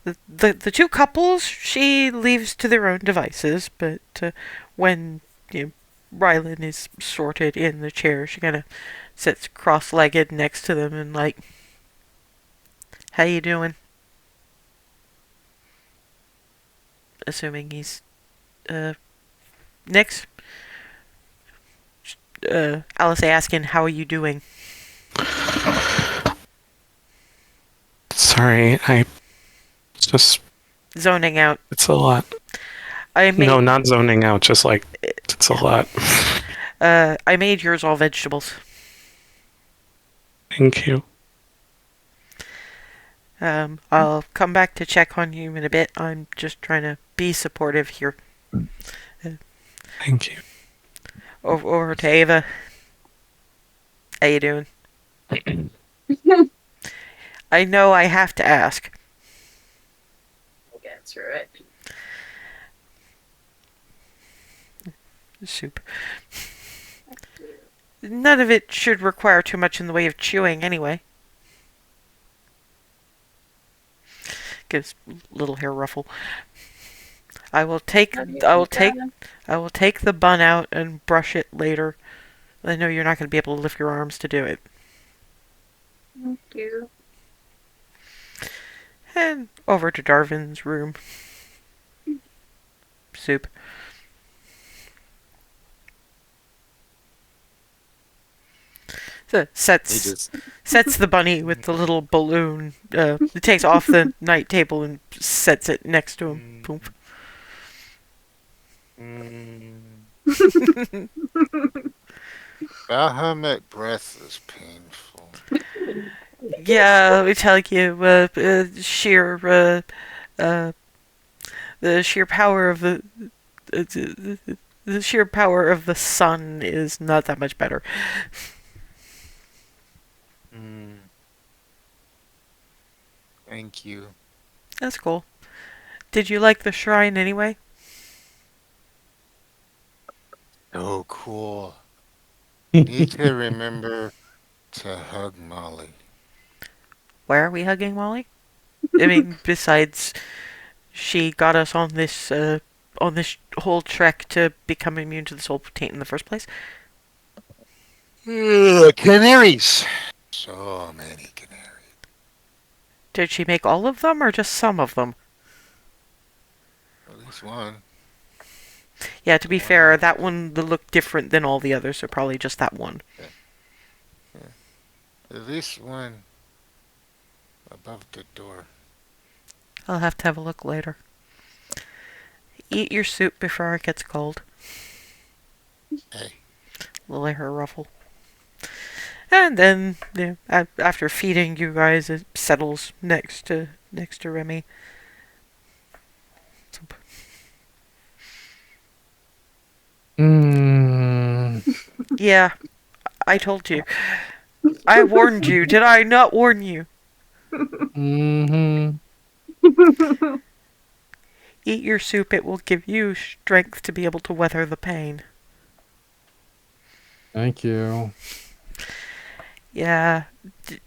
the two couples she leaves to their own devices. But when Rylan is sorted in the chair, she kind of sits cross-legged next to them and like, "How you doing?" Assuming he's Nix. Alice asking, "How are you doing?" Sorry, I just. Zoning out. It's a lot. No, not zoning out, just like. It's a lot. I made yours all vegetables. Thank you. I'll come back to check on you in a bit. I'm just trying to be supportive here. Thank you. Over to Ava. How you doing? I know I have to ask. We'll get through it. Soup. None of it should require too much in the way of chewing anyway. Gives little hair ruffle. I will take the bun out and brush it later. I know you're not going to be able to lift your arms to do it. Thank you. And over to Darvin's room. Soup. So sets the bunny with the little balloon. It takes off the night table and sets it next to him. Boom. Bahamut breath is painful. Yeah, let me tell you, the sheer power of the sheer power of the sun is not that much better. Thank you. That's cool. Did you like the shrine anyway? Oh, cool. Need to remember to hug Molly. Why are we hugging Molly? I mean, besides, she got us on this whole trek to become immune to the soul-taint in the first place. Canaries. So many canaries. Did she make all of them or just some of them? At least one. Yeah, to be fair, that one looked different than all the others, so probably just that one. Yeah. At least one above the door. I'll have to have a look later. Eat your soup before it gets cold. Hey. Little hair ruffle. And then, after feeding you guys, it settles next to Remy. Yeah, I told you. I warned you. Did I not warn you? Mm-hmm. Eat your soup, it will give you strength to be able to weather the pain. Thank you. Yeah.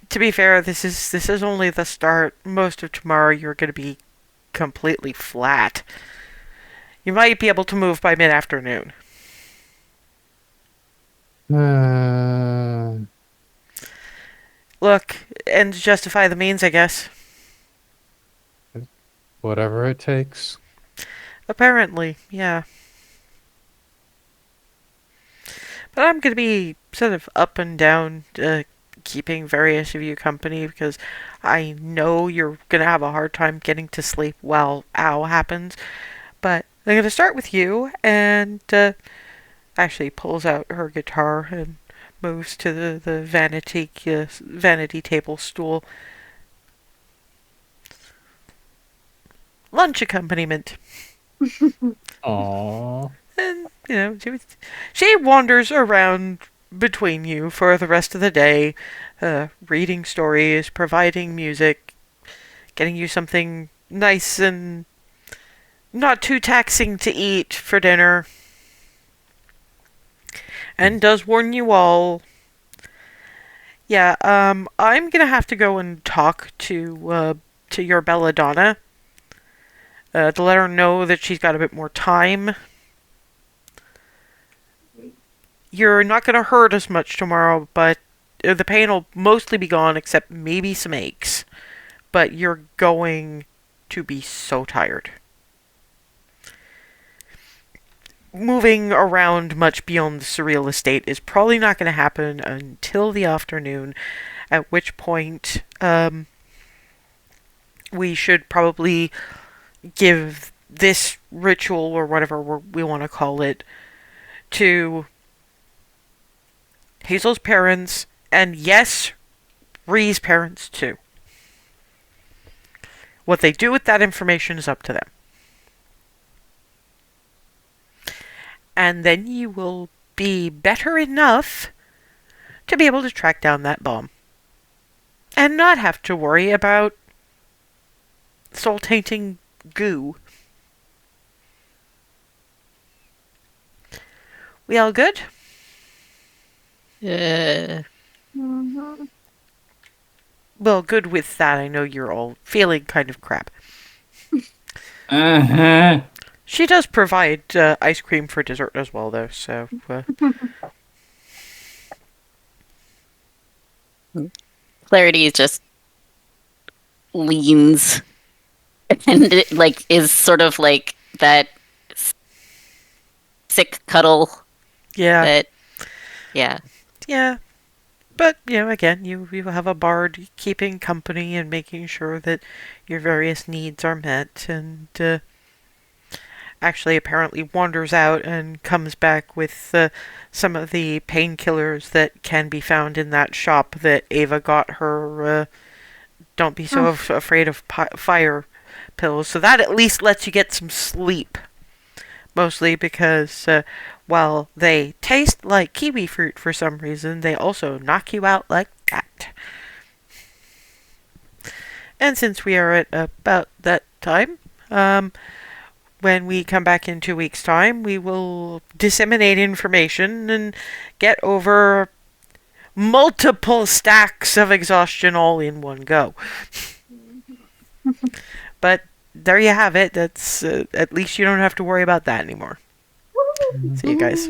To be fair, this is only the start. Most of tomorrow you're going to be completely flat. You might be able to move by mid-afternoon. Look, ends justify the means, I guess. Whatever it takes. Apparently, yeah. But I'm going to be sort of up and down, keeping various of you company because I know you're going to have a hard time getting to sleep while OW happens. But I'm going to start with you, and actually pulls out her guitar and moves to the vanity table stool. Lunch accompaniment. Aww. And, she wanders around between you for the rest of the day, reading stories, providing music, getting you something nice and not too taxing to eat for dinner, and does warn you all. Yeah, I'm gonna have to go and talk to your belladonna, to let her know that she's got a bit more time. You're not gonna hurt as much tomorrow, but the pain will mostly be gone, except maybe some aches. But you're going to be so tired. Moving around much beyond the surreal estate is probably not going to happen until the afternoon, at which point we should probably give this ritual, or whatever we want to call it, to Hazel's parents, and yes, Ree's parents too. What they do with that information is up to them. And then you will be better enough to be able to track down that bomb. And not have to worry about soul-tainting goo. We all good? Mhm. Well, good with that. I know you're all feeling kind of crap. Uh-huh. She does provide ice cream for dessert as well, though, so... Clarity just leans and it, like, is sort of like that sick cuddle yeah. that, yeah. Yeah. But, again, you have a bard keeping company and making sure that your various needs are met, and actually apparently wanders out and comes back with some of the painkillers that can be found in that shop that Ava got her. Don't be so afraid of fire pills. So that at least lets you get some sleep. Mostly because while they taste like kiwi fruit for some reason, they also knock you out like that. And since we are at about that time, when we come back in 2 weeks' time, we will disseminate information and get over multiple stacks of exhaustion all in one go. But there you have it. That's at least you don't have to worry about that anymore. See you guys.